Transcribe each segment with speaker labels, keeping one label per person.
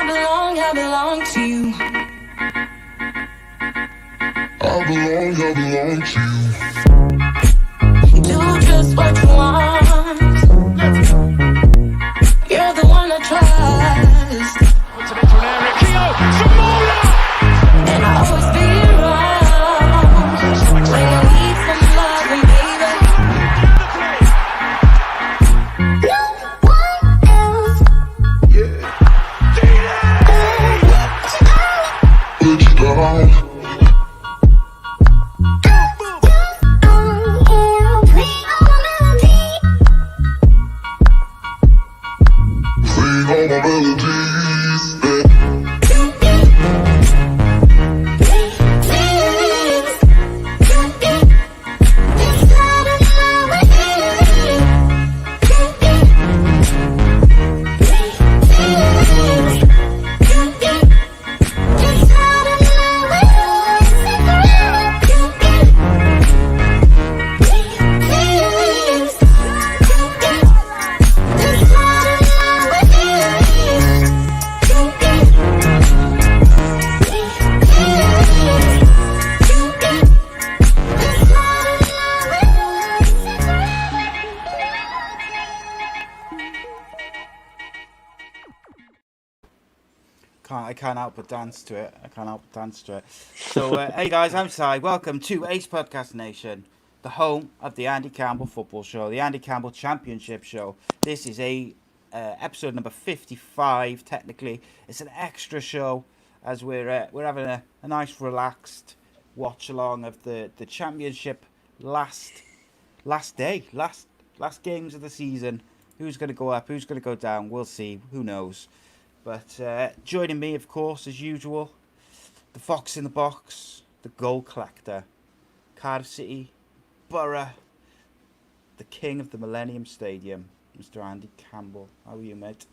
Speaker 1: I belong to you. I belong to you. Do just what you want. You're the one I trust.
Speaker 2: Puts it into an area. Keo, Samola!
Speaker 1: And I always be wrong. When you need some loving, baby. No one else.
Speaker 2: Put you down. All my melodies,
Speaker 3: I can't help but dance to it. So, hey guys, I'm Si. Welcome to A.C.E Podcast Nation, the home of the Andy Campbell Football Show, the Andy Campbell Championship Show. This is episode number 55. Technically, it's an extra show as we're having a nice, relaxed watch along of the championship last games of the season. Who's going to go up? Who's going to go down? We'll see. Who knows? But joining me, of course, as usual, the fox in the box, the goal collector, Cardiff City, Borough, the king of the Millennium Stadium, Mr. Andy Campbell. How are you, mate?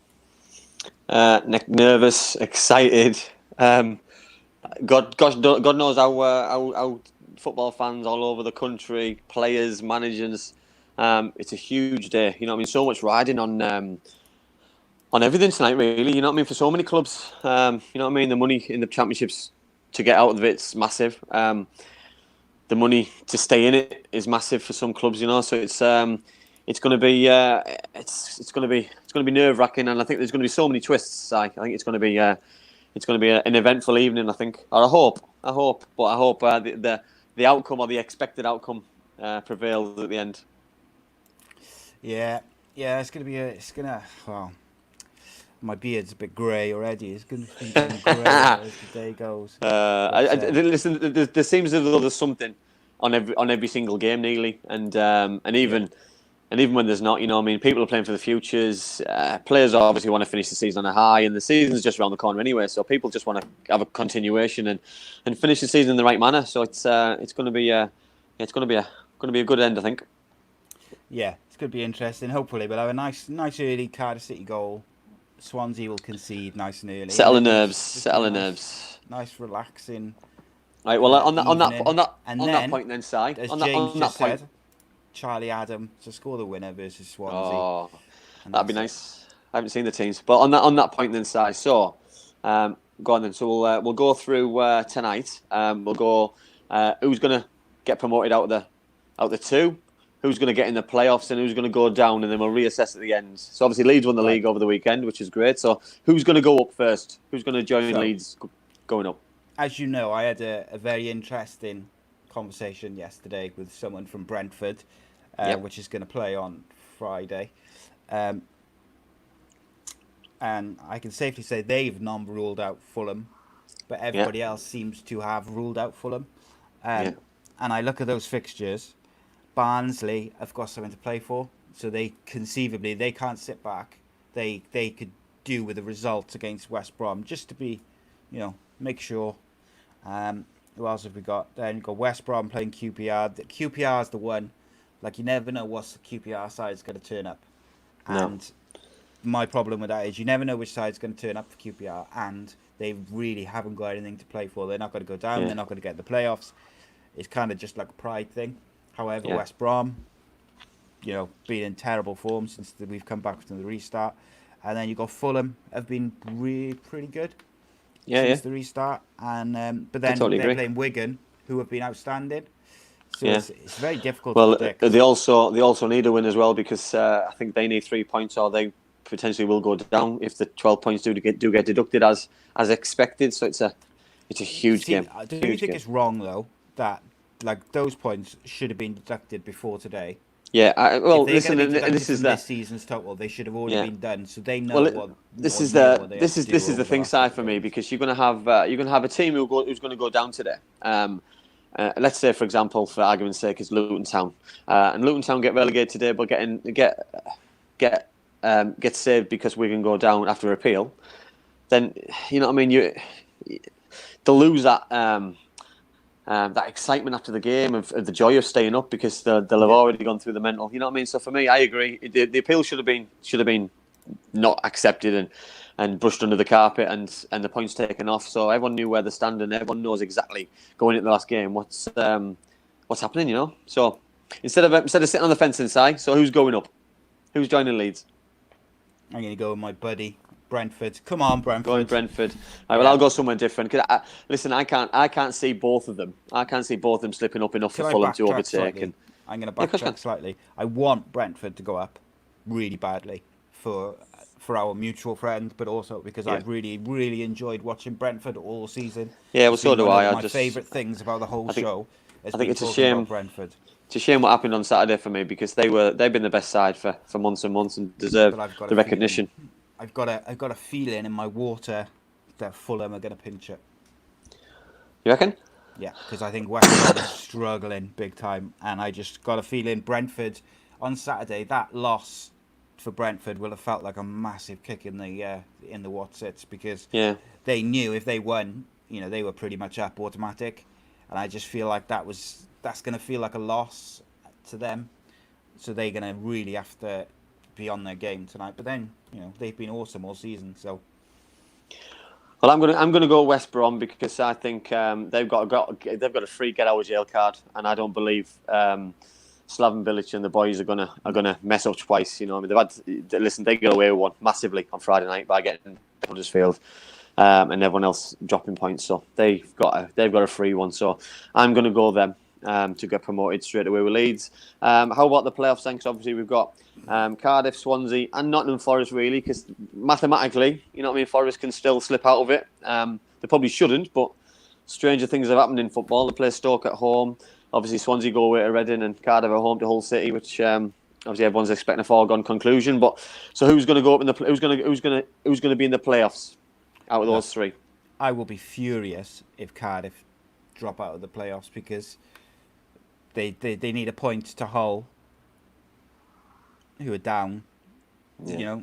Speaker 4: Nick, nervous, excited. God knows how football fans all over the country, players, managers. It's a huge day. You know what I mean? So much riding on everything tonight, really. You know what I mean? For so many clubs, you know what I mean? The money in the championships to get out of it's massive. The money to stay in it is massive for some clubs, you know. So it's going to be nerve wracking, and I think there's going to be so many twists. I think it's going to be an eventful evening. I think, or I hope, the outcome or the expected outcome prevails at the end.
Speaker 3: Yeah, it's gonna. Well, my beard's a bit grey already. It's going to be grey as the day goes.
Speaker 4: Listen, there seems as though there's something on every single game, nearly, and even when there's not, you know what I mean, people are playing for the futures. Players obviously want to finish the season on a high, and the season's just around the corner anyway. So people just want to have a continuation and finish the season in the right manner. So it's going to be a good end, I think.
Speaker 3: Yeah, it's going to be interesting. Hopefully, we'll have a nice early Cardiff City goal. Swansea will concede nice and early.
Speaker 4: Settle the nerves.
Speaker 3: Nice, relaxing.
Speaker 4: Right. Well, on that point, then, Si.
Speaker 3: As James just said, Charlie Adam to score the winner versus Swansea.
Speaker 4: Oh, that'd be nice. I haven't seen the teams, but on that point, then, Si. So, go on then. So we'll go through tonight. We'll go who's going to get promoted out of the two. Who's going to get in the playoffs and who's going to go down, and then we'll reassess at the end. So obviously Leeds won the league over the weekend, which is great. So who's going to go up first? Who's going to join Leeds going up?
Speaker 3: As you know, I had a very interesting conversation yesterday with someone from Brentford, which is going to play on Friday. And I can safely say they've non-ruled out Fulham, but everybody else seems to have ruled out Fulham. And I look at those fixtures. Barnsley have got something to play for, so they can't sit back. They could do with a result against West Brom just to be, make sure. Who else have we got? Then you've got West Brom playing QPR. QPR is the one. Like, you never know what the QPR side is going to turn up. And my problem with that is you never know which side is going to turn up for QPR, and they really haven't got anything to play for. They're not going to go down. They're not going to get the playoffs. It's kind of just like a pride thing. However, West Brom, been in terrible form since we've come back from the restart. and then you got Fulham have been really pretty good
Speaker 4: Yeah,
Speaker 3: since the restart, and but then
Speaker 4: totally
Speaker 3: they're
Speaker 4: agree.
Speaker 3: playing Wigan, who have been outstanding. So
Speaker 4: Yeah.
Speaker 3: it's very difficult
Speaker 4: Well,
Speaker 3: to predict.
Speaker 4: they also need a win as well because I think they need 3 points or they potentially will go down if the 12 points do get deducted as expected. So it's a huge game.
Speaker 3: Do you
Speaker 4: Huge
Speaker 3: think
Speaker 4: game.
Speaker 3: it's wrong though that like those points should have been deducted before today?
Speaker 4: Yeah. Well,
Speaker 3: If they're
Speaker 4: listen,
Speaker 3: going to be
Speaker 4: and
Speaker 3: deducted
Speaker 4: this is
Speaker 3: from
Speaker 4: the
Speaker 3: this season's total, they should have already
Speaker 4: Yeah.
Speaker 3: been done, so they know
Speaker 4: well.
Speaker 3: what
Speaker 4: This
Speaker 3: what
Speaker 4: is
Speaker 3: they
Speaker 4: the
Speaker 3: have
Speaker 4: this
Speaker 3: to
Speaker 4: is
Speaker 3: do
Speaker 4: this is
Speaker 3: over
Speaker 4: the thing
Speaker 3: last
Speaker 4: side
Speaker 3: couple
Speaker 4: for
Speaker 3: of
Speaker 4: me
Speaker 3: games.
Speaker 4: because you're gonna have a team who's going to go down today. Let's say, for example, for argument's sake, is Luton Town, and Luton Town get relegated today, but get saved because we can go down after appeal. Then you know what I mean. They'll lose that that excitement after the game of the joy of staying up because they'll have already gone through the mental. You know what I mean. So for me, I agree. The appeal should have been not accepted and brushed under the carpet and the points taken off. So everyone knew where they stand and everyone knows exactly going into the last game what's happening. You know. So instead of sitting on the fence inside, so who's going up? Who's joining Leeds?
Speaker 3: I'm going to go with my buddy Brentford. Come on, Brentford.
Speaker 4: Going Brentford. Right, well, I'll go somewhere different. Listen, I can't see both of them. I can't see both of them slipping up enough
Speaker 3: Can
Speaker 4: for
Speaker 3: I
Speaker 4: Fulham to
Speaker 3: backtrack
Speaker 4: overtake.
Speaker 3: slightly?
Speaker 4: And
Speaker 3: I'm going to
Speaker 4: of course you
Speaker 3: backtrack
Speaker 4: can.
Speaker 3: slightly. I want Brentford to go up really badly for our mutual friend, but also because I've really enjoyed watching Brentford all season.
Speaker 4: Yeah, well,
Speaker 3: It's
Speaker 4: so
Speaker 3: been
Speaker 4: do
Speaker 3: one
Speaker 4: I.
Speaker 3: of
Speaker 4: I
Speaker 3: my
Speaker 4: just
Speaker 3: favourite things about the whole show.
Speaker 4: I think it's a
Speaker 3: talking
Speaker 4: shame.
Speaker 3: about Brentford.
Speaker 4: It's a shame what happened on Saturday for me because they've been the best side for months and months and deserve
Speaker 3: But I've got
Speaker 4: the
Speaker 3: a
Speaker 4: recognition.
Speaker 3: feeling, I've got a feeling in my water that Fulham are going to pinch it.
Speaker 4: You reckon?
Speaker 3: Yeah, because I think West Ham is struggling big time, and I just got a feeling Brentford on Saturday, that loss for Brentford will have felt like a massive kick in the whatsits because they knew if they won, they were pretty much up automatic, and I just feel like that's going to feel like a loss to them, so they're going to really have to be on their game tonight. But then they've been awesome all season, so.
Speaker 4: Well, I'm gonna go West Brom because I think they've got a free get out of jail card, and I don't believe Slaven Bilic and the boys are gonna mess up twice. You know, I mean, they got away with one massively on Friday night by getting Huddersfield and everyone else dropping points. So they've got a free one. So I'm gonna go them to get promoted straight away with Leeds. How about the playoffs then? 'Cause obviously we've got Cardiff, Swansea, and Nottingham Forest really, because mathematically, you know what I mean, Forest can still slip out of it. They probably shouldn't, but stranger things have happened in football. They play Stoke at home. Obviously, Swansea go away to Reading and Cardiff at home to Hull City, which obviously everyone's expecting a foregone conclusion. But so who's going to go up in the who's going to be in the playoffs out of those three?
Speaker 3: I will be furious if Cardiff drop out of the playoffs because they need a point to Hull, who are down.
Speaker 4: Yeah.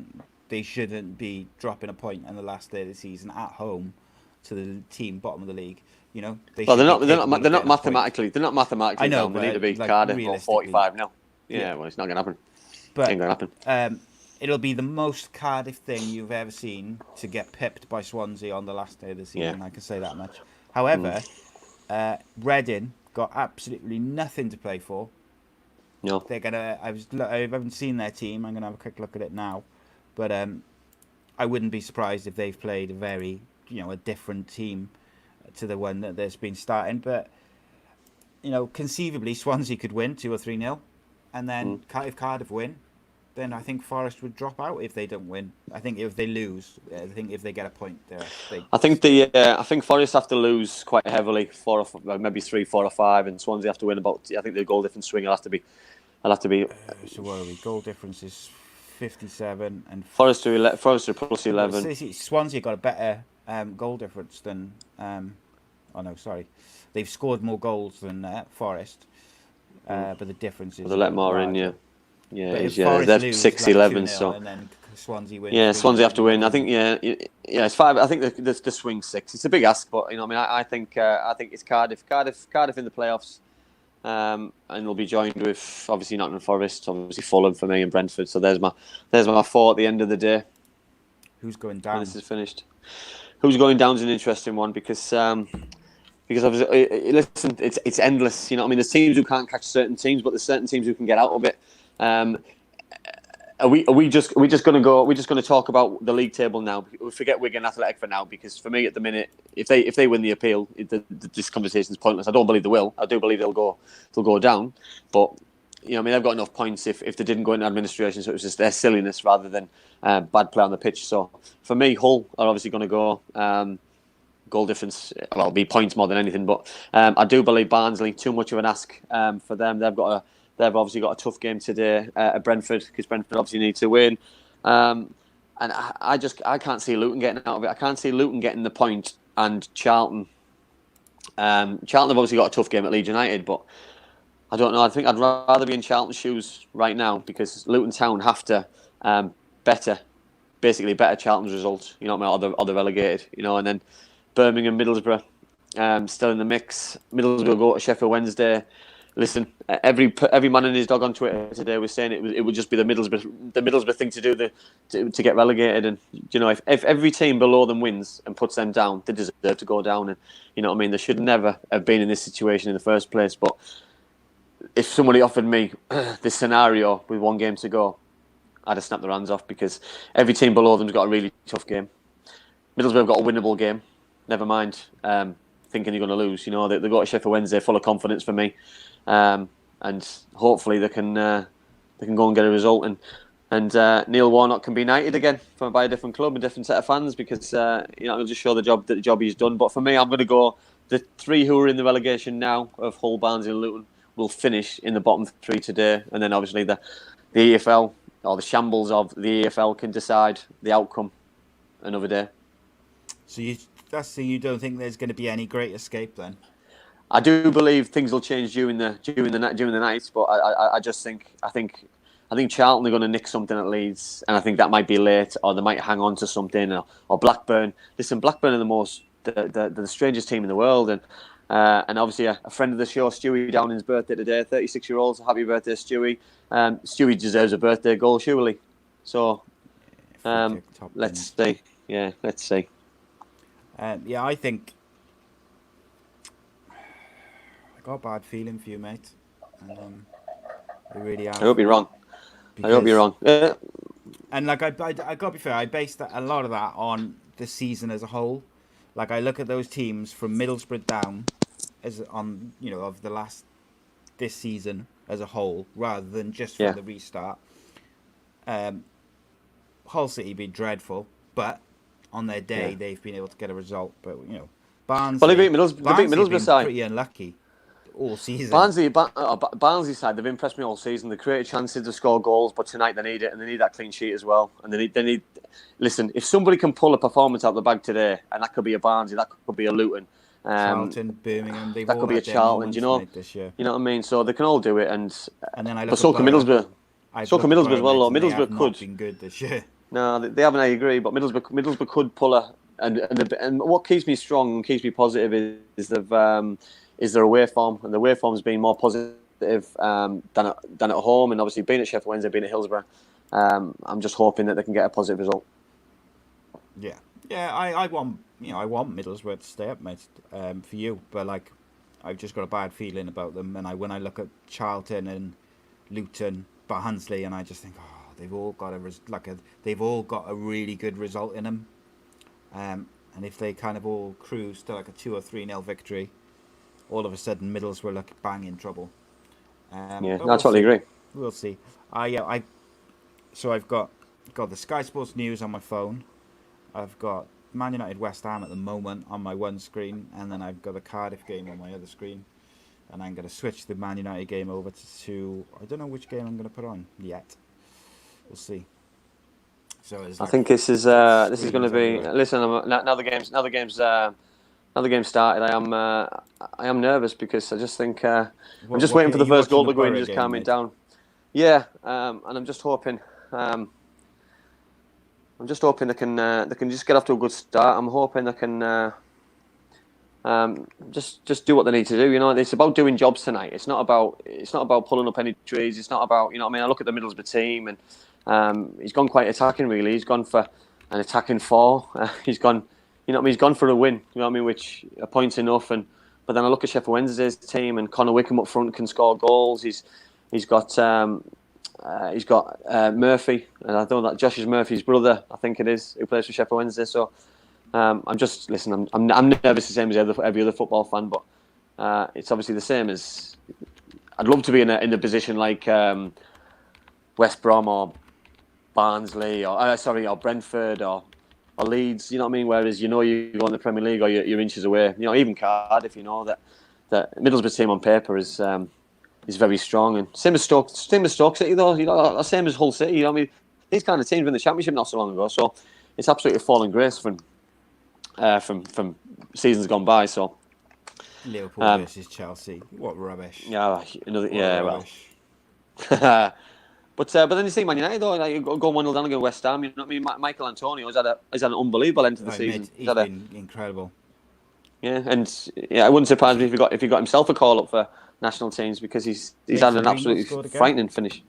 Speaker 3: They shouldn't be dropping a point on the last day of the season at home to the team bottom of the league.
Speaker 4: They're not mathematically
Speaker 3: I know,
Speaker 4: down. They need to be
Speaker 3: like,
Speaker 4: Cardiff or 45 now. Yeah, well, it's not going to happen.
Speaker 3: But
Speaker 4: ain't going to happen.
Speaker 3: It'll be the most Cardiff thing you've ever seen to get pipped by Swansea on the last day of the season.
Speaker 4: Yeah.
Speaker 3: I can say that much. However, Reading got absolutely nothing to play for.
Speaker 4: No.
Speaker 3: They're gonna. I haven't seen their team. I'm gonna have a quick look at it now, but I wouldn't be surprised if they've played a very a different team to the one that there's been starting. But conceivably Swansea could win 2 or 3-0, and then if Cardiff win, then I think Forest would drop out if they don't win. I think if they lose, I think if they get a point there,
Speaker 4: I think Forest have to lose quite heavily, maybe 3, 4, or 5, and Swansea have to win about. I think the goal difference swing will have to be.
Speaker 3: So what are we? Goal difference is 57, and
Speaker 4: Forest are plus 11.
Speaker 3: Swansea got a better goal difference than. They've scored more goals than Forest, but the difference is.
Speaker 4: They let more in, yeah.
Speaker 3: They're
Speaker 4: 6-11, so.
Speaker 3: And then Swansea win.
Speaker 4: Yeah, Swansea have to win. I think it's 5. I think the swing 6. It's a big ask, but I think it's Cardiff in the playoffs, and they'll be joined with obviously Nottingham Forest, obviously Fulham for me and Brentford. So there's my 4 at the end of the day.
Speaker 3: Who's going down?
Speaker 4: When this is finished. Who's going down is an interesting one because obviously listen, it's endless. You know what I mean? There's teams who can't catch certain teams, but there's certain teams who can get out of it. Are we just going to talk about the league table now? We forget Wigan Athletic for now, because for me at the minute, if they win the appeal, this conversation is pointless. I don't believe they will. I do believe they'll go down, but they've got enough points if they didn't go into administration. So it was just their silliness rather than bad play on the pitch. So for me, Hull are obviously going to go. Goal difference, well, it'll be points more than anything. But I do believe Barnsley, too much of an ask for them. They've obviously got a tough game today at Brentford, because Brentford obviously need to win. And I can't see Luton getting out of it. I can't see Luton getting the point, and Charlton. Charlton have obviously got a tough game at Leeds United, but I don't know. I think I'd rather be in Charlton's shoes right now, because Luton Town have to better Charlton's results. You know what I mean? Or they're relegated. And then Birmingham, Middlesbrough, still in the mix. Middlesbrough go to Sheffield Wednesday. Listen, every man and his dog on Twitter today was saying it would just be the Middlesbrough thing to do to get relegated. And if every team below them wins and puts them down, they deserve to go down. And you know what I mean? They should never have been in this situation in the first place. But if somebody offered me this scenario with one game to go, I'd have snapped their hands off, because every team below them's got a really tough game. Middlesbrough have got a winnable game. Never mind thinking you're going to lose. They go to Sheffield Wednesday full of confidence for me. And hopefully they can go and get a result, and Neil Warnock can be knighted again by a different club, a different set of fans, because it'll just show the job he's done. But for me, I'm going to go the three who are in the relegation now of Hull, Barnsley and Luton will finish in the bottom three today, and then obviously the EFL, or the shambles of the EFL, can decide the outcome another day. So
Speaker 3: you don't think there's going to be any great escape then?
Speaker 4: I do believe things will change during the night, but I think Charlton are going to nick something at Leeds, and I think that might be late, or they might hang on to something, or Blackburn. Listen, Blackburn are the strangest team in the world, and obviously a friend of the show, Stewie Downing's birthday today, 36-year-old. So happy birthday, Stewie. Stewie deserves a birthday goal, surely. So let's see. Yeah, let's see.
Speaker 3: I think. Got a bad feeling for you, mate. I really have.
Speaker 4: I hope you're wrong.
Speaker 3: And I got to be fair, I based a lot of that on the season as a whole. Like, I look at those teams from Middlesbrough down of this season as a whole, rather than just from the restart. Hull City been dreadful, but on their day they've been able to get a result. But Barnsley,
Speaker 4: they beat Middlesbrough side.
Speaker 3: Pretty unlucky all season.
Speaker 4: Barnsley side, they've impressed me all season. They created chances to score goals, but tonight they need it, and they need that clean sheet as well. And they need. Listen, if somebody can pull a performance out of the bag today, and that could be a Barnsley, that could be a Luton,
Speaker 3: Charlton, Birmingham,
Speaker 4: that could be a Charlton.
Speaker 3: This year.
Speaker 4: You know what I mean? So they can all do it, and
Speaker 3: then I look
Speaker 4: but so can Middlesbrough. So can Middlesbrough as well. Though Middlesbrough could.
Speaker 3: Been good this year.
Speaker 4: No, they haven't. I agree, but Middlesbrough could pull a. And what keeps me strong and keeps me positive is their away form, and the away form's been more positive than at home, and obviously being at Sheffield Wednesday, being at Hillsborough, I'm just hoping that they can get a positive result.
Speaker 3: Yeah, I want Middlesbrough to stay up, mate, for you, but I've just got a bad feeling about them, and when I look at Charlton and Luton, Barnsley, and I just think, they've all got a really good result in them. And if they kind of all cruise to a 2 or 3-0 victory, all of a sudden Middlesbrough look bang in trouble.
Speaker 4: I totally agree.
Speaker 3: We'll see. So I've got the Sky Sports News on my phone. I've got Man United West Ham at the moment on my one screen, and then I've got the Cardiff game on my other screen. And I'm going to switch the Man United game over to I don't know which game I'm going to put on yet. We'll see. So I think
Speaker 4: this is going to be. Listen, now the game's started. I am nervous, because I just think I'm just waiting for the first goal to go in and just calm it down. Yeah, and I'm just hoping. I'm just hoping they can just get off to a good start. I'm hoping they can just do what they need to do. It's about doing jobs tonight. It's not about pulling up any trees. It's not about I look at the Middlesbrough team, and he's gone quite attacking, really. He's gone for an attacking 4. He's gone, he's gone for a win. Which a point's enough. But then I look at Sheffield Wednesday's team, and Connor Wickham up front can score goals. He's got he's got Murphy, and I know that Josh is Murphy's brother, I think it is, who plays for Sheffield Wednesday. So I'm just listen. I'm nervous the same as every other football fan, but it's obviously the same as. I'd love to be in a position like West Brom or Barnsley or Brentford or Leeds. You know what I mean? Whereas you go in the Premier League or you're inches away. You know, even Cardiff. You know that Middlesbrough team on paper is very strong, and same as Stoke City though. You know, same as Hull City. You know what I mean? These kind of teams were in the Championship not so long ago, so it's absolutely fallen grace from seasons gone by. So
Speaker 3: Liverpool versus Chelsea, what rubbish!
Speaker 4: Yeah,
Speaker 3: Rubbish.
Speaker 4: well. But then you see Man United though, like, go 1-0 down against West Ham. You know what I mean? Michael Antonio has had an unbelievable end to the season.
Speaker 3: Mate, he's been incredible.
Speaker 4: Yeah, and it wouldn't surprise me if he got himself a call up for national teams, because he's had an absolutely frightening finish.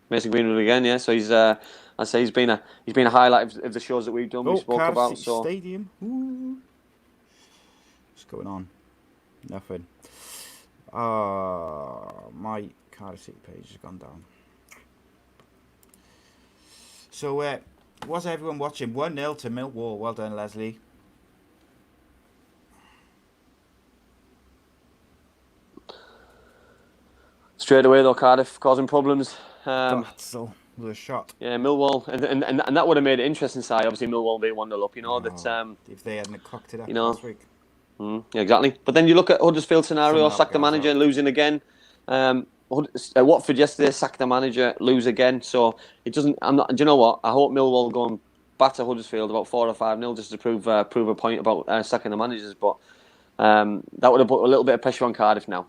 Speaker 4: Mason Greenwood again, yeah. So I'd say he's been a highlight of the shows that we've done. We spoke about. So
Speaker 3: Stadium. Ooh. What's going on? Nothing. My Cardiff City page has gone down. So, was everyone watching? 1-0 to Millwall. Well done, Leslie.
Speaker 4: Straight away though, Cardiff causing problems.
Speaker 3: Glatzel with a shot.
Speaker 4: Yeah, Millwall, and that would have made it interesting side. Obviously, Millwall being 1-0 up. You know that.
Speaker 3: If they hadn't cocked it up last week.
Speaker 4: Yeah, exactly. But then you look at Huddersfield scenario, sack the manager and losing again. Watford yesterday sacked the manager, lose again. So it doesn't. Do you know what? I hope Millwall go and batter Huddersfield about 4 or 5-0 just to prove a point about sacking the managers. But that would have put a little bit of pressure on Cardiff now.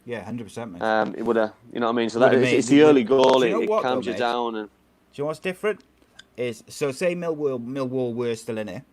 Speaker 3: Yeah, 100%, mate.
Speaker 4: It would have. You know what I mean? So it's the early goal. It calms you down. And
Speaker 3: do you know what's different? So say Millwall were still in it,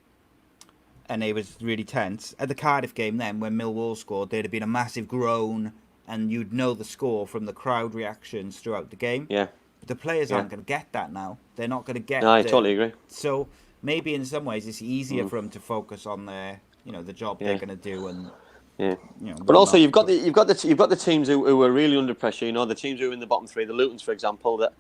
Speaker 3: and it was really tense at the Cardiff game. Then when Millwall scored, there'd have been a massive groan, and you'd know the score from the crowd reactions throughout the game.
Speaker 4: Yeah.
Speaker 3: But the players aren't going to get that now. They're not going to get.
Speaker 4: No, I totally agree.
Speaker 3: So maybe in some ways it's easier for them to focus on the job they're going to do and.
Speaker 4: Yeah, but also you've got the teams who are really under pressure. You know, the teams who are in the bottom three, the Lutons, for example, that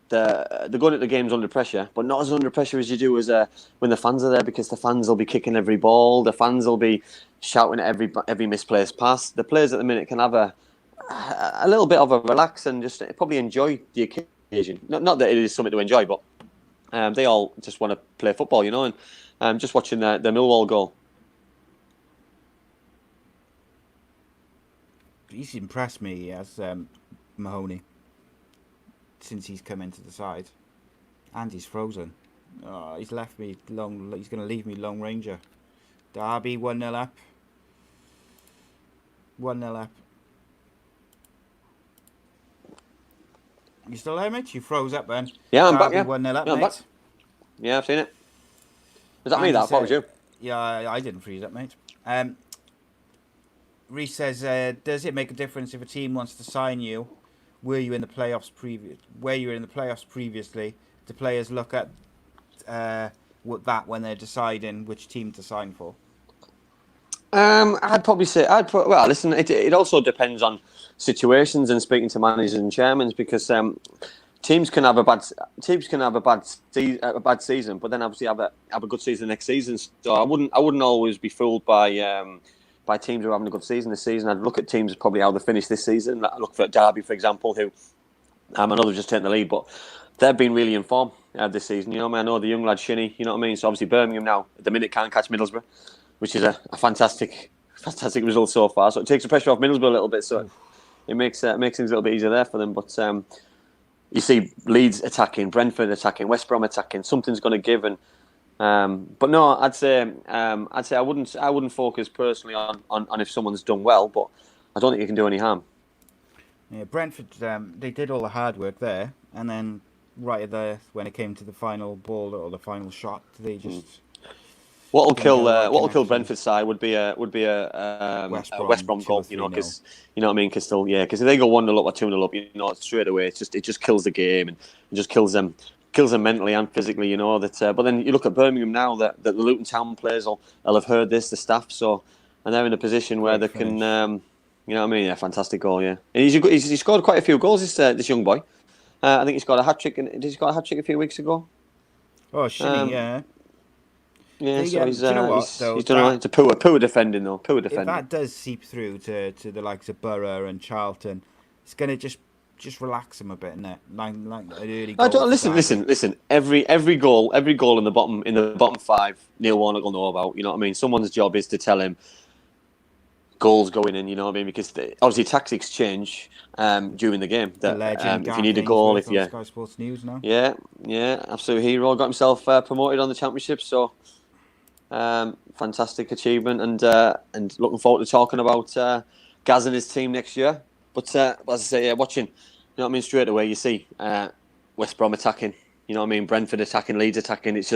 Speaker 4: they're going at the games under pressure, but not as under pressure as you do as when the fans are there, because the fans will be kicking every ball, the fans will be shouting at every misplaced pass. The players at the minute can have a little bit of a relax and just probably enjoy the occasion. Not that it is something to enjoy, but they all just want to play football, you know. And just watching the Millwall goal.
Speaker 3: He's impressed me as Mahoney since he's come into the side. And he's frozen. He's left me long. He's going to leave me Lone Ranger. Derby 1-0 up. 1-0 up. You still there, mate? You froze up then.
Speaker 4: Yeah, I'm
Speaker 3: Derby
Speaker 4: back. Yeah,
Speaker 3: 1-0 up,
Speaker 4: yeah, I'm
Speaker 3: mate.
Speaker 4: back. Yeah, I've seen it. Was that me? That what was you?
Speaker 3: Yeah, I didn't freeze up, mate. Reece says, does it make a difference if a team wants to sign you? Were you in the playoffs previously? Do players look at that when they're deciding which team to sign for?
Speaker 4: I'd probably say well, listen. It also depends on situations and speaking to managers and chairmen, because teams can have a bad season, but then obviously have a good season next season. So I wouldn't always be fooled by teams who are having a good season this season. I'd look at teams probably how they finished this season. I'd look for Derby, for example, who I know they've just taken the lead, but they've been really in form this season. You know what I mean? I know the young lad Shinnie, you know what I mean? So obviously Birmingham now, at the minute, can't catch Middlesbrough, which is a fantastic result so far. So it takes the pressure off Middlesbrough a little bit, so it makes things a little bit easier there for them. But you see Leeds attacking, Brentford attacking, West Brom attacking, something's going to give. And but no, I'd say I wouldn't focus personally on if someone's done well, but I don't think you can do any harm.
Speaker 3: Yeah, Brentford, they did all the hard work there, and then right there when it came to the final ball or the final shot, they just
Speaker 4: what will kill Brentford's side would be a West Brom goal, you know, because you know what I mean, because if they go 1-0 up or 2-0 up, you know, straight away it just kills the game, and it just kills them mentally and physically, you know. But then you look at Birmingham now, that the Luton Town players will have heard this, the staff, and they're in a position where they can, you know what I mean? Yeah, fantastic goal, yeah. And he scored quite a few goals, this young boy. I think he scored a hat trick. Did he score a hat trick a few weeks ago?
Speaker 3: Oh, Shinny,
Speaker 4: Um,
Speaker 3: yeah.
Speaker 4: Yeah,
Speaker 3: The,
Speaker 4: so he's
Speaker 3: do you know what, though?
Speaker 4: he's done all right. It's a poor defending though. Poor
Speaker 3: If
Speaker 4: defending.
Speaker 3: that does seep through to the likes of Borough and Charlton, it's going to just relax them a bit, isn't it? Like an early goal.
Speaker 4: I don't
Speaker 3: for Derby.
Speaker 4: listen. Every goal in the bottom five, Neil Warnock will know about. You know what I mean? Someone's job is to tell him goals going in. You know what I mean? Because obviously tactics change during the game.
Speaker 3: The
Speaker 4: That
Speaker 3: legend,
Speaker 4: if you need a goal,
Speaker 3: Ainsworth
Speaker 4: if you
Speaker 3: on Sky Sports News now.
Speaker 4: yeah, absolute hero, got himself promoted on the championship. So fantastic achievement, and looking forward to talking about Gaz and his team next year. But as I say, watching, you know what I mean, straight away you see West Brom attacking. You know what I mean, Brentford attacking, Leeds attacking. It's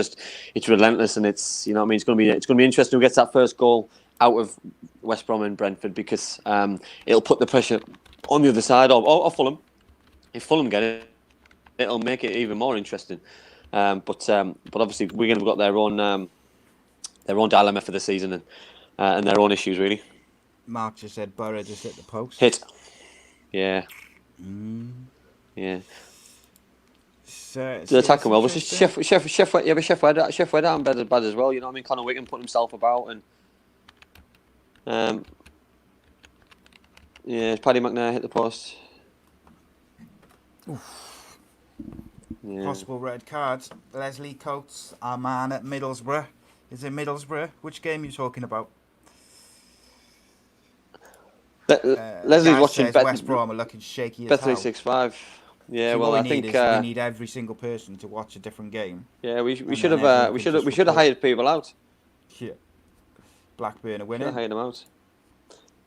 Speaker 4: relentless, and it's, you know what I mean, it's going to be interesting who gets that first goal out of West Brom and Brentford, because it'll put the pressure on the other side of Fulham. If Fulham get it, it'll make it even more interesting. But obviously Wigan have got their own dilemma for the season, and their own issues really.
Speaker 3: Mark just said Borough just hit the post.
Speaker 4: Hit. Yeah. Yeah.
Speaker 3: So,
Speaker 4: They're attacking well, but
Speaker 3: interesting.
Speaker 4: Chef Wed aren't bad as well. You know what I mean? Conor Wigan put himself about, and Paddy McNair hit the post. Yeah.
Speaker 3: Possible red cards. Leslie Coates, our man at Middlesbrough. Is it Middlesbrough? Which game are you talking about?
Speaker 4: Leslie's
Speaker 3: Gaz
Speaker 4: watching
Speaker 3: says West Brom are looking shaky as hell.
Speaker 4: Bet365. Yeah,
Speaker 3: See,
Speaker 4: well,
Speaker 3: what
Speaker 4: I
Speaker 3: we
Speaker 4: think
Speaker 3: need is we need every single person to watch a different game.
Speaker 4: yeah, we
Speaker 3: and
Speaker 4: should
Speaker 3: then
Speaker 4: have
Speaker 3: everyone
Speaker 4: we
Speaker 3: can
Speaker 4: should
Speaker 3: just
Speaker 4: have hired people out.
Speaker 3: Yeah. Blackburn are
Speaker 4: Should have
Speaker 3: winning.
Speaker 4: hired them out.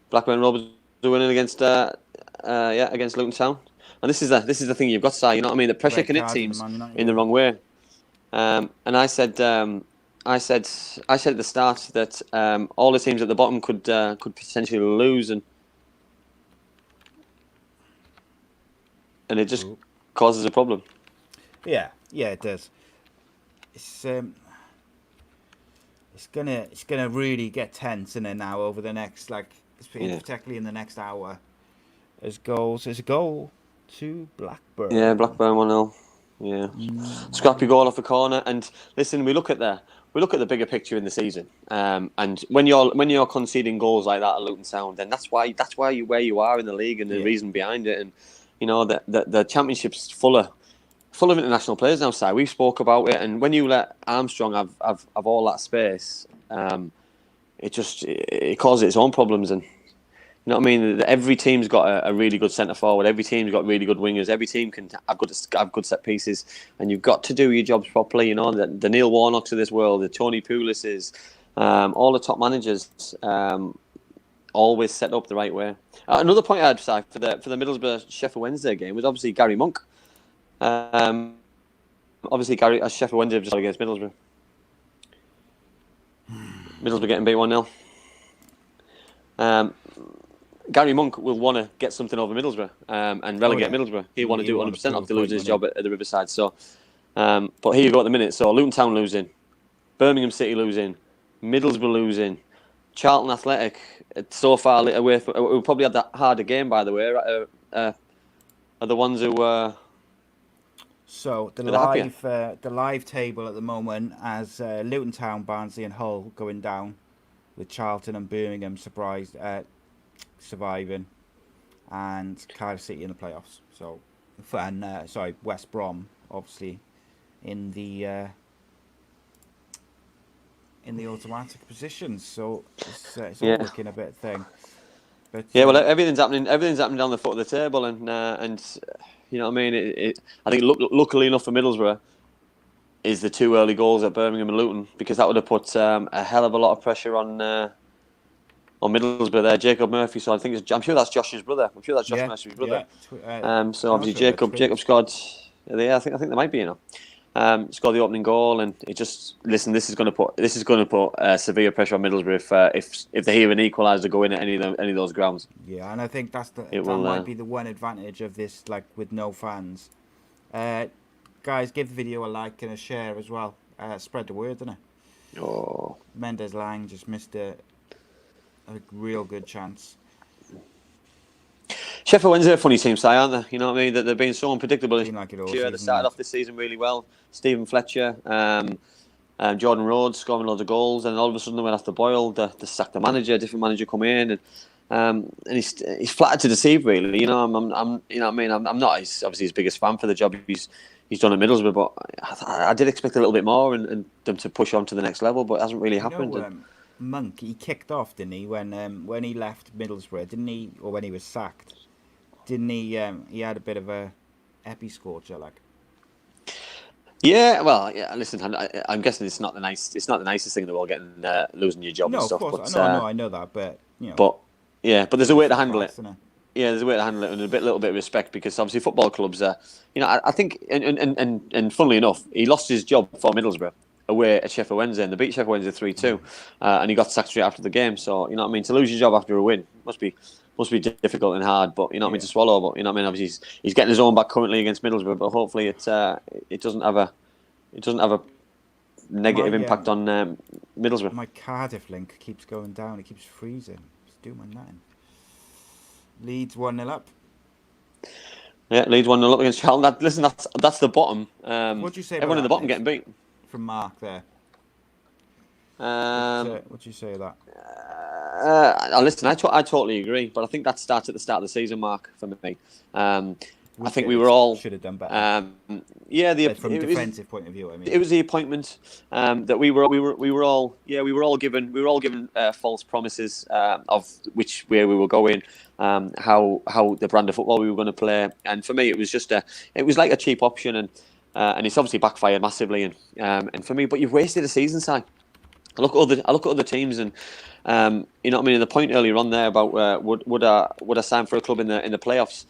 Speaker 4: Blackburn Rovers are winning against against Luton Town, and this is the thing you've got to say. You know what I mean? The pressure
Speaker 3: Red
Speaker 4: can hit
Speaker 3: card in the
Speaker 4: teams
Speaker 3: Man United
Speaker 4: in the
Speaker 3: game.
Speaker 4: wrong way. And I said at the start that all the teams at the bottom could potentially lose, and it just causes a problem.
Speaker 3: Yeah, it does. It's gonna really get tense in it now over the next particularly in the next hour. There's a goal to Blackburn.
Speaker 4: Yeah, Blackburn 1-0. Yeah, scrappy goal off a corner. And listen, we look at the bigger picture in the season. And when you're conceding goals like that at Luton Town, then that's why you where you are in the league and the reason behind it. And you know the championship's full of international players now. Si, we spoke about it, and when you let Armstrong have all that space, it causes its own problems. And you know what I mean? Every team's got a really good centre forward. Every team's got really good wingers. Every team can have good set pieces, and you've got to do your jobs properly. You know, the Neil Warnocks of this world, the Tony Pulises, all the top managers, always set up the right way. Another point I had, Si, for the Middlesbrough Sheffield Wednesday game was obviously Gary Monk. Obviously, Sheffield Wednesday have just against Middlesbrough. Middlesbrough getting beat 1-0. Gary Monk will want to get something over Middlesbrough and relegate Middlesbrough. He'll want to do it 100% after losing his job at the Riverside. So, but here you go at the minute. So Luton Town losing, Birmingham City losing, Middlesbrough losing, Charlton Athletic so far away from. We probably had that harder game, by the way. Are the ones who were.
Speaker 3: So the live table at the moment as Luton Town, Barnsley, and Hull going down, with Charlton and Birmingham surviving, and Cardiff City in the playoffs. So, West Brom obviously in the automatic positions. So it's all looking a bit thing. But
Speaker 4: well, everything's happening down the foot of the table, and you know what I mean. I think luckily enough for Middlesbrough is the 2 early goals at Birmingham and Luton, because that would have put a hell of a lot of pressure on Middlesbrough there. Jacob Murphy, so I'm sure that's Josh's brother. I'm sure that's Josh Murphy's brother. So obviously Jacob scored. I think they might be, you know. Scored the opening goal, and it just this is going to put severe pressure on Middlesbrough if they hear an equaliser go in at any of those grounds.
Speaker 3: Yeah, and I think that might be the one advantage of this, like with no fans. Guys, give the video a like and a share as well. Spread the word, innit?
Speaker 4: Oh,
Speaker 3: Mendes Lang just missed a real good chance.
Speaker 4: Sheffield Wednesday are a funny team, Si, aren't they? You know what I mean? That they've been so unpredictable this
Speaker 3: Been like it all
Speaker 4: year. They
Speaker 3: season,
Speaker 4: started
Speaker 3: yeah.
Speaker 4: off this season really well. Stephen Fletcher, Jordan Rhodes scoring loads of goals, and all of a sudden they went after Boyle. They sacked the manager. A different manager come in, and he's flattered to deceive. Really, you know. I'm you know what I mean. I'm not obviously his biggest fan for the job he's done at Middlesbrough, but I did expect a little bit more and them to push on to the next level, but it hasn't really happened.
Speaker 3: Monk, he kicked off, didn't he, when he left Middlesbrough, didn't he, or when he was sacked, didn't he? He had a bit of a epi-scorcher, like.
Speaker 4: Yeah, well, yeah. Listen, I'm guessing it's not the nicest thing in the world, getting losing your job
Speaker 3: No,
Speaker 4: and
Speaker 3: of
Speaker 4: stuff.
Speaker 3: course,
Speaker 4: But,
Speaker 3: I know that, but you know.
Speaker 4: But there's a way to handle it.
Speaker 3: Isn't it?
Speaker 4: Yeah, there's a way to handle it, and little bit of respect, because obviously football clubs are, you know, I think, and funnily enough, he lost his job for Middlesbrough away at Sheffield Wednesday, and they beat Sheffield Wednesday 3-2, and he got sacked straight after the game. So you know what I mean, to lose your job after a win must be difficult and hard, but you know what I mean, to swallow. But you know what I mean, obviously he's getting his own back currently against Middlesbrough, but hopefully it doesn't have a negative impact on Middlesbrough.
Speaker 3: My Cardiff link keeps going down. It keeps freezing. It's doing nothing. Leeds 1-0 up.
Speaker 4: Yeah, Leeds 1-0 up against Charlton. Listen, that's the bottom.
Speaker 3: What do you say about
Speaker 4: everyone in the
Speaker 3: that,
Speaker 4: bottom
Speaker 3: Nick?
Speaker 4: getting beat.
Speaker 3: From Mark there. What do you say of that?
Speaker 4: Listen, I totally agree, but I think that starts at the start of the season, Mark, for me. I think we were all
Speaker 3: should have done better. From a defensive point of view, I mean,
Speaker 4: it was the appointment that we were all given false promises of which way we were going, how the brand of football we were going to play, and for me it was like a cheap option, and it's obviously backfired massively, and for me, but you've wasted a season, Si. I look at other teams, and you know what I mean. And the point earlier on there about would I sign for a club in the playoffs?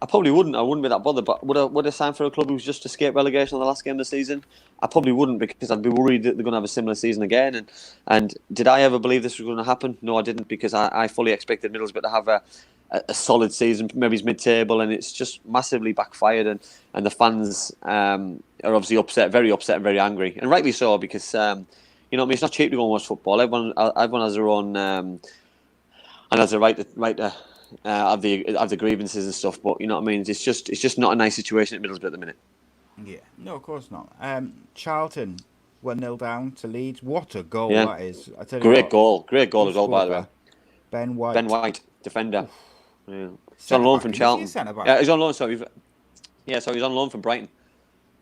Speaker 4: I probably wouldn't. I wouldn't be that bothered. But would I sign for a club who's just escaped relegation on the last game of the season? I probably wouldn't, because I'd be worried that they're going to have a similar season again. And did I ever believe this was going to happen? No, I didn't, because I fully expected Middlesbrough to have a solid season, maybe it's mid-table, and it's just massively backfired. And the fans are obviously very upset and very angry, and rightly so, because you know what I mean, it's not cheap to go and watch football. Everyone has their own and has the right to have the grievances and stuff. But you know what I mean, it's just not a nice situation at Middlesbrough at the minute.
Speaker 3: Yeah, no, of course not. Charlton 1-0 down to Leeds. What a goal that is! I tell you
Speaker 4: Great
Speaker 3: what,
Speaker 4: goal as well, by the way.
Speaker 3: Ben White.
Speaker 4: Ben White, defender. Yeah. He's on loan from Charlton.
Speaker 3: Is he a centre-back?
Speaker 4: Yeah, he's on loan. So he's on loan from Brighton.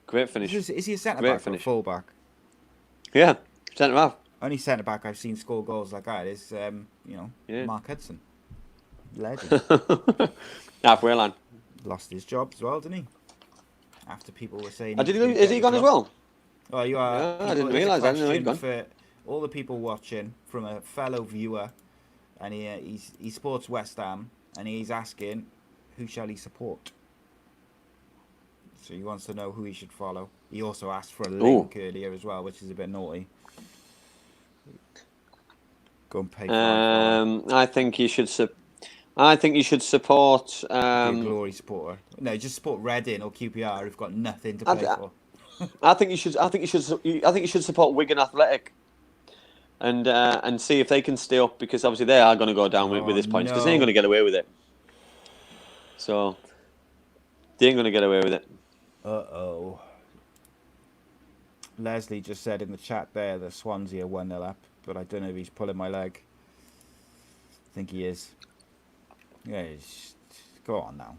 Speaker 4: Great finish.
Speaker 3: Is he a centre-back or a full-back?
Speaker 4: Yeah, centre half.
Speaker 3: Only centre-back I've seen score goals like that is Mark Hudson. Legend.
Speaker 4: Halfway line.
Speaker 3: Lost his job as well, didn't he? After people were saying...
Speaker 4: Is he gone as well?
Speaker 3: Oh, you are.
Speaker 4: Yeah, I didn't realise. I didn't know he'd gone.
Speaker 3: For all the people watching, from a fellow viewer, and he supports West Ham, and he's asking, who shall he support? So he wants to know who he should follow. He also asked for a link earlier as well, which is a bit naughty. Go and pay for it.
Speaker 4: I think you should support.
Speaker 3: Be a glory supporter. No, just support Reading or QPR who've got nothing to play for.
Speaker 4: I think you should support Wigan Athletic, and see if they can stay up, because obviously they are going to go down with this point, because they ain't going to get away with it. So they ain't going to get away with it.
Speaker 3: Uh-oh. Leslie just said in the chat there that Swansea are 1-0 up, but I don't know if he's pulling my leg. I think he is. Yeah, go on now.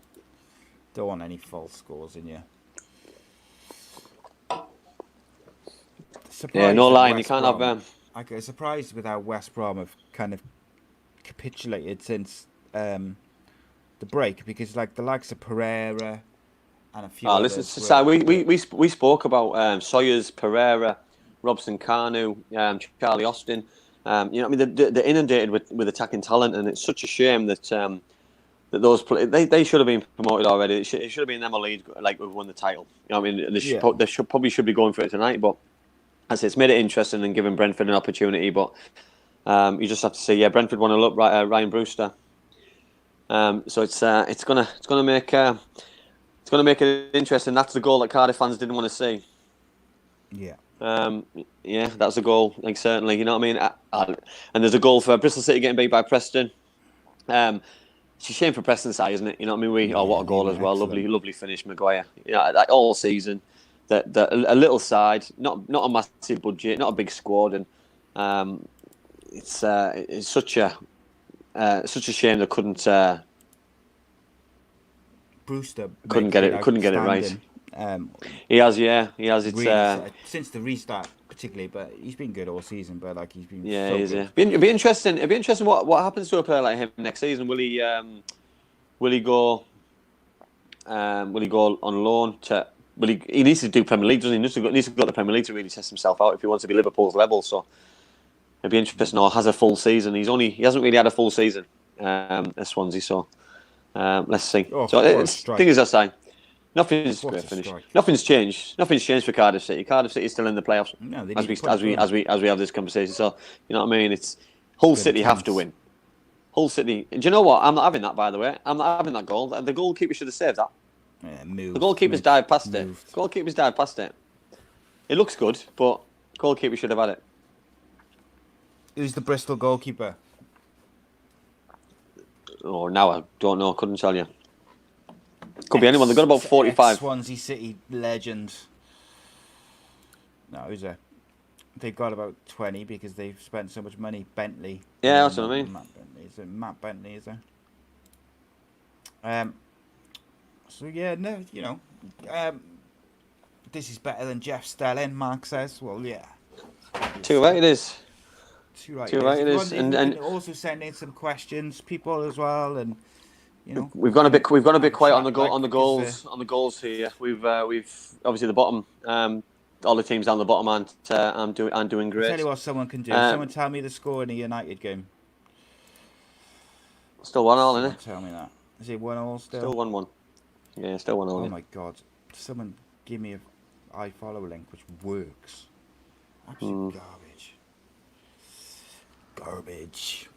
Speaker 3: Don't want any false scores in you.
Speaker 4: Yeah, no line. You can't have them.
Speaker 3: I get surprised with how West Brom have kind of capitulated since the break, because like the likes of Pereira and a few others.
Speaker 4: Listen, we spoke about Sawyers, Pereira, Robson Kanu, Charlie Austin. You know what I mean? They're inundated with attacking talent, and it's such a shame that that those they should have been promoted already. It should have been them or Leeds, like we've won the title. You know what I mean? They should be going for it tonight, but as it's made it interesting and given Brentford an opportunity. But you just have to say, Brentford want to look Ryan Brewster. So it's gonna make it interesting. That's the goal that Cardiff fans didn't want to see.
Speaker 3: Yeah.
Speaker 4: That's a goal. Like, certainly, you know what I mean. And there's a goal for Bristol City getting beat by Preston. It's a shame for Preston side, isn't it? You know what I mean? What a goal
Speaker 3: they
Speaker 4: as
Speaker 3: were
Speaker 4: well.
Speaker 3: excellent.
Speaker 4: Lovely finish, Maguire. Like all season, a little side, not a massive budget, not a big squad, and it's such a shame they couldn't
Speaker 3: Brewster
Speaker 4: get it right.
Speaker 3: outstanding.
Speaker 4: He has. It's
Speaker 3: Really, since the restart, particularly, but he's been good all season. But like he's been so
Speaker 4: he is.
Speaker 3: good.
Speaker 4: It'd be interesting. It'd be interesting what happens to a player like him next season. Will he go? Will he go on loan to? He needs to do Premier League, doesn't he? He needs to go to the Premier League to really test himself out if he wants to be Liverpool's level. So it'd be interesting. Or has a full season. He hasn't really had a full season at Swansea. So let's see.
Speaker 3: Oh,
Speaker 4: so
Speaker 3: what a strike.
Speaker 4: thing is, I say nothing's
Speaker 3: What a
Speaker 4: great finish.
Speaker 3: strike.
Speaker 4: Nothing's changed. Nothing's changed for Cardiff City. Cardiff City is still in the playoffs
Speaker 3: No, they
Speaker 4: as
Speaker 3: need to put it
Speaker 4: we have this conversation. So you know what I mean. It's Hull City have to win. Hull City. Do you know what? I'm not having that. By the way, I'm not having that goal. The goalkeeper should have saved that.
Speaker 3: Yeah, moved,
Speaker 4: The goalkeeper's dived past
Speaker 3: moved.
Speaker 4: it. Goalkeeper's dived past it. It looks good, but goalkeeper should have had it.
Speaker 3: Who's the Bristol goalkeeper?
Speaker 4: Oh, now I don't know. Couldn't tell you. Could be anyone. They've got about 45.
Speaker 3: Swansea City legend. No, who's there? They've got about 20 because they've spent so much money. Bentley.
Speaker 4: Yeah, that's what I mean.
Speaker 3: Matt Bentley. Is it Matt Bentley? Is there? So yeah, no, this is better than Jeff Stelling. Mark says, well, yeah.
Speaker 4: Too right it is.
Speaker 3: Too right
Speaker 4: it is.
Speaker 3: And
Speaker 4: And
Speaker 3: also send in some questions, people as well, and
Speaker 4: we've gone a bit quiet on the
Speaker 3: chat,
Speaker 4: on the goals here. We've obviously the bottom. All the teams down the bottom aren't doing great.
Speaker 3: Tell you what someone can do. Someone tell me the score in a United game.
Speaker 4: Still 1-1, isn't it?
Speaker 3: Tell me that. Is it 1-1 still?
Speaker 4: Still 1-1. Yeah, still 1-1.
Speaker 3: Oh
Speaker 4: yeah.
Speaker 3: my god! Someone give me a iFollow link which works. Absolute garbage.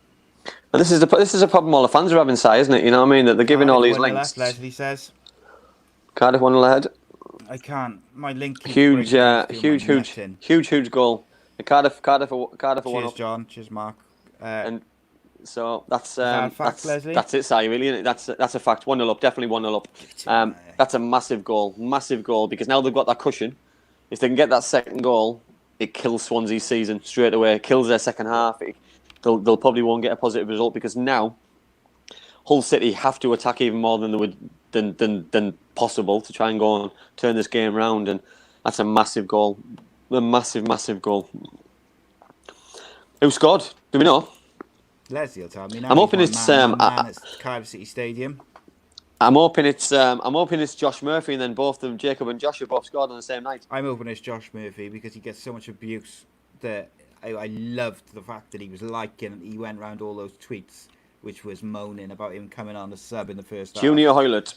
Speaker 4: But this is a problem all the fans are having, Si, isn't it? You know what I mean? That they're giving all these links.
Speaker 3: Leslie says.
Speaker 4: Cardiff 1-0 ahead.
Speaker 3: I can't. My link. keeps
Speaker 4: Huge
Speaker 3: breaking
Speaker 4: huge goal. Cardiff are 1
Speaker 3: Cheers,
Speaker 4: up.
Speaker 3: John. Cheers, Mark.
Speaker 4: And so that's
Speaker 3: that a fact, Leslie?
Speaker 4: that's it, Si. Really, isn't it? That's a fact. 1-0 up, definitely 1-0 up. That's a massive goal because now they've got that cushion. If they can get that second goal, it kills Swansea's season straight away. It kills their second half. They'll probably won't get a positive result because now Hull City have to attack even more than they would than possible to try and go and turn this game round, and that's a massive goal. A massive goal. Who scored? Do we know?
Speaker 3: Leslie will tell me now.
Speaker 4: I'm hoping
Speaker 3: He's
Speaker 4: it's,
Speaker 3: my man at Cardiff City Stadium.
Speaker 4: I'm hoping it's Josh Murphy, and then both of them, Jacob and Josh, have both scored on the same night.
Speaker 3: I'm hoping it's Josh Murphy because he gets so much abuse that I loved the fact that he was liking. He went around all those tweets which was moaning about him coming on the sub in the first half.
Speaker 4: Junior Hoylett.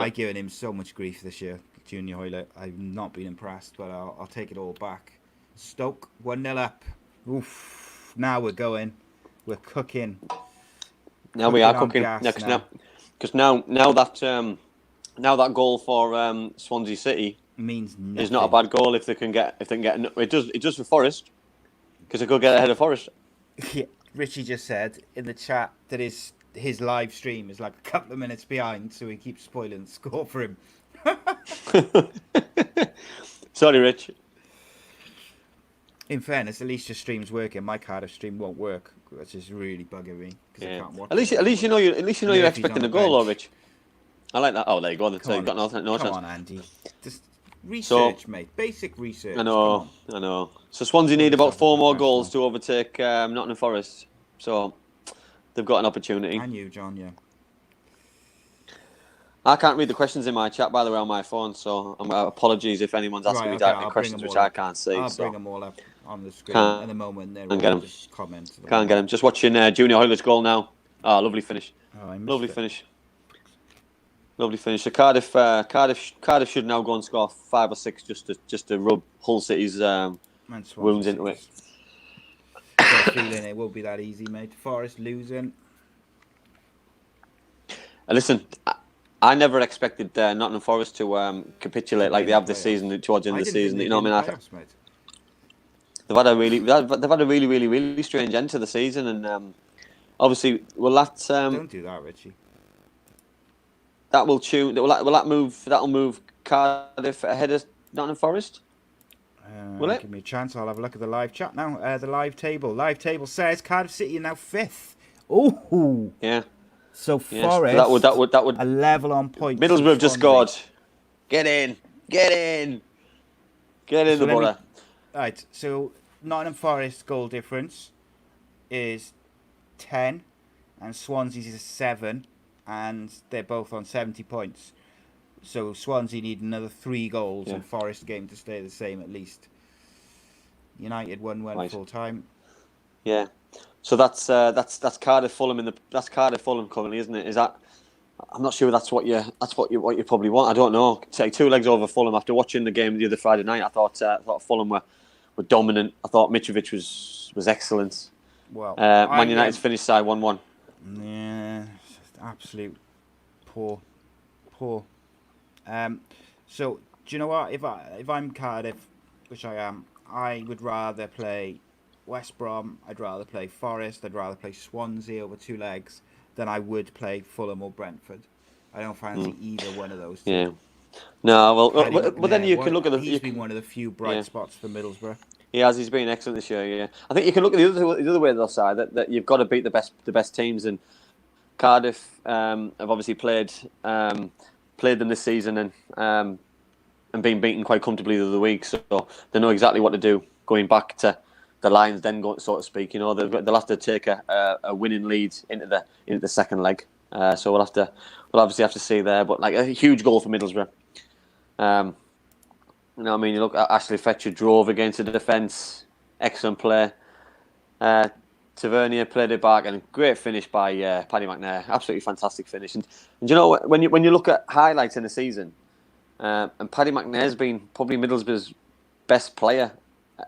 Speaker 3: I've given him so much grief this year, Junior Hoylett. I've not been impressed, but I'll take it all back. Stoke 1-0 up. Oof! Now we're going. We're cooking.
Speaker 4: Now we are
Speaker 3: on
Speaker 4: cooking.
Speaker 3: gas
Speaker 4: Because now that goal for Swansea City
Speaker 3: means nothing.
Speaker 4: is not a bad goal if they can get it does for Forest because they could get ahead of Forest.
Speaker 3: Yeah, Richie just said in the chat that his live stream is like a couple of minutes behind, so he keeps spoiling the score for him.
Speaker 4: Sorry, Rich.
Speaker 3: In fairness, at least your stream's working. My Cardiff stream won't work, which is really bugging me because I can't watch.
Speaker 4: At least you know you're expecting a goal, though, Rich. I like that. Oh, there you go. So you've got no chance.
Speaker 3: Come on, Andy. Just research, mate. Basic research.
Speaker 4: I know. So Swansea need about 4 more goals to overtake Nottingham Forest. So they've got an opportunity.
Speaker 3: And you, John, yeah.
Speaker 4: I can't read the questions in my chat, by the way, on my phone. So apologies if anyone's asking me direct questions, which I can't see.
Speaker 3: I'll bring them all up on the screen at the moment. They're all just comments.
Speaker 4: Can't get them. Just watching Junior Hoylett's goal now. Oh, lovely finish. Lovely finish. So Cardiff should now go and score 5 or 6 just to rub Hull City's wounds into it.
Speaker 3: Got a feeling it won't be that easy, mate. Forest losing.
Speaker 4: Listen, I never expected Nottingham Forest to capitulate like they have this season towards the end of the season. You know what I mean? They've had a really strange end to the season, and obviously, will that
Speaker 3: Don't do that, Richie.
Speaker 4: that will tune? Will that move? That'll move Cardiff ahead of Nottingham Forest. Will it?
Speaker 3: Give me a chance. I'll have a look at the live chat now. The live table. Live table says Cardiff City are now 5th. Oh,
Speaker 4: Yeah.
Speaker 3: so
Speaker 4: Yes.
Speaker 3: Forest
Speaker 4: That would.
Speaker 3: a level on points.
Speaker 4: Middlesbrough
Speaker 3: with
Speaker 4: have just
Speaker 3: Swansea.
Speaker 4: scored. Get in. Get in. Get in
Speaker 3: So
Speaker 4: the
Speaker 3: let me-
Speaker 4: border.
Speaker 3: Right, so Nottingham Forest goal difference is 10 and Swansea's is 7 and they're both on 70 points. So Swansea need another 3 goals
Speaker 4: Yeah.
Speaker 3: and Forest game to stay the same at least. United went
Speaker 4: Right.
Speaker 3: full time.
Speaker 4: Yeah. So that's Cardiff Fulham that's Cardiff Fulham currently, isn't it? Is that? I'm not sure that's what you probably want. I don't know. Take 2 legs over Fulham after watching the game the other Friday night. I thought Fulham were dominant. I thought Mitrovic was excellent.
Speaker 3: Well,
Speaker 4: Man United's finished side 1-1.
Speaker 3: Yeah, absolute poor. So do you know what? If I'm Cardiff, which I am, I would rather play West Brom. I'd rather play Forest. I'd rather play Swansea over 2 legs than I would play Fulham or Brentford. I don't fancy either one of those two.
Speaker 4: Yeah. No, well,
Speaker 3: Paddy
Speaker 4: but then
Speaker 3: McNair,
Speaker 4: you can look at the.
Speaker 3: He's been one of the few bright spots for Middlesbrough.
Speaker 4: He's been excellent this year. Yeah, I think you can look at the other way of the side that you've got to beat the best teams, and Cardiff have obviously played them this season and been beaten quite comfortably the other week, so they know exactly what to do going back to the Lions den, so to speak. You know, they'll have to take a winning lead into the second leg. So we'll obviously have to see there, but like a huge goal for Middlesbrough. You know what I mean? You look at Ashley Fletcher drove against the defence, excellent play. Tavernier played it back, and a great finish by Paddy McNair. Absolutely fantastic finish. And you know when you look at highlights in the season, and Paddy McNair's been probably Middlesbrough's best player.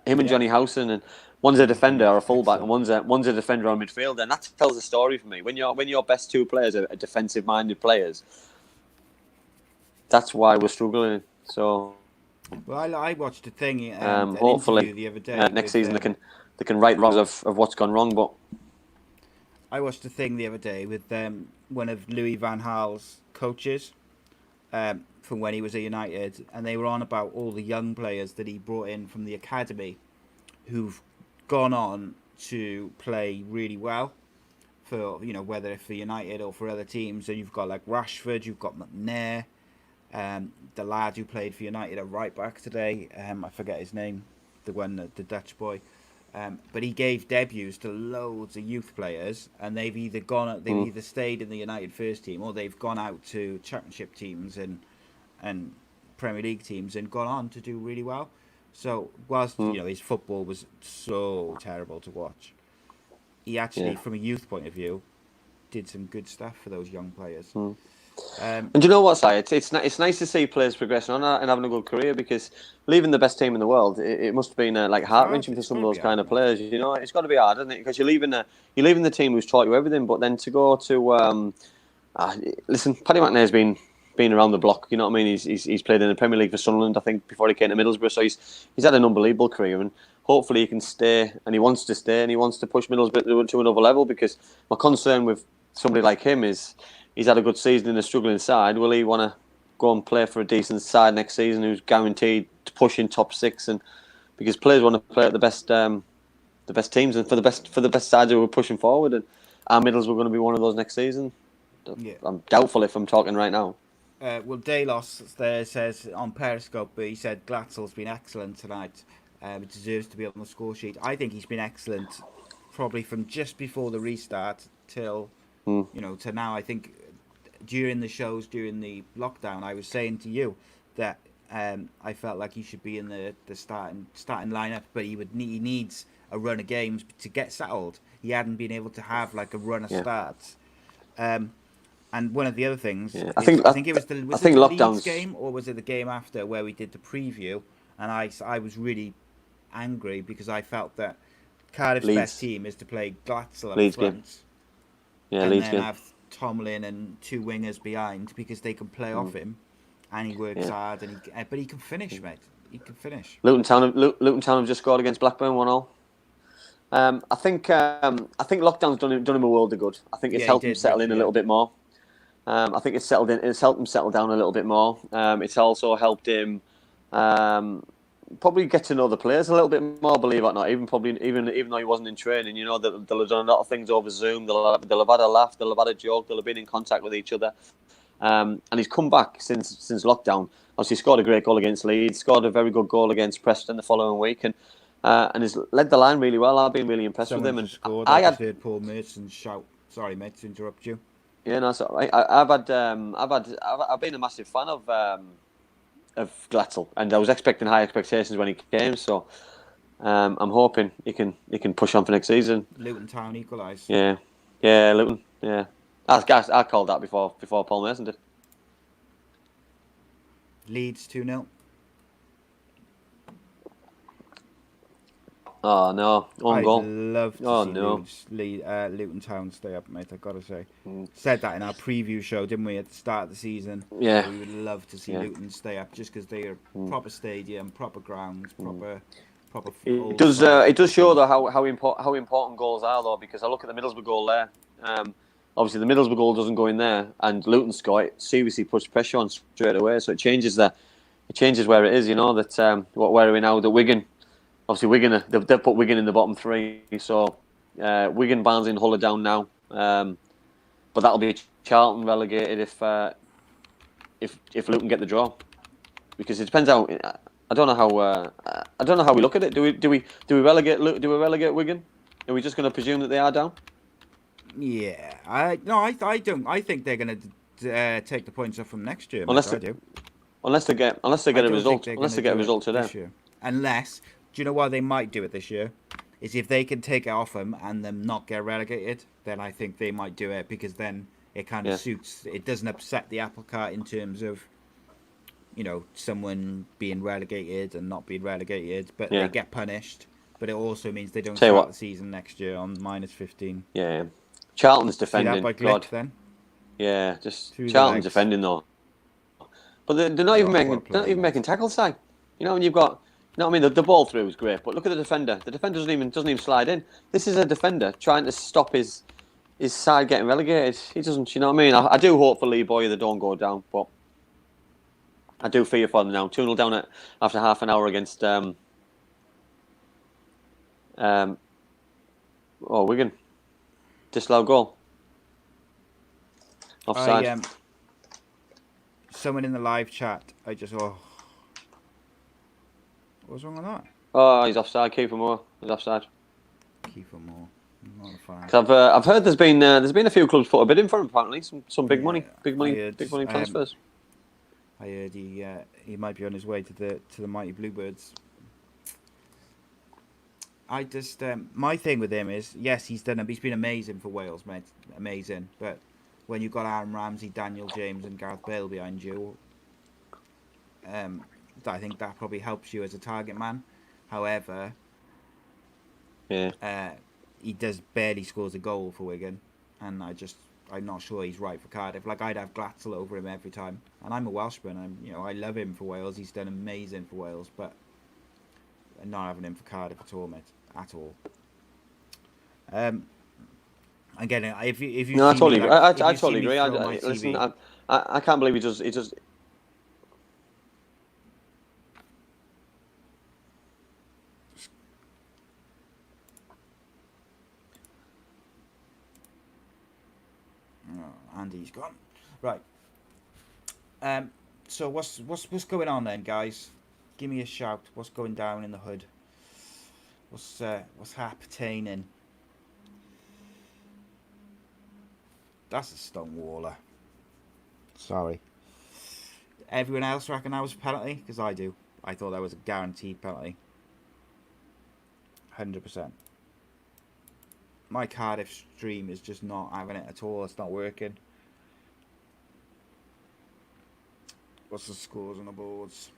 Speaker 4: Him and Johnny Howson, and one's a defender or a fullback, and one's a defender or a midfielder, and that tells a story for me. When your best 2 players are defensive-minded players, that's why we're struggling. So,
Speaker 3: well, I watched a thing.
Speaker 4: hopefully,
Speaker 3: an interview the other day
Speaker 4: next
Speaker 3: with,
Speaker 4: season they can right wrongs of what's gone wrong. But
Speaker 3: I watched a thing the other day with one of Louis van Gaal's coaches from when he was at United, and they were on about all the young players that he brought in from the academy who've gone on to play really well for, you know, whether for United or for other teams. And you've got like Rashford, you've got McNair, the lad who played for United at right back today, I forget his name, the Dutch boy. But he gave debuts to loads of youth players, and they've either either stayed in the United first team or they've gone out to Championship teams and Premier League teams and gone on to do really well. So whilst you know his football was so terrible to watch, he actually, from a youth point of view, did some good stuff for those young players.
Speaker 4: And do you know what, Si? It's nice to see players progressing on and having a good career, because leaving the best team in the world, it must have been like heart-wrenching for some of those kind of players. You know, it's got to be hard, isn't it? Because you're leaving the team who's taught you everything, but then to go to listen, Paddy McNair's been around the block. You know what I mean? He's played in the Premier League for Sunderland, I think, before he came to Middlesbrough. So he's had an unbelievable career, and hopefully he can stay, and he wants to stay, and he wants to push Middlesbrough to another level. Because my concern with somebody like him is, he's had a good season in a struggling side. Will he want to go and play for a decent side next season who's guaranteed to push in top 6? And because players want to play at the best teams and for the best sides who are pushing forward, and our Middles were going to be one of those next season.
Speaker 3: Yeah.
Speaker 4: I'm doubtful if I'm talking right now.
Speaker 3: Well, Delos there says on Periscope, he said Glatzel's been excellent tonight. Deserves to be on the score sheet. I think he's been excellent, probably from just before the restart till to now. I think during the shows during the lockdown, I was saying to you that I felt like he should be in the starting lineup, but he needs a run of games to get settled. He hadn't been able to have like a run of starts. And one of the other things, I think it was the Leeds game, or was it the game after where we did the preview? And I was really angry because I felt that Cardiff's best team is to play Glatzel up front, and then have Tomlin and 2 wingers behind, because they can play off him, and he works hard, but he can finish, mate. He can finish.
Speaker 4: Luton Town have just scored against Blackburn 1-0. I think lockdown's done him a world of good. I think it's
Speaker 3: Yeah, he
Speaker 4: helped him
Speaker 3: did,
Speaker 4: settle
Speaker 3: Rich,
Speaker 4: in a
Speaker 3: yeah.
Speaker 4: little bit more. I think it's settled in. It's helped him settle down a little bit more. It's also helped him probably get to know the players a little bit more. Believe it or not, even though he wasn't in training, you know, they'll have done a lot of things over Zoom. They'll have had a laugh. They'll have had a joke. They'll have been in contact with each other. And he's come back since lockdown. Obviously, scored a great goal against Leeds. Scored a very good goal against Preston the following week, and he's led the line really well. I've been really impressed with
Speaker 3: Someone
Speaker 4: him. And
Speaker 3: just scored. I
Speaker 4: I
Speaker 3: just
Speaker 4: had
Speaker 3: heard Paul Merson shout. Sorry, mate, to interrupt you.
Speaker 4: Yeah, no, it's all right. I've been a massive fan of Glatzel, and I was expecting high expectations when he came. So I'm hoping he can push on for next season.
Speaker 3: Luton Town equalised.
Speaker 4: Yeah, Luton. Yeah, I called that before Paul Mason did.
Speaker 3: Leeds 2-0.
Speaker 4: Oh no, own
Speaker 3: I'd
Speaker 4: goal.
Speaker 3: love to
Speaker 4: Oh
Speaker 3: see
Speaker 4: no.
Speaker 3: Luton Town stay up, mate. I've got to say. Said that in our preview show, didn't we, at the start of the season?
Speaker 4: Yeah.
Speaker 3: We would love to see Luton stay up just because they are proper stadium, proper grounds, proper.
Speaker 4: It does show though how important goals are though, because I look at the Middlesbrough goal there. Obviously the Middlesbrough goal doesn't go in there, and Luton score it seriously puts pressure on straight away. So it changes where it is. You know that where are we now? The Wigan. Obviously, Wigan they've put Wigan in the bottom three, so Wigan, Barnsley, and Hull are down now. But that'll be Charlton relegated if Luton get the draw, because it depends how. I don't know how we look at it. Do we relegate Wigan? Are we just going to presume that they are down?
Speaker 3: Yeah, I don't. I think they're going to take the points off from next year.
Speaker 4: Unless they get a result. Unless they get a result today.
Speaker 3: Unless. Do you know why they might do it this year? Is if they can take it off them and them not get relegated, then I think they might do it, because then it kind of suits. It doesn't upset the apple cart in terms of, you know, someone being relegated and not being relegated, but they get punished. But it also means they don't start the season next year on -15.
Speaker 4: Yeah, Charlton's defending.
Speaker 3: See that by Glick, then?
Speaker 4: Yeah, just Charlton's defending though. But they're not even making tackles, Si. You know, when you've got. No, I mean the ball through was great, but look at the defender. The defender doesn't even slide in. This is a defender trying to stop his side getting relegated. He doesn't. You know what I mean? I do hope for Lee Boyer they don't go down, but I do fear for them now. 2-0 down after half an hour against Wigan. Disallowed goal. Offside.
Speaker 3: Someone in the live chat. What's wrong with that?
Speaker 4: Oh, he's offside. Keeper Moore. He's offside.
Speaker 3: Keeper Moore. Not a fan.
Speaker 4: I've heard there's been a few clubs put a bid in for him apparently. Some big money transfers.
Speaker 3: I heard he might be on his way to the mighty Bluebirds. I just my thing with him is, yes, he's been amazing for Wales, mate, amazing. But when you've got Aaron Ramsey, Daniel James, and Gareth Bale behind you, I think that probably helps you as a target man. However, he does barely scores a goal for Wigan, and I'm not sure he's right for Cardiff. Like, I'd have Glatzel over him every time, and I'm a Welshman. I love him for Wales. He's done amazing for Wales, but I'm not having him for Cardiff at all, mate, at all. Again, if you
Speaker 4: no, I totally agree. Listen, I can't believe he does.
Speaker 3: Andy's gone. Right. So what's going on then, guys? Give me a shout. What's going down in the hood? What's happening? That's a Stonewaller. Sorry. Everyone else reckon that was a penalty? Because I do. I thought that was a guaranteed penalty. 100%. My Cardiff stream is just not having it at all. It's not working. What's the scores on the boards?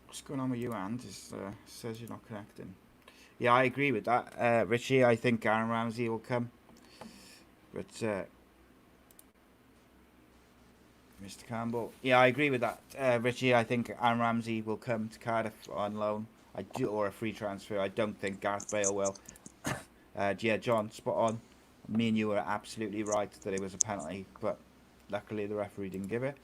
Speaker 3: What's going on with you, Ant? It says you're not connecting. Yeah, I agree with that. Richie, I think Aaron Ramsey will come. But Mr. Campbell. Yeah, I agree with that. Richie, I think Aaron Ramsey will come to Cardiff on loan. Or a free transfer. I don't think Gareth Bale will. Yeah, John, spot on. Me and you were absolutely right that it was a penalty, but luckily the referee didn't give it.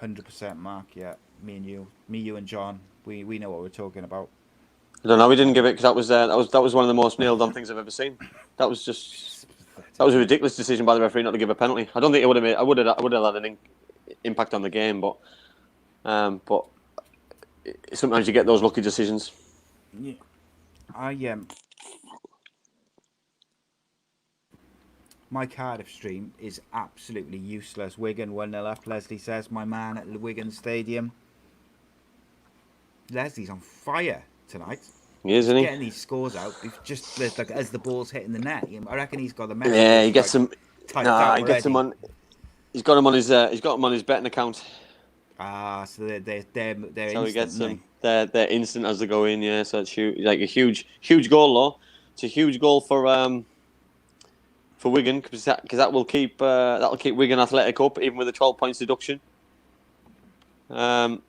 Speaker 3: 100% Mark, yeah. Me, you and John, we know what we're talking about.
Speaker 4: I don't know. We didn't give it because that was one of the most nailed on things I've ever seen. That was a ridiculous decision by the referee not to give a penalty. I don't think it would have made. I would have had an impact on the game, but sometimes you get those lucky decisions.
Speaker 3: Yeah. My Cardiff stream is absolutely useless. Wigan 1-0 up, Leslie says. My man at the Wigan Stadium. Leslie's on fire tonight.
Speaker 4: He is, isn't he?
Speaker 3: Getting these scores out. Just like as the ball's hitting the net. I reckon he's got the message.
Speaker 4: Yeah, he gets
Speaker 3: like,
Speaker 4: them. Nah, he gets them on. He's got them on his. He's got them on his betting account.
Speaker 3: Ah, so they're
Speaker 4: So
Speaker 3: instant,
Speaker 4: he gets them.
Speaker 3: they?
Speaker 4: They're instant as they go in. Yeah, so it's like a huge goal, though. It's a huge goal for Wigan because that'll keep Wigan Athletic up even with a 12 points deduction. Like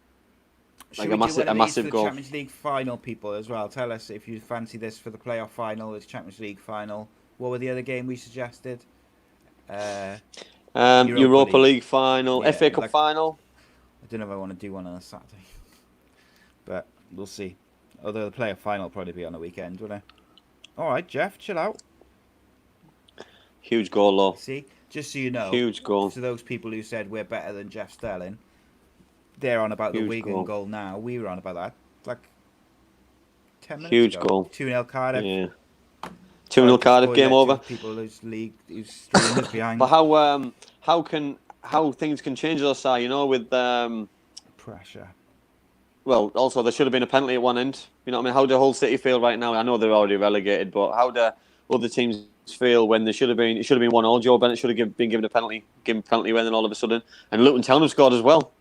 Speaker 4: a massive goal.
Speaker 3: Champions League final, people as well. Tell us if you fancy this for the playoff final. It's Champions League final. What were the other game we suggested?
Speaker 4: Europa League final,
Speaker 3: yeah,
Speaker 4: FA Cup final.
Speaker 3: I don't know if I want to do one on a Saturday, but we'll see. Although the playoff final will probably be on the weekend, won't it? All right, Jeff, chill out.
Speaker 4: Huge goal, though.
Speaker 3: See, just so you know,
Speaker 4: huge goal.
Speaker 3: To those people who said we're better than Jeff Sterling, they're on about the Wigan goal now. We were on about that like 10 minutes
Speaker 4: huge
Speaker 3: ago.
Speaker 4: Goal.
Speaker 3: 2-0 Cardiff.
Speaker 4: Yeah. 2-0 Cardiff, game over.
Speaker 3: People whose streamers behind.
Speaker 4: But how things can change though, Si, with
Speaker 3: pressure.
Speaker 4: Well, also there should have been a penalty at one end. You know what I mean? How do Hull City feel right now? I know they're already relegated, but how do other teams feel when it should have been 1-1? Joe Bennett should have been given a penalty, when then all of a sudden, and Luton Town have scored as well.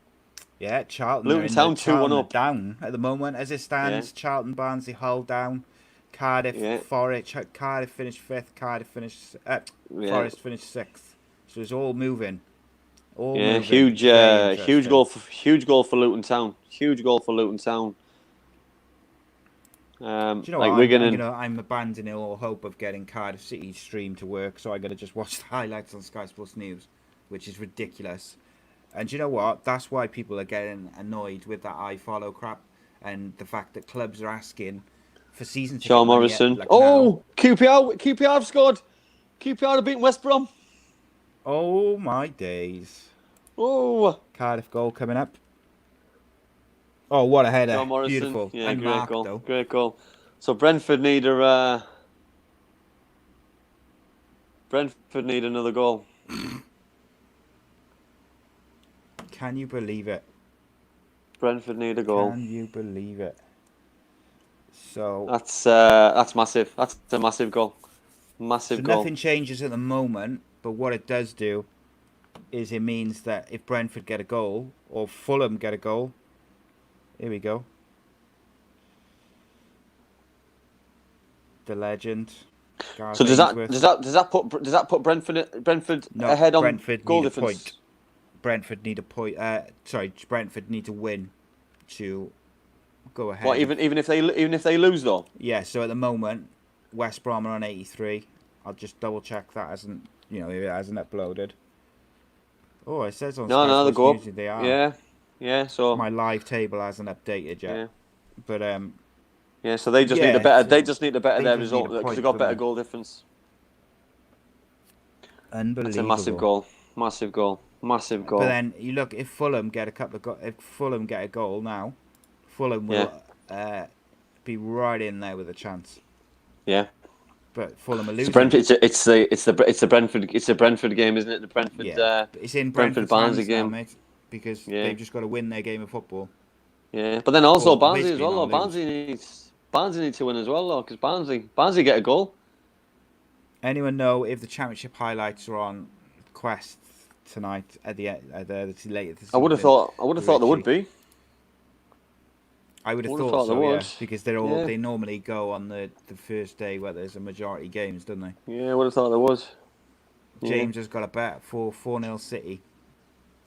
Speaker 3: Yeah, Charlton.
Speaker 4: Luton Town 2-1 up
Speaker 3: down at the moment as it stands. Yeah. Charlton, Barnsley, Hull down. Cardiff, Forest. Cardiff finished 5th. Cardiff finished. Forest finished 6th. So it's all moving. Moving.
Speaker 4: Huge goal for Luton Town. Huge goal for Luton Town.
Speaker 3: Do you know
Speaker 4: like
Speaker 3: what?
Speaker 4: Wigan
Speaker 3: I'm abandoning all hope of getting Cardiff City's stream to work, so I got to just watch the highlights on Sky Sports News, which is ridiculous. And do you know what? That's why people are getting annoyed with that iFollow crap and the fact that clubs are asking for season tickets.
Speaker 4: Sean Morrison. QPR have scored. QPR have beaten West Brom.
Speaker 3: Oh my days.
Speaker 4: Oh.
Speaker 3: Cardiff goal coming up. Oh, what a header.
Speaker 4: Sean Morrison.
Speaker 3: Beautiful.
Speaker 4: Yeah,
Speaker 3: and
Speaker 4: great
Speaker 3: Mark,
Speaker 4: goal.
Speaker 3: Though.
Speaker 4: Great goal. So Brentford need another goal.
Speaker 3: Can you believe it?
Speaker 4: Brentford need a goal.
Speaker 3: Can you believe it? So
Speaker 4: that's massive. That's a massive goal. Massive goal.
Speaker 3: Nothing changes at the moment, but what it does do is it means that if Brentford get a goal or Fulham get a goal, here we go. The legend. Gareth
Speaker 4: So does
Speaker 3: Ainsworth.
Speaker 4: that put Brentford ahead on
Speaker 3: Brentford
Speaker 4: goal
Speaker 3: need
Speaker 4: difference?
Speaker 3: A point. Brentford need a point. Brentford need to win to go ahead.
Speaker 4: What, even if they lose though?
Speaker 3: Yeah. So at the moment, West Brom are on 83. I'll just double check that hasn't it hasn't uploaded. Oh, it says on
Speaker 4: No, they go up.
Speaker 3: They are.
Speaker 4: Yeah. So
Speaker 3: my live table hasn't updated yet.
Speaker 4: Yeah.
Speaker 3: But
Speaker 4: yeah. So they just need a better. They just need to better their
Speaker 3: just
Speaker 4: result
Speaker 3: need a
Speaker 4: because they
Speaker 3: point,
Speaker 4: got better
Speaker 3: don't they?
Speaker 4: goal difference.
Speaker 3: Unbelievable.
Speaker 4: It's a massive goal. Massive goal. Massive goal.
Speaker 3: But then you look, if Fulham get if Fulham get a goal now, Fulham will be right in there with a chance.
Speaker 4: Yeah.
Speaker 3: But Fulham are losing.
Speaker 4: It's the Brentford game, isn't it? The Brentford.
Speaker 3: Yeah. It's in
Speaker 4: Brentford
Speaker 3: Barnsley
Speaker 4: game,
Speaker 3: now, mate, because they've just got to win their game of football.
Speaker 4: Yeah, but then also
Speaker 3: Or
Speaker 4: Barnsley as
Speaker 3: basically
Speaker 4: well.
Speaker 3: not
Speaker 4: Barnsley need to win as well, though, because Barnsley get a goal.
Speaker 3: Anyone know if the championship highlights are on Quest tonight at the later?
Speaker 4: I would have thought there would be.
Speaker 3: I would have
Speaker 4: Would've
Speaker 3: thought
Speaker 4: thought
Speaker 3: so,
Speaker 4: they
Speaker 3: yeah,
Speaker 4: would.
Speaker 3: because
Speaker 4: Yeah.
Speaker 3: they normally go on the first day where there's a majority games, don't they?
Speaker 4: Yeah, I would have thought there was. Yeah.
Speaker 3: James has got a bet for 4-0 City.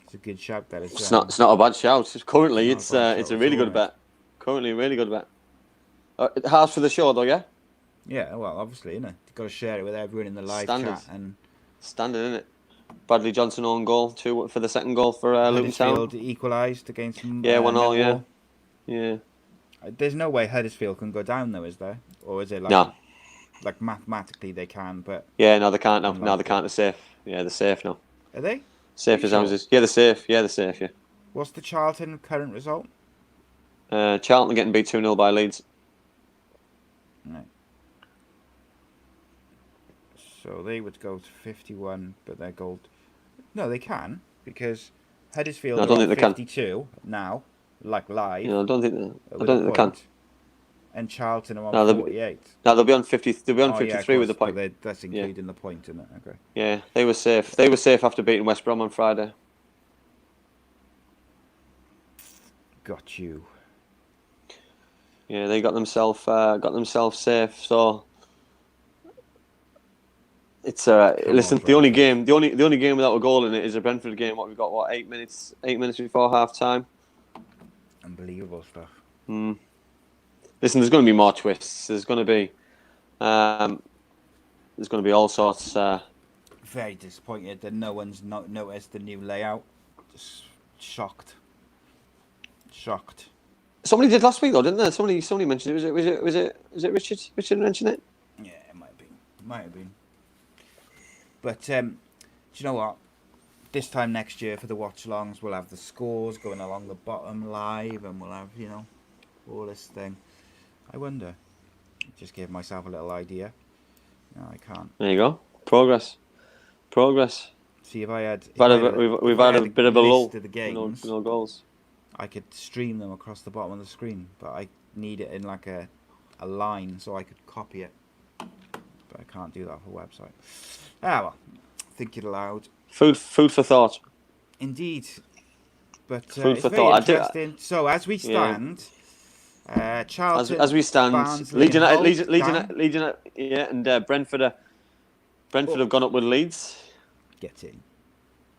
Speaker 3: It's a good shout that as
Speaker 4: It's
Speaker 3: well.
Speaker 4: not a bad shout. Currently,
Speaker 3: Not a bad
Speaker 4: it's
Speaker 3: shout
Speaker 4: a really
Speaker 3: at all,
Speaker 4: good
Speaker 3: mate.
Speaker 4: bet. Currently, a really good bet. Half for the show though, yeah.
Speaker 3: Yeah, well, obviously, you know, you've got to share it with everyone in the live
Speaker 4: Standard.
Speaker 3: chat. And
Speaker 4: Standard, isn't it? Bradley Johnson own goal, 2 for the second goal for Luton Town.
Speaker 3: Huddersfield equalised against
Speaker 4: Yeah, 1-1. Yeah.
Speaker 3: Millwall.
Speaker 4: Yeah.
Speaker 3: There's no way Huddersfield can go down, though, is there? Or is it like,
Speaker 4: No.
Speaker 3: like mathematically they can, but...
Speaker 4: Yeah, no, they can't now. No,
Speaker 3: Unlikely.
Speaker 4: they can't. They're safe. Yeah, they're safe now.
Speaker 3: Are they?
Speaker 4: Safe as houses. Yeah, they're safe. Yeah, they're safe. Yeah.
Speaker 3: What's the Charlton current result?
Speaker 4: Charlton getting beat 2-0 by Leeds.
Speaker 3: Right. So they would go to 51, but they're gold. No, they can, because Huddersfield
Speaker 4: No, I don't
Speaker 3: are on
Speaker 4: think they can.
Speaker 3: 52 now, like live.
Speaker 4: You know, I don't think
Speaker 3: with
Speaker 4: they
Speaker 3: a
Speaker 4: can.
Speaker 3: point, And Charlton are on
Speaker 4: No, they'll be-
Speaker 3: 48.
Speaker 4: No, they'll be on 50. They'll be on
Speaker 3: Oh,
Speaker 4: 53
Speaker 3: yeah,
Speaker 4: with the
Speaker 3: of course,
Speaker 4: point.
Speaker 3: but that's including the point, isn't it? Okay.
Speaker 4: Yeah, they were safe. They were safe after beating West Brom on Friday.
Speaker 3: Got you.
Speaker 4: Yeah, they got themselves safe. So it's listen.
Speaker 3: on,
Speaker 4: The only game without a goal in it is a Brentford game. What we've got? What 8 minutes? 8 minutes before half time.
Speaker 3: Unbelievable stuff.
Speaker 4: Listen, there's going to be more twists. There's going to be all sorts.
Speaker 3: Very disappointed that no one's not noticed the new layout. Just shocked.
Speaker 4: Somebody did last week though, didn't they? Somebody mentioned it. Was it Richard? Richard mentioned it.
Speaker 3: Yeah, it might have been. But do you know what? This time next year for the watch-alongs, we'll have the scores going along the bottom live, and we'll have, you know, all this thing. I wonder. Just gave myself a little idea. No, I can't.
Speaker 4: There you go. Progress.
Speaker 3: See if I had.
Speaker 4: We've had a bit of a lull.
Speaker 3: Of the games,
Speaker 4: No goals.
Speaker 3: I could stream them across the bottom of the screen, but I need it in like a line so I could copy it. But I can't do that for a website. Well, think it aloud.
Speaker 4: Food for thought.
Speaker 3: Indeed. But
Speaker 4: Food
Speaker 3: it's
Speaker 4: for
Speaker 3: very
Speaker 4: thought.
Speaker 3: interesting. So as we stand, Charlton,
Speaker 4: As we stand,
Speaker 3: Barnsley,
Speaker 4: Leeds
Speaker 3: and
Speaker 4: United, and Brentford have gone up with Leeds
Speaker 3: get in.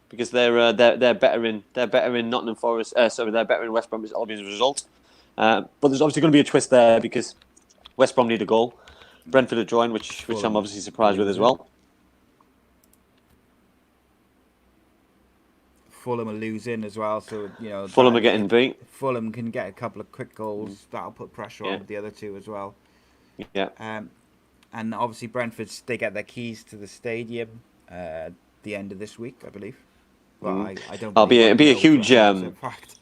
Speaker 4: because they're better in Nottingham Forest. They're better in West Brom as obvious result. But there's obviously going to be a twist there because West Brom need a goal. Brentford are drawing, which I'm obviously surprised with as well.
Speaker 3: Fulham are losing as well, so you know
Speaker 4: Fulham are getting beat.
Speaker 3: Fulham can get a couple of quick goals. That'll put pressure
Speaker 4: Yeah.
Speaker 3: on the other two as well.
Speaker 4: Yeah.
Speaker 3: And obviously Brentford, they get their keys to the stadium the end of this week, I believe. Well, I don't.
Speaker 4: It'll be a
Speaker 3: believe I know
Speaker 4: huge
Speaker 3: for a fact.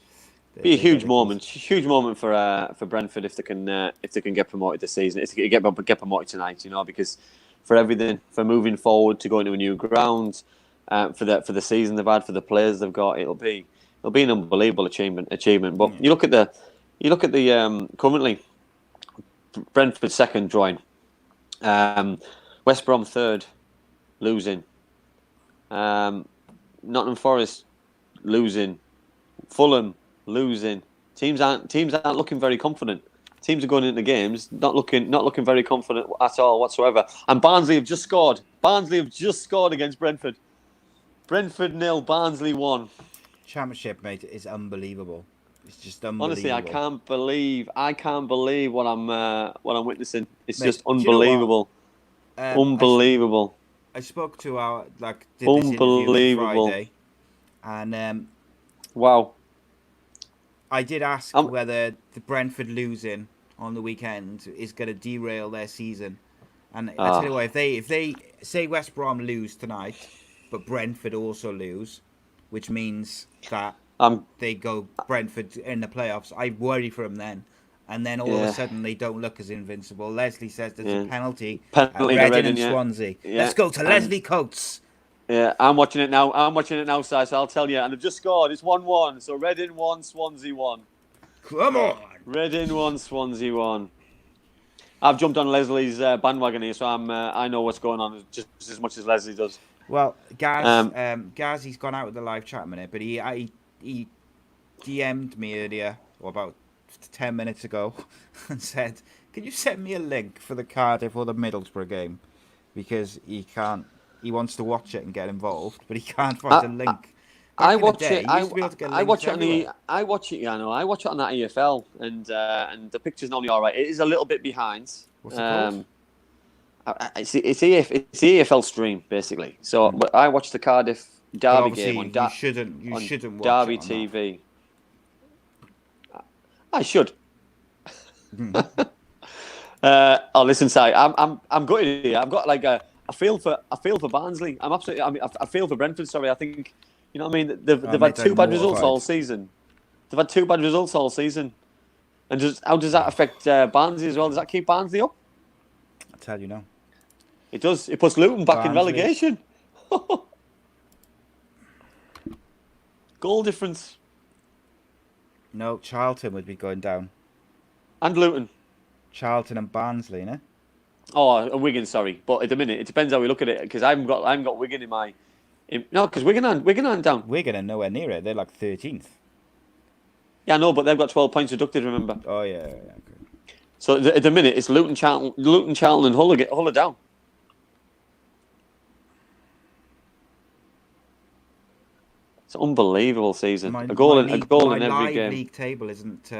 Speaker 4: Be a
Speaker 3: They
Speaker 4: huge
Speaker 3: get the
Speaker 4: moment.
Speaker 3: keys.
Speaker 4: Huge moment for Brentford if they can get promoted this season. If they get promoted tonight, you know, because for everything, for moving forward to go into a new ground, for the season they've had, for the players they've got, it'll be an unbelievable achievement. But you look at the currently Brentford second drawing, West Brom third losing, Nottingham Forest losing, Fulham losing. Teams aren't looking very confident. Teams are going into games not looking very confident at all whatsoever. And Barnsley have just scored. Against Brentford. Brentford 0, Barnsley 1.
Speaker 3: Championship, mate, is unbelievable. It's just unbelievable.
Speaker 4: Honestly, I can't believe what I'm witnessing. It's
Speaker 3: Mate,
Speaker 4: just
Speaker 3: do you know what?
Speaker 4: unbelievable. Unbelievable.
Speaker 3: I spoke to did this interview on
Speaker 4: Unbelievable.
Speaker 3: Friday, and
Speaker 4: Wow.
Speaker 3: I did ask whether the Brentford losing on the weekend is going to derail their season. And I tell you what, if they say West Brom lose tonight, but Brentford also lose, which means that they go Brentford in the playoffs, I worry for them then. And then all of a sudden they don't look as invincible. Leslie says there's a penalty at
Speaker 4: to
Speaker 3: Reading and
Speaker 4: yeah.
Speaker 3: Swansea.
Speaker 4: Yeah.
Speaker 3: Let's go to Leslie Coates.
Speaker 4: Yeah, I'm watching it now. Si, so I'll tell you. And they've just scored. It's 1-1. So Reading 1, Swansea 1.
Speaker 3: Come on.
Speaker 4: Reading 1, Swansea 1. I've jumped on Leslie's bandwagon here, so I know what's going on just as much as Leslie does.
Speaker 3: Well, Gaz, he's gone out with the live chat a minute, but he DM'd me earlier, or about left 10 minutes ago and said, "Can you send me a link for the Cardiff or the Middlesbrough game?" Because he can't. He wants to watch it and get involved, but he can't find a link. Back
Speaker 4: I
Speaker 3: in the
Speaker 4: watch
Speaker 3: day,
Speaker 4: it.
Speaker 3: he used to be able to get
Speaker 4: I
Speaker 3: links
Speaker 4: watch it on the.
Speaker 3: everywhere.
Speaker 4: I watch it. Yeah, I know. I watch it on that EFL, and the picture's normally all right. It is a little bit behind.
Speaker 3: What's it called?
Speaker 4: It's the EFL stream basically. So, but I watched the Cardiff
Speaker 3: But
Speaker 4: Derby
Speaker 3: obviously,
Speaker 4: game on
Speaker 3: you shouldn't watch
Speaker 4: Derby
Speaker 3: it on
Speaker 4: TV. I should. Oh, listen, Si, I'm gutted here. I've got like I feel for Barnsley. I feel for Brentford. Sorry, I think you know what I mean. They've
Speaker 3: mate,
Speaker 4: had two
Speaker 3: I'm
Speaker 4: bad results
Speaker 3: mortified.
Speaker 4: all season. They've had two bad results all season. And how does that affect Barnsley as well? Does that keep Barnsley up?
Speaker 3: I'll tell you now.
Speaker 4: It does. It puts Luton back in
Speaker 3: Barnsley.
Speaker 4: relegation. Goal difference.
Speaker 3: No, Charlton would be going down.
Speaker 4: And Luton.
Speaker 3: Charlton and Barnsley, innit?
Speaker 4: Oh, Wigan, sorry. But at the minute, it depends how we look at it. Because I haven't got Wigan in my... no, because Wigan aren't down.
Speaker 3: Wigan are nowhere near it. They're like 13th.
Speaker 4: Yeah, no, but they've got 12 points deducted, remember?
Speaker 3: Oh, yeah. Okay.
Speaker 4: So at the minute, it's Luton, Charlton, and Hull are down. It's an unbelievable season. A goal in every
Speaker 3: live
Speaker 4: game.
Speaker 3: league table isn't...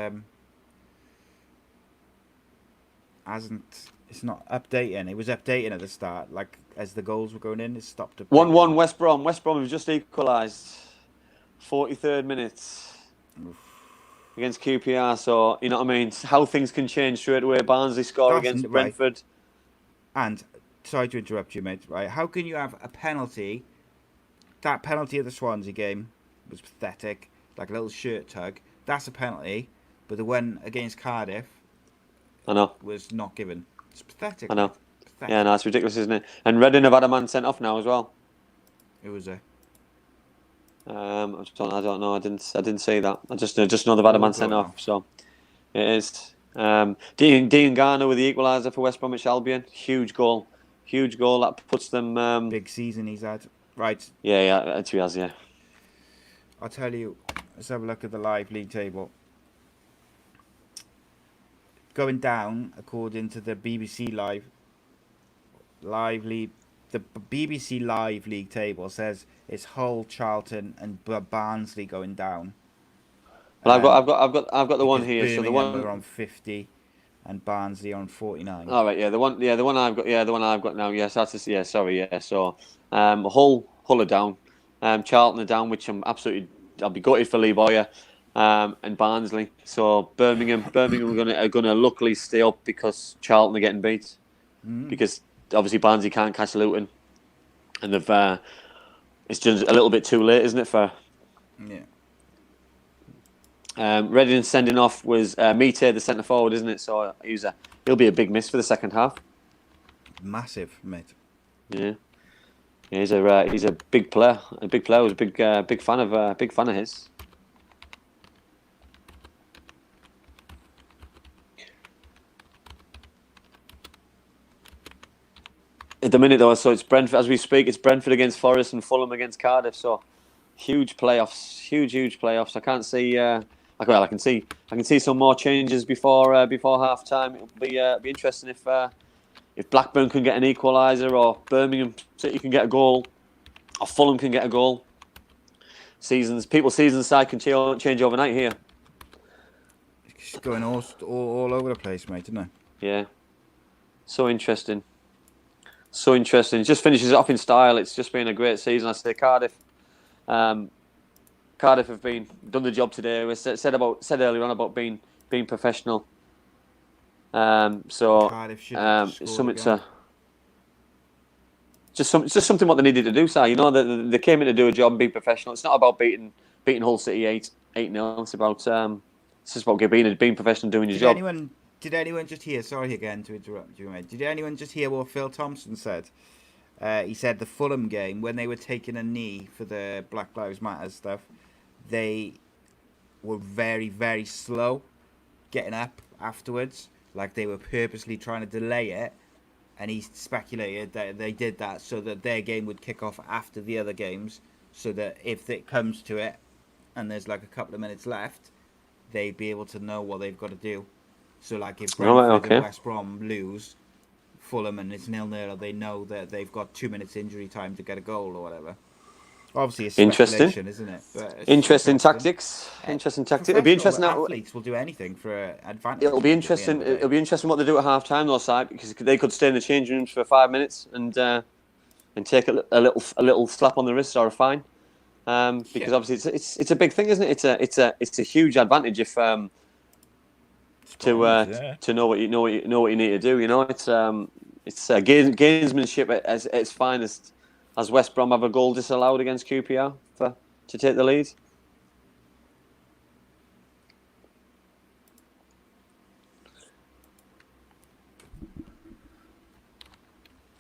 Speaker 3: It's not updating. It was updating at the start. Like, as the goals were going in, it stopped.
Speaker 4: 1-1 West Brom. West Brom have just equalised. 43rd minute against QPR. So, you know what I mean? How things can change straight away. Barnsley score against
Speaker 3: right.
Speaker 4: Brentford.
Speaker 3: And, sorry to interrupt you, mate, right? How can you have a penalty? That penalty of the Swansea game was pathetic. Like a little shirt tug. That's a penalty. But the one against Cardiff
Speaker 4: I know.
Speaker 3: was not given. It's pathetic.
Speaker 4: I know.
Speaker 3: Pathetic.
Speaker 4: Yeah, no, it's ridiculous, isn't it? And Reading have had a man sent off now as well.
Speaker 3: It was a...
Speaker 4: I don't know. I didn't see that. I just know they've had a man sent off. So it is. Dean Garner with the equaliser for West Bromwich Albion. Huge goal. That puts them.
Speaker 3: Big season he's had. Right.
Speaker 4: Yeah, he has. Yeah.
Speaker 3: I'll tell you. Let's have a look at the live league table. Going down, according to the BBC the BBC Live League table says it's Hull, Charlton, and Barnsley going down.
Speaker 4: Well, I've got the one here. So the one
Speaker 3: are on 50, and Barnsley on 49.
Speaker 4: All right, the one I've got now. Yes, sorry. So, Hull are down. Charlton are down, which I'll be gutted for Lee Boyer. And Barnsley. So Birmingham are gonna luckily stay up because Charlton are getting beat. Because obviously Barnsley can't catch Luton, and they've it's just a little bit too late, isn't it? For Reading sending off was Mite, the centre forward, isn't it? So he'll be a big miss for the second half.
Speaker 3: Massive, mate.
Speaker 4: Yeah, he's a big player. A big player. I was a big fan of his. At the minute, though, so it's Brentford as we speak. It's Brentford against Forest and Fulham against Cardiff. So huge playoffs. I can't see. I can see some more changes before half time. It'll be interesting if Blackburn can get an equaliser, or Birmingham City can get a goal, or Fulham can get a goal. Season side can change overnight here.
Speaker 3: It's going all over the place, mate, isn't it?
Speaker 4: Yeah, so interesting. It just finishes it off in style. It's just been a great season. I say Cardiff have done the job today. We said earlier on about being professional.
Speaker 3: Cardiff should
Speaker 4: just something what they needed to do. So you know they came in to do a job and be professional. It's not about beating Hull City 8-0. It's just about being professional, doing your job.
Speaker 3: Did anyone just hear? Sorry again to interrupt you, mate. Did anyone just hear what Phil Thompson said? He said the Fulham game, when they were taking a knee for the Black Lives Matter stuff, they were very, very slow getting up afterwards. Like they were purposely trying to delay it. And he speculated that they did that so that their game would kick off after the other games. So that if it comes to it and there's like a couple of minutes left, they'd be able to know what they've got to do. So, like, if
Speaker 4: All right,
Speaker 3: Brentford
Speaker 4: okay.
Speaker 3: and West Brom lose Fulham and it's 0-0, they know that they've got 2 minutes injury time to get a goal or whatever. Obviously, it's
Speaker 4: Interesting.
Speaker 3: speculation, isn't it? But it's
Speaker 4: Interesting tactics. Interesting tactics. It'll be
Speaker 3: Professional
Speaker 4: interesting now.
Speaker 3: athletes will do anything for an advantage.
Speaker 4: It'll be
Speaker 3: I think, at the end
Speaker 4: interesting.
Speaker 3: of the day.
Speaker 4: It'll be interesting what they do at half time, though, side, because they could stay in the changing rooms for 5 minutes and take a little slap on the wrist or a fine. Because obviously it's a big thing, isn't it? It's a huge advantage if to know what you need to do. You know, it's gamesmanship at its finest. As West Brom have a goal disallowed against QPR to take the lead.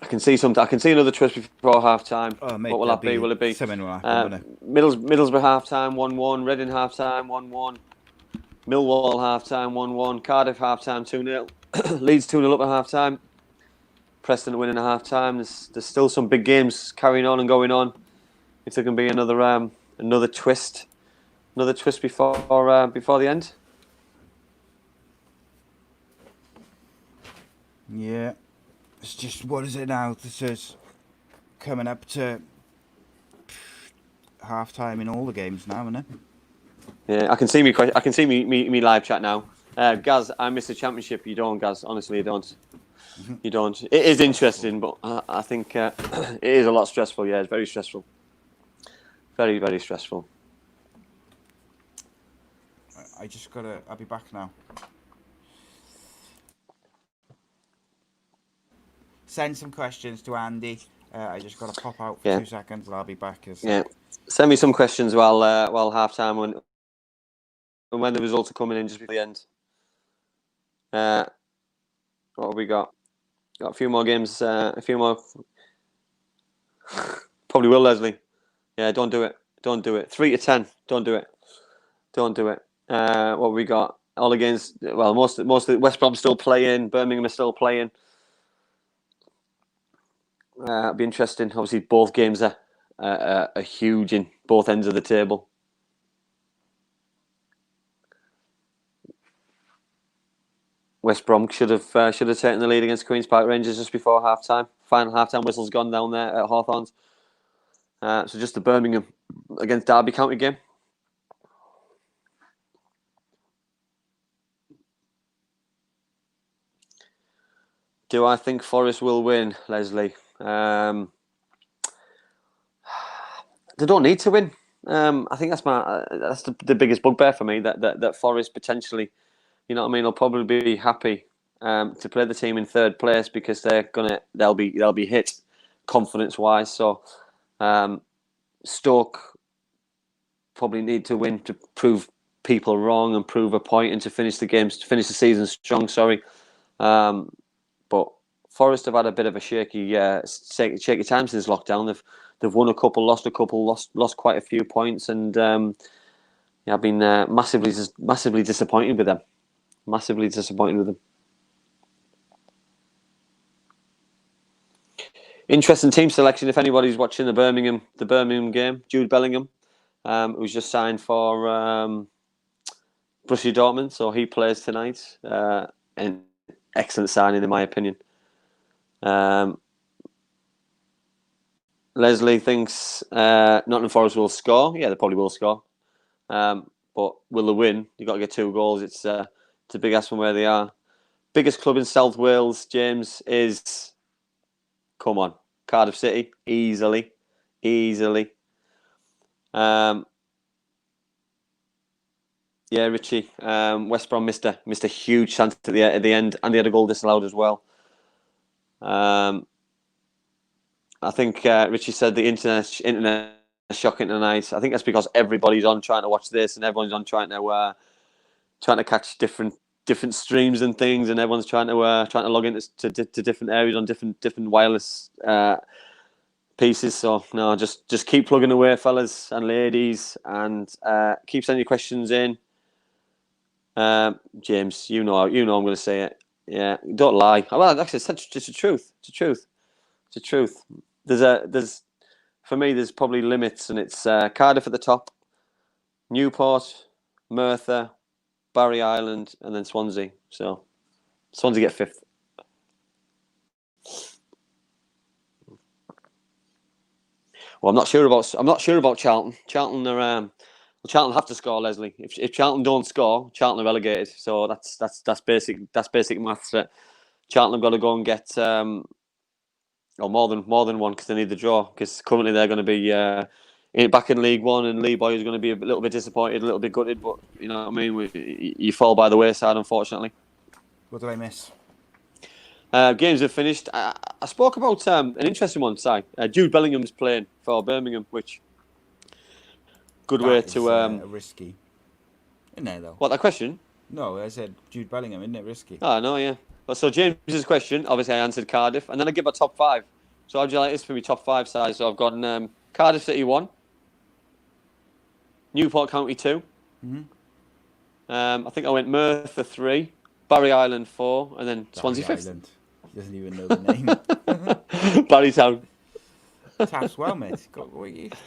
Speaker 4: I can see something. I can see another twist before half time.
Speaker 3: Oh, mate,
Speaker 4: what will that be? Will it be
Speaker 3: something will happen,
Speaker 4: Middlesbrough half time 1-1, Reading half time 1-1, Millwall half time 1-1, Cardiff half time 2-0, Leeds 2-0 up at half time, Preston winning at half time. There's still some big games carrying on and going on. If there can be another twist before the end.
Speaker 3: Yeah. It's just, what is it now? This is coming up to half time in all the games now, isn't it?
Speaker 4: Yeah, I can see me live chat now. Gaz, I miss the championship. You don't, Gaz. Honestly, you don't. You don't. It is interesting, but I think it is a lot stressful. Yeah, it's very stressful. Very, very stressful.
Speaker 3: I'll be back now. Send some questions to Andy. I just got to pop out for 2 seconds and I'll be back.
Speaker 4: Yeah. Send me some questions while half time when the results are coming in just before the end. What have we got? Got a few more games. A few more. Probably will, Leslie. Yeah, don't do it. Don't do it. 3-10. Don't do it. Don't do it. What have we got? All against. Well, most of the West Brom still playing. Birmingham is still playing. It'll be interesting. Obviously, both games are huge in both ends of the table. West Brom should have taken the lead against Queen's Park Rangers just before half time. Final half time whistle's gone down there at Hawthorns. So just the Birmingham against Derby County game. Do I think Forest will win, Leslie? They don't need to win. I think that's the biggest bugbear for me. That Forest potentially, you know what I mean, will probably be happy to play the team in third place because they'll be hit confidence wise. So Stoke probably need to win to prove people wrong and prove a point and to finish the season strong. Sorry. But Forest have had a bit of a shaky time since lockdown. They've won a couple, lost a couple, lost quite a few points, and I've been massively disappointed with them. Massively disappointed with them. Interesting team selection. If anybody's watching the Birmingham game, Jude Bellingham, who's just signed for Borussia Dortmund, so he plays tonight. And excellent signing, in my opinion. Leslie thinks Nottingham Forest will score. Yeah, they probably will score. But will they win? You've got to get 2 goals. It's a big ask from where they are. Biggest club in South Wales, James, is... Come on. Cardiff City. Easily. Yeah, Richie. West Brom missed a huge chance at the end, and they had a goal disallowed as well. I think Richie said the internet is shocking tonight. I think that's because everybody's on trying to watch this, and everyone's on trying to catch different streams and things, and everyone's trying to log into to different areas on different wireless pieces. So no, just keep plugging away, fellas and ladies, and keep sending your questions in. James, you know I'm going to say it. Yeah, don't lie. Well, actually, it's the truth. It's the truth. For me, there's probably limits, and it's Cardiff at the top, Newport, Merthyr, Barry Island, and then Swansea. So Swansea get 5th. Well, I'm not sure about Charlton. Charlton are Charlton have to score, Leslie. If Charlton don't score, Charlton are relegated. So that's basic maths. Charlton have got to go and get or more than one because they need the draw. Because currently they're going to be back in League One, and Lee Boy is going to be a little bit disappointed, a little bit gutted. But you know what I mean. You fall by the wayside, unfortunately.
Speaker 3: What did I miss?
Speaker 4: Games have finished. I spoke about an interesting one, Si. Jude Bellingham's playing for Birmingham, which good way
Speaker 3: That
Speaker 4: to
Speaker 3: is, risky. Isn't it, though?
Speaker 4: what, that question?
Speaker 3: No, I said Jude Bellingham, isn't it risky?
Speaker 4: Oh no, yeah. Well, so James's question, obviously I answered Cardiff, and then I give a top 5. So how do you like this for me top 5 size? So I've got Cardiff City 1, Newport County 2.
Speaker 3: Mm-hmm.
Speaker 4: I think I went Merthyr 3, Barry Island 4, and then Swansea 5th.
Speaker 3: Island. He doesn't even know the name.
Speaker 4: Barrytown.
Speaker 3: Taswell, mate.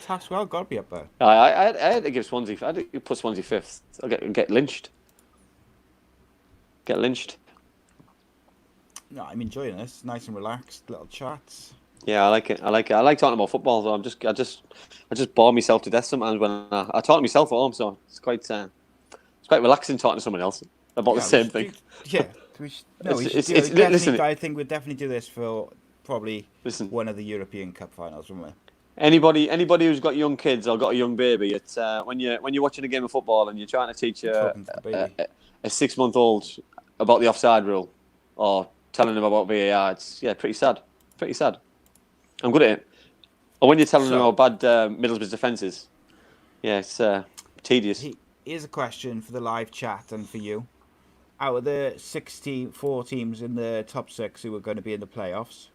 Speaker 3: Taswell got to be up there.
Speaker 4: I had to give Swansea. I had to put Swansea 5th. I'll get lynched. Get lynched.
Speaker 3: No, I'm enjoying this. Nice and relaxed, little chats.
Speaker 4: Yeah, I like it. I like talking about football. So I just bore myself to death sometimes when I talk to myself at home. So it's quite relaxing talking to someone else about the same thing.
Speaker 3: Yeah.
Speaker 4: Listen.
Speaker 3: I think we'd definitely do this for probably one of the European Cup finals, wouldn't we?
Speaker 4: Anybody who's got young kids or got a young baby, it's when you're watching a game of football and you're trying to teach a 6-month-old about the offside rule or telling them about VAR. It's pretty sad. Pretty sad. I'm good at it. Or when you're telling them how bad Middlesbrough's defence is, it's tedious.
Speaker 3: Here's a question for the live chat and for you. Out of the 4 teams in the top 6 who are going to be in the playoffs,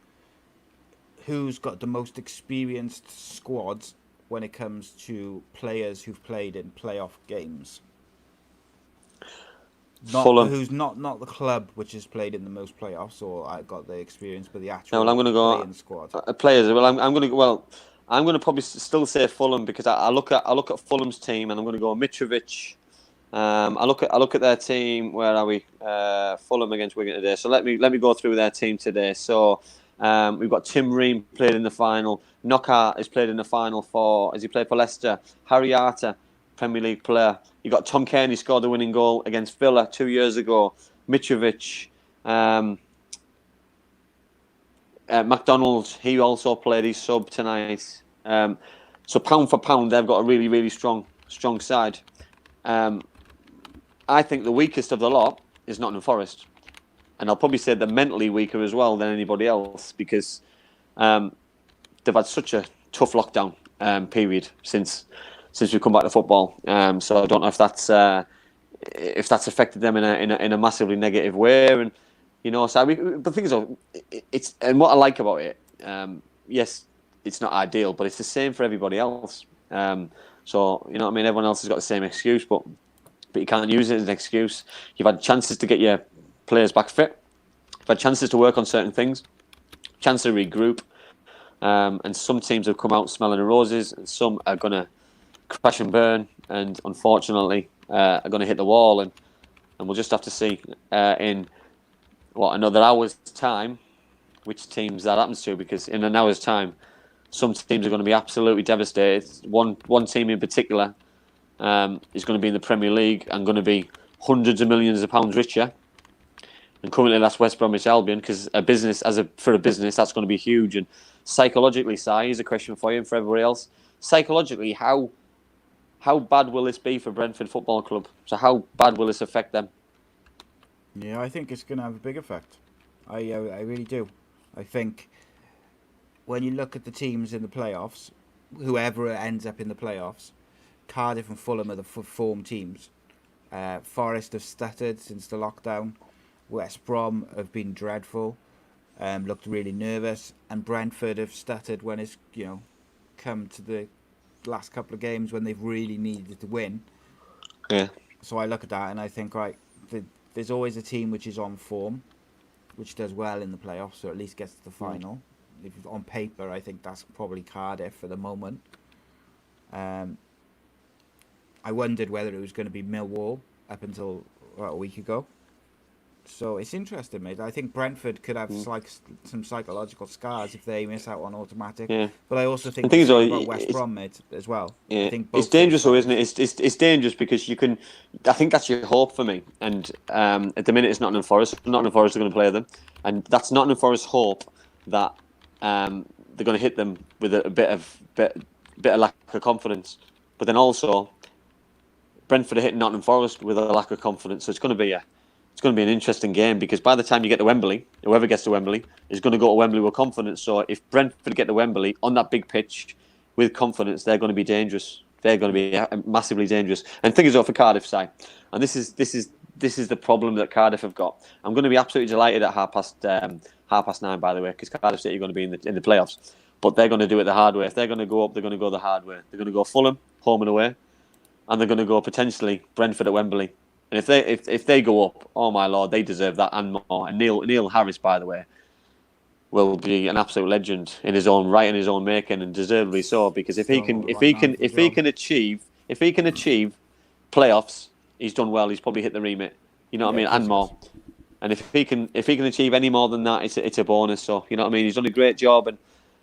Speaker 3: who's got the most experienced squads when it comes to players who've played in playoff games?
Speaker 4: Fulham.
Speaker 3: Who's not the club which has played in the most playoffs or got the experience, but the actual
Speaker 4: I'm going to go
Speaker 3: playing squad.
Speaker 4: Players. Well, I'm going to probably still say Fulham because I look at Fulham's team and I'm going to go Mitrovic. I look at their team. Where are we? Fulham against Wigan today. So let me go through their team today. So we've got Tim Ream played in the final. Knockhart has played in the final has he played for Leicester? Harry Arter, Premier League player. You got Tom Kearney scored the winning goal against Villa 2 years ago. Mitrovic, McDonald, he also played his sub tonight. So pound for pound, they've got a really, really strong side. I think the weakest of the lot is Nottingham Forest, and I'll probably say they're mentally weaker as well than anybody else because they've had such a tough lockdown period since we've come back to football. So I don't know if that's affected them in a massively negative way. And so the thing is, and what I like about it, yes, it's not ideal, but it's the same for everybody else. So you know what I mean. Everyone else has got the same excuse, but you can't use it as an excuse. You've had chances to get your players back fit. You've had chances to work on certain things, chance to regroup, and some teams have come out smelling the roses, and some are gonna crash and burn, and unfortunately are gonna hit the wall, and we'll just have to see in another hour's time which teams that happens to, because in an hour's time some teams are going to be absolutely devastated. One team in particular is going to be in the Premier League and going to be hundreds of millions of pounds richer. And currently that's West Bromwich Albion, because for a business that's going to be huge. And psychologically, Si, here's a question for you and for everybody else. Psychologically, how bad will this be for Brentford Football Club? So how bad will this affect them?
Speaker 3: Yeah, I think it's going to have a big effect. I really do. I think when you look at the teams in the playoffs, whoever ends up in the playoffs, Cardiff and Fulham are the form teams. Forest have stuttered since the lockdown. West Brom have been dreadful, looked really nervous, and Brentford have stuttered when it's come to the last couple of games when they've really needed to win.
Speaker 4: Yeah.
Speaker 3: So I look at that and I think, right, there's always a team which is on form, which does well in the playoffs, or at least gets to the final. If on paper, I think that's probably Cardiff for the moment. I wondered whether it was going to be Millwall up until a week ago. So it's interesting, mate. I think Brentford could have some psychological scars if they miss out on automatic.
Speaker 4: Yeah.
Speaker 3: But I also think
Speaker 4: The thing
Speaker 3: the
Speaker 4: is,
Speaker 3: same about West Brom, mate, as well. I
Speaker 4: yeah,
Speaker 3: think
Speaker 4: it's
Speaker 3: both those
Speaker 4: dangerous, though, isn't
Speaker 3: sides.
Speaker 4: it? It's dangerous because you can. I think that's your hope for me. And at the minute, it's Nottingham Forest. Nottingham Forest are going to play them, and that's Nottingham Forest's hope that they're going to hit them with a bit of lack of confidence. But then also, Brentford are hitting Nottingham Forest with a lack of confidence. So it's going to be an interesting game because by the time you get to Wembley, whoever gets to Wembley is going to go to Wembley with confidence. So if Brentford get to Wembley on that big pitch with confidence, they're going to be dangerous. They're going to be massively dangerous. And thing is, for Cardiff side, and this is the problem that Cardiff have got. I'm going to be absolutely delighted at 9:30, by the way, because Cardiff City are going to be in the playoffs. But they're going to do it the hard way. If they're going to go up, they're going to go the hard way. They're going to go Fulham home and away, and they're going to go potentially Brentford at Wembley. And if they go up, oh my lord, they deserve that and more. And Neil Harris, by the way, will be an absolute legend in his own right, in his own making, and deservedly so. Because if he can achieve playoffs, he's done well. He's probably hit the remit. You know what I mean, and more. And if he can achieve any more than that, it's a bonus. So you know what I mean. He's done a great job. And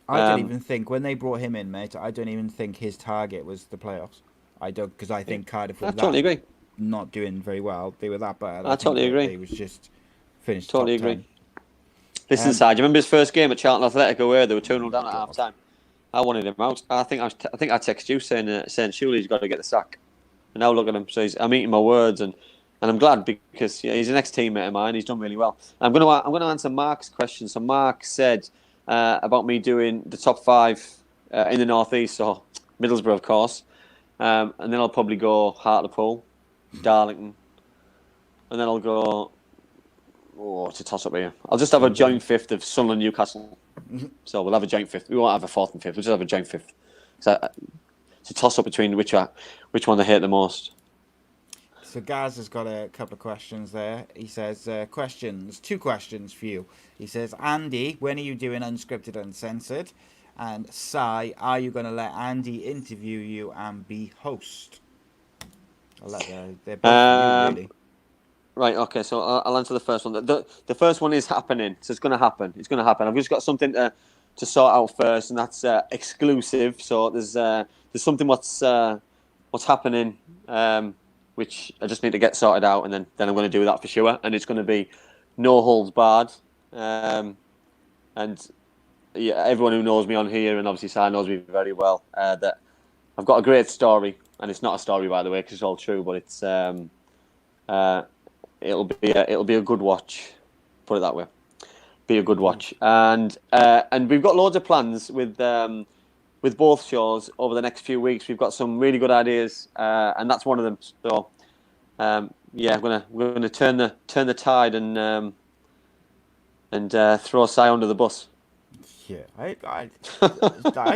Speaker 3: I don't even think when they brought him in, mate. I don't even think his target was the playoffs. I don't, because I think Cardiff were
Speaker 4: totally agree.
Speaker 3: Not doing very well. They were that bad.
Speaker 4: I totally agree.
Speaker 3: They was just finished.
Speaker 4: Totally
Speaker 3: top
Speaker 4: agree.
Speaker 3: 10.
Speaker 4: Listen, Si, do you remember his first game at Charlton Athletic where they were 2-0 down at half time? I wanted him out. I think I texted you saying surely he's got to get the sack. And now look at him. So I'm eating my words, and I'm glad because he's an ex-teammate of mine. He's done really well. I'm going to answer Mark's question. So Mark said about me doing the top 5 in the northeast, so Middlesbrough, of course, and then I'll probably go Hartlepool, Darlington, and then I'll go. Oh, it's a toss-up here. I'll just have a joint 5th of Sunderland, Newcastle. So we'll have a joint 5th. We won't have a 4th and 5th. We'll just have a joint 5th. So it's a toss-up between which one I hate the most.
Speaker 3: So Gaz has got a couple of questions there. He says, 2 questions for you. He says, Andy, when are you doing Unscripted Uncensored? And Si, are you going to let Andy interview you and be host? They're both for you, really.
Speaker 4: Right, okay, so I'll answer the first one. The first one is happening, so it's going to happen. It's going to happen. I've just got something to sort out first, and that's exclusive. So there's something what's happening, which I just need to get sorted out, and then I'm going to do that for sure. And it's going to be no holds barred. And yeah, everyone who knows me on here, and obviously Si knows me very well, that I've got a great story, and it's not a story, by the way, because it's all true, but it's it'll be a good watch. Put it that way, be a good watch, and we've got loads of plans with both shows over the next few weeks. We've got some really good ideas, and that's one of them. So yeah, we're gonna turn the tide and throw Si under the bus.
Speaker 3: Yeah, I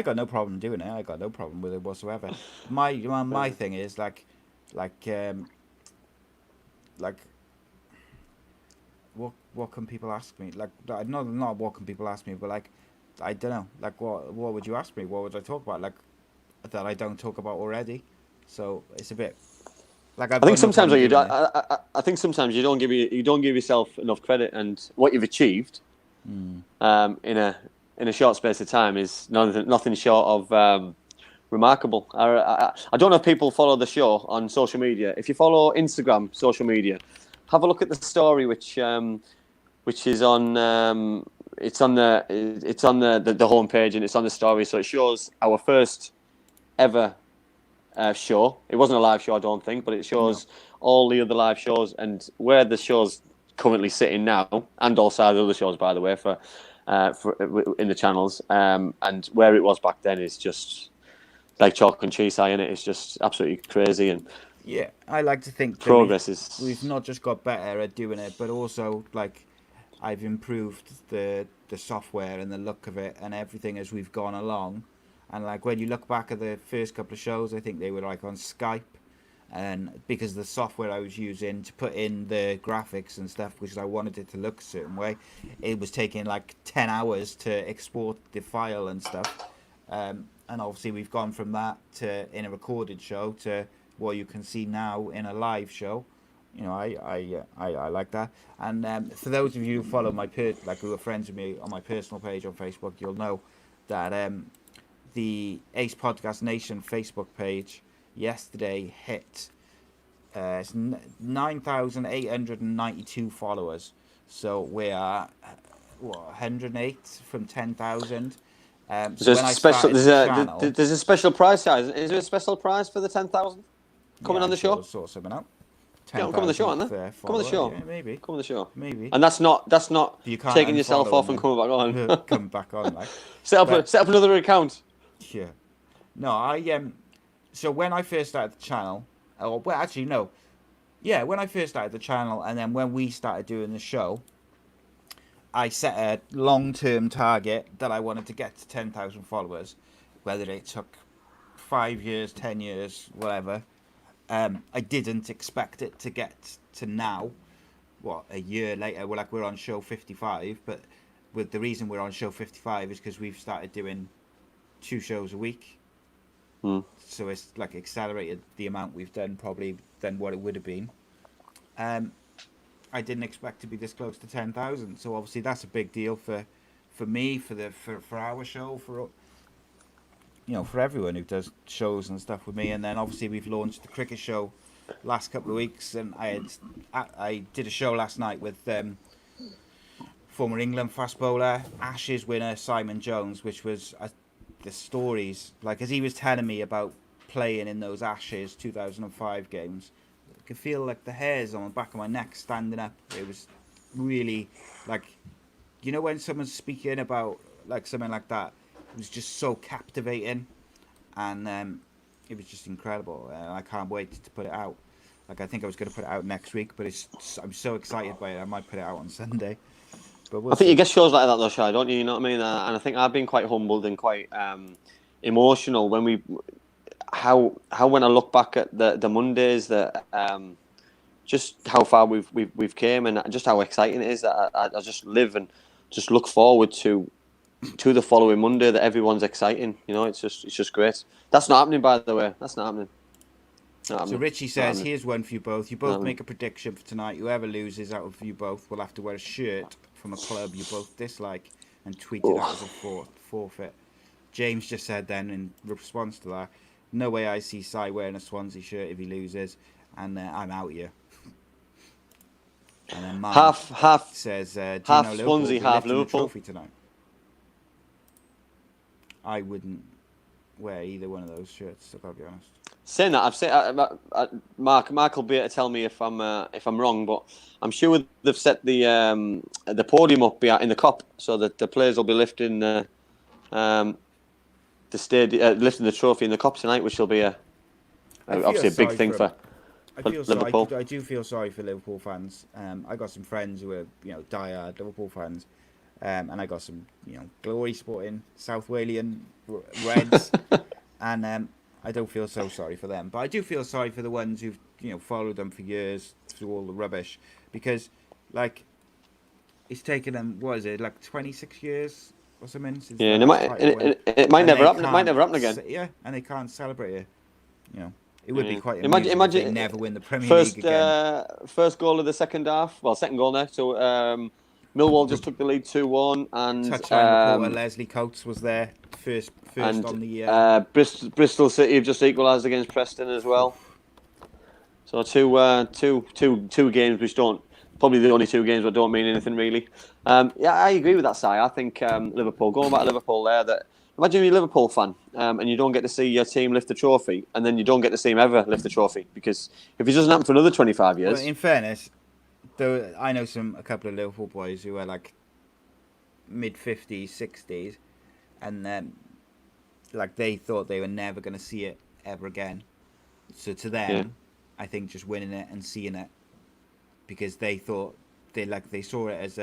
Speaker 3: got no problem doing it. I got no problem with it whatsoever. My thing is like what can people ask me? Like not what can people ask me, but like I don't know. Like what would you ask me? What would I talk about? Like that I don't talk about already. So it's a bit like I think
Speaker 4: sometimes I think sometimes you don't give yourself enough credit, and what you've achieved in a short space of time is nothing short of remarkable. I don't know if people follow the show on social media. If you follow Instagram social media, have a look at the story which is on it's on the homepage, and it's on the story. So it shows our first ever show. It wasn't a live show, I don't think, but it shows all the other live shows and where the show's currently sitting now, and also the other shows, by the way, for in the channels, and where it was back then is just like chalk and cheese, in it. It's just absolutely crazy. And
Speaker 3: yeah, I like to think
Speaker 4: that
Speaker 3: we've not just got better at doing it, but also like I've improved the software and the look of it and everything as we've gone along. And like when you look back at the first couple of shows, I think they were like on Skype, and because the software I was using to put in the graphics and stuff, because I wanted it to look a certain way, it was taking like 10 hours to export the file and stuff. And obviously we've gone from that to in a recorded show to what you can see now in a live show. you know, I like that. And for those of you who follow who are friends with me on my personal page on Facebook, you'll know that the A.C.E Podcast Nation Facebook page yesterday hit 9,892 followers. So we are 108 from 10,000. So when I started the channel,
Speaker 4: there's a special prize, guys. Is there a special prize for the 10,000 coming on the show?
Speaker 3: Sort something out.
Speaker 4: Yeah, come on the show, aren't they? Come on the show.
Speaker 3: Yeah, maybe.
Speaker 4: Come on the show.
Speaker 3: Maybe.
Speaker 4: And that's not
Speaker 3: You can't
Speaker 4: taking yourself off and coming back on.
Speaker 3: Come back on, like.
Speaker 4: set up another account.
Speaker 3: Yeah. No, so when I first started the channel, when I first started the channel, and then when we started doing the show, I set a long-term target that I wanted to get to 10,000 followers, whether it took 5 years, 10 years, whatever. I didn't expect it to get to now, a year later. We're on show 55, but with the reason we're on show 55 is because we've started doing 2 shows a week. So it's like accelerated the amount we've done probably than what it would have been. I didn't expect to be this close to 10,000. So obviously that's a big deal for me, for our show, for everyone who does shows and stuff with me. And then obviously we've launched the cricket show last couple of weeks, and I did a show last night with former England fast bowler, Ashes winner Simon Jones, which was the stories, like as he was telling me about playing in those Ashes 2005 games, I could feel like the hairs on the back of my neck standing up. It was really like, when someone's speaking about like something like that, it was just so captivating, and it was just incredible. I can't wait to put it out. Like I think I was going to put it out next week, but I'm so excited by it. I might put it out on Sunday. But
Speaker 4: I think you get shows like that though, Shai, don't you? You know what I mean? And I think I've been quite humbled and quite emotional when when I look back at the Mondays, that just how far we've came, and just how exciting it is that I just live and just look forward to the following Monday, that everyone's exciting. It's just great. That's not happening, by the way. That's not happening.
Speaker 3: So Richie says, here's one for you both. You both make a prediction for tonight. Whoever loses out of you both will have to wear a shirt from a club you both dislike and tweet it out as a forfeit. James just said then in response to that, no way I see Si wearing a Swansea shirt if he loses, and I'm out here. And then Mark says, do you
Speaker 4: half
Speaker 3: know
Speaker 4: Swansea, half Liverpool
Speaker 3: trophy tonight? I wouldn't wear either one of those shirts, I've got to be honest.
Speaker 4: Saying that, I've said Mark will be able to tell me if I'm wrong, but I'm sure they've set the podium up in the Kop, so that the players will be lifting lifting the trophy in the Kop tonight, which will be obviously a big thing for Liverpool.
Speaker 3: I do feel sorry for Liverpool fans. I got some friends who are diehard Liverpool fans, and I got some glory sporting South Walian Reds, and I don't feel so sorry for them, but I do feel sorry for the ones who've followed them for years through all the rubbish, because like it's taken them, what is it, like 26 years or something? Since
Speaker 4: it might never happen. It might never happen again.
Speaker 3: Yeah, and they can't celebrate it. It would be quite
Speaker 4: imagine
Speaker 3: if they never win the Premier League again.
Speaker 4: First goal of the second half. Well, second goal now. So Millwall just took the lead 2-1, and
Speaker 3: touchline reporter Leslie Coates was there first on the
Speaker 4: Bristol City have just equalised against Preston as well. So two games which don't, probably the only 2 games that don't mean anything really. I agree with that, Si. I think Liverpool, going back to Liverpool there, that imagine you're a Liverpool fan and you don't get to see your team lift the trophy, and then you don't get to see him ever lift the trophy, because if it doesn't happen for another 25 years.
Speaker 3: Well, in fairness, though, I know a couple of Liverpool boys who are like mid-50s, 60s, and then like they thought they were never going to see it ever again. So to them, I think just winning it and seeing it, because they thought they saw it as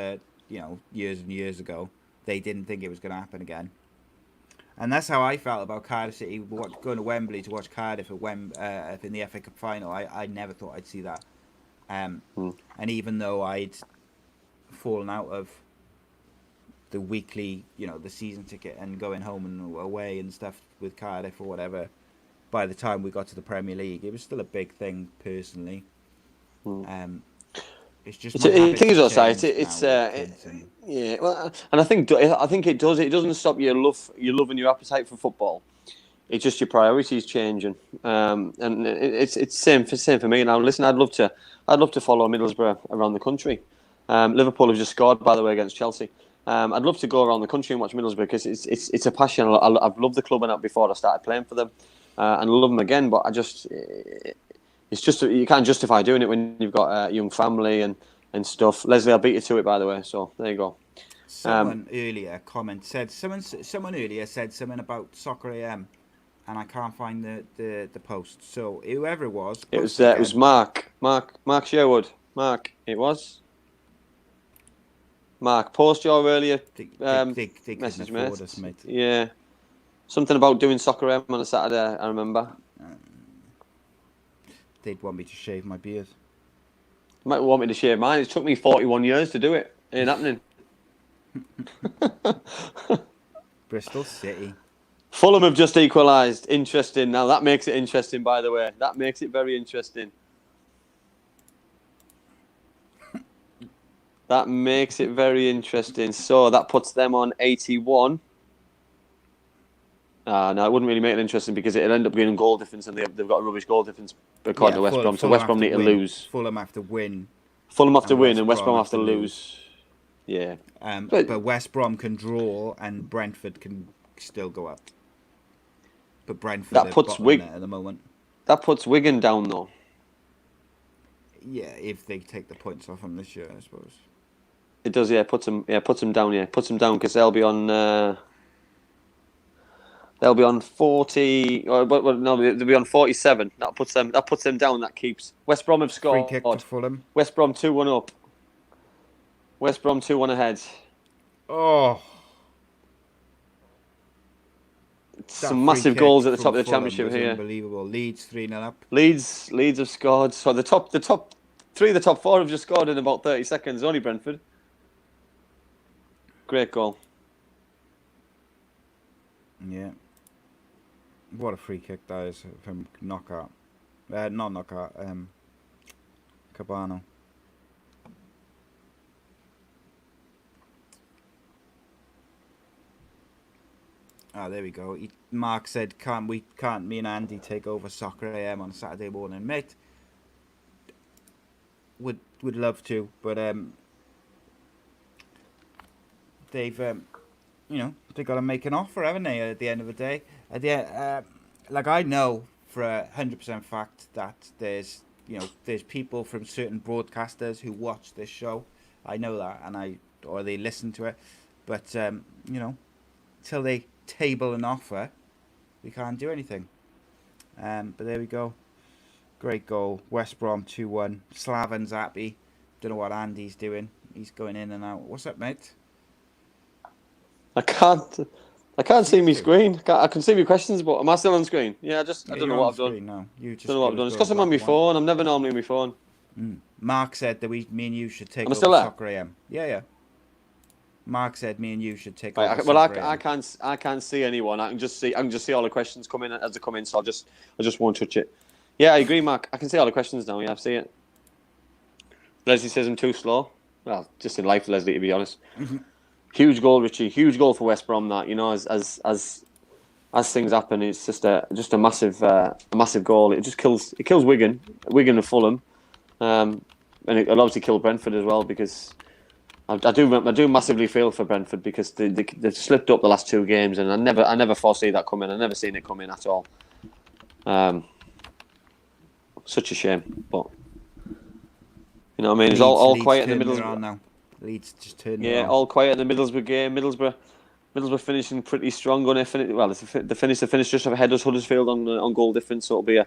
Speaker 3: years and years ago. They didn't think it was going to happen again. And that's how I felt about Cardiff City going to Wembley to watch Cardiff in the FA Cup final. I never thought I'd see that. And even though I'd fallen out of the weekly, the season ticket and going home and away and stuff with Cardiff or whatever, by the time we got to the Premier League, it was still a big thing personally. It's just
Speaker 4: It's,
Speaker 3: my
Speaker 4: I
Speaker 3: habits
Speaker 4: think it's
Speaker 3: have
Speaker 4: also
Speaker 3: changed
Speaker 4: it's
Speaker 3: now with kids and-
Speaker 4: yeah. Well, and I think it does. It doesn't stop your love and your appetite for football. It's just your priorities changing, and it's same for me now. Listen, I'd love to follow Middlesbrough around the country. Liverpool have just scored, by the way, against Chelsea. I'd love to go around the country and watch Middlesbrough because it's a passion. I've loved the club enough before I started playing for them, and I love them again. But it's just you can't justify doing it when you've got a young family and stuff. Leslie, I'll beat you to it, by the way. So there you go.
Speaker 3: Someone earlier someone earlier said something about Soccer AM, and I can't find the post. So whoever it was,
Speaker 4: It
Speaker 3: post
Speaker 4: was
Speaker 3: again.
Speaker 4: Mark Sherwood. Mark, it was. Mark, post your earlier
Speaker 3: They
Speaker 4: message,
Speaker 3: couldn't afford us, mate.
Speaker 4: Yeah, something about doing Soccer M on a Saturday. I remember.
Speaker 3: They'd want me to shave my beard.
Speaker 4: You might want me to shave mine. It took me 41 years to do it. Ain't happening.
Speaker 3: Bristol City.
Speaker 4: Fulham have just equalised. Interesting. Now that makes it interesting, by the way. That makes it very interesting. That makes it very interesting. So that puts them on 81. No, it wouldn't really make it interesting because it'll end up being goal difference, and they've got a rubbish goal difference according to West Brom. So West Brom need to lose.
Speaker 3: Fulham have to win.
Speaker 4: Fulham have to win,
Speaker 3: West
Speaker 4: and West
Speaker 3: Brom
Speaker 4: Brom have to lose. Yeah.
Speaker 3: But West Brom can draw, and Brentford can still go up. But Brentford
Speaker 4: That
Speaker 3: are
Speaker 4: puts
Speaker 3: bottom there at the moment.
Speaker 4: That puts Wigan down, though.
Speaker 3: Yeah, if they take the points off them this year, I suppose.
Speaker 4: It does, yeah. Puts them down, yeah. Puts them down because they'll be on 40. Or, no, they'll be on 47. That puts them down. That keeps West Brom have scored.
Speaker 3: Free kick to Fulham.
Speaker 4: West Brom 2-1 up. West Brom 2-1 ahead.
Speaker 3: Oh,
Speaker 4: Some massive goals at the top of the
Speaker 3: Fulham
Speaker 4: championship
Speaker 3: was
Speaker 4: here.
Speaker 3: Unbelievable. Leeds 3-0 up.
Speaker 4: Leeds have scored. So the top three of the top four have just scored in about 30 seconds. Only Brentford. Great goal.
Speaker 3: Yeah. What a free kick that is from Knockout. Not Knockout. Cabano. Ah, there we go. Mark said, "Can't me and Andy take over Soccer AM on Saturday morning, mate?" Would love to, but they've they got to make an offer, haven't they? At the end of the day, like I know for 100% fact that there's people from certain broadcasters who watch this show. I know that, or they listen to it, but till they table an offer, we can't do anything. But there we go. Great goal. West Brom 2-1. Slaven's happy. Don't know what Andy's doing. He's going in and out. What's up, mate?
Speaker 4: I can't see me screen. I can see my questions, but am I still on screen? Yeah, I don't know what I've done.
Speaker 3: No, you just
Speaker 4: Don't know what I've done. It's because I'm on my phone. I'm never normally on my phone.
Speaker 3: Mark said that me and you should take
Speaker 4: Am I
Speaker 3: over
Speaker 4: still there?
Speaker 3: Soccer AM. Yeah. Mark said me and you should take
Speaker 4: Right,
Speaker 3: over.
Speaker 4: well,
Speaker 3: Soccer
Speaker 4: I
Speaker 3: AM.
Speaker 4: can't see anyone. I can just see all the questions come in as they come in. So I just won't touch it. Yeah, I agree, Mark. I can see all the questions now. Yeah, I see it. Leslie says I'm too slow. Well, just in life, Leslie, to be honest. Huge goal, Richie. Huge goal for West Brom. That as things happen, it's just a massive goal. It kills Wigan and Fulham, and it'll obviously kill Brentford as well because I do massively feel for Brentford because they've slipped up the last two games, and I never foresee that coming. I never seen it coming at all. Such a shame, but you know what I mean. It's all quiet in the Middlesbrough.
Speaker 3: Now. Leeds just turned.
Speaker 4: Yeah, all quiet in the Middlesbrough game. Middlesbrough finishing pretty strong on it. They finished just ahead of Huddersfield on goal difference, so it'll be a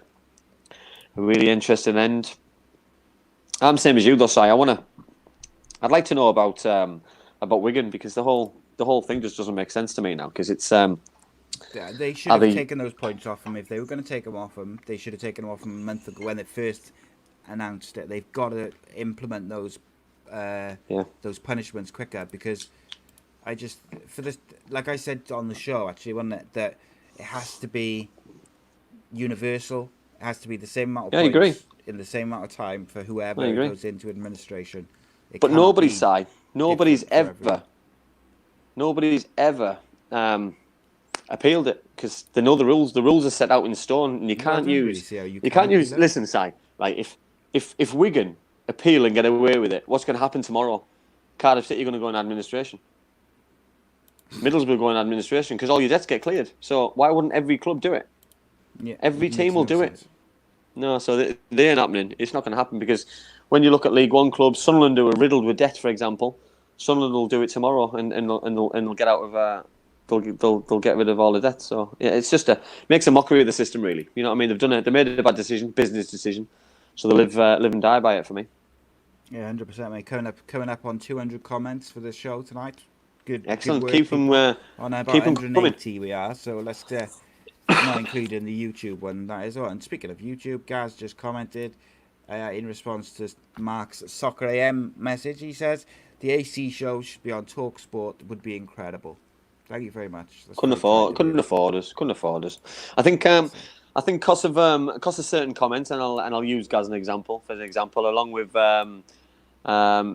Speaker 4: really interesting end. I'm same as you though, Si. I'd like to know about Wigan because the whole thing just doesn't make sense to me now because it's
Speaker 3: They should have taken those points off them. If they were going to take them off them, they should have taken them off them a month ago when they first announced it. They've got to implement those punishments quicker because like I said on the show actually, wasn't it, that it has to be universal. It has to be the same amount of
Speaker 4: Yeah, I
Speaker 3: points
Speaker 4: agree.
Speaker 3: in the same amount of time for whoever
Speaker 4: I agree.
Speaker 3: goes into administration. It
Speaker 4: But
Speaker 3: cannot be
Speaker 4: nobody's
Speaker 3: different for everyone.
Speaker 4: ever appealed it because they know the rules. The rules are set out in stone, and you
Speaker 3: Well, I
Speaker 4: can't
Speaker 3: don't really
Speaker 4: use
Speaker 3: see how you
Speaker 4: you
Speaker 3: can
Speaker 4: can't use.
Speaker 3: appeal it.
Speaker 4: Listen, Si, right? If Wigan appeal and get away with it, what's going to happen tomorrow? Cardiff City are going to go in administration. Middlesbrough go in administration because all your debts get cleared. So why wouldn't every club do it?
Speaker 3: Yeah,
Speaker 4: Every
Speaker 3: it
Speaker 4: team
Speaker 3: makes
Speaker 4: will
Speaker 3: no
Speaker 4: do it.
Speaker 3: sense.
Speaker 4: No, so they ain't happening. It's not going to happen because when you look at League One clubs, Sunderland who are riddled with debt, for example, Sunderland will do it tomorrow and they'll get out of they'll get rid of all the debt. So yeah, it's just makes a mockery of the system, really. You know what I mean? They made a bad decision, business decision, so they live and die by it for me.
Speaker 3: Yeah, 100%, mate. Coming up on 200 comments for this show tonight. Good
Speaker 4: Excellent.
Speaker 3: work,
Speaker 4: Keep
Speaker 3: people.
Speaker 4: them
Speaker 3: On about
Speaker 4: keep them coming.
Speaker 3: 180 we are, so let's not including the YouTube one that is. Oh, and speaking of YouTube, Gaz just commented in response to Mark's Soccer AM message. He says the AC show should be on TalkSport. Would be incredible. Thank you very much. That's very kind of
Speaker 4: Couldn't
Speaker 3: you.
Speaker 4: afford us. I think cost of certain comments, and I'll use Gaz as an example, along with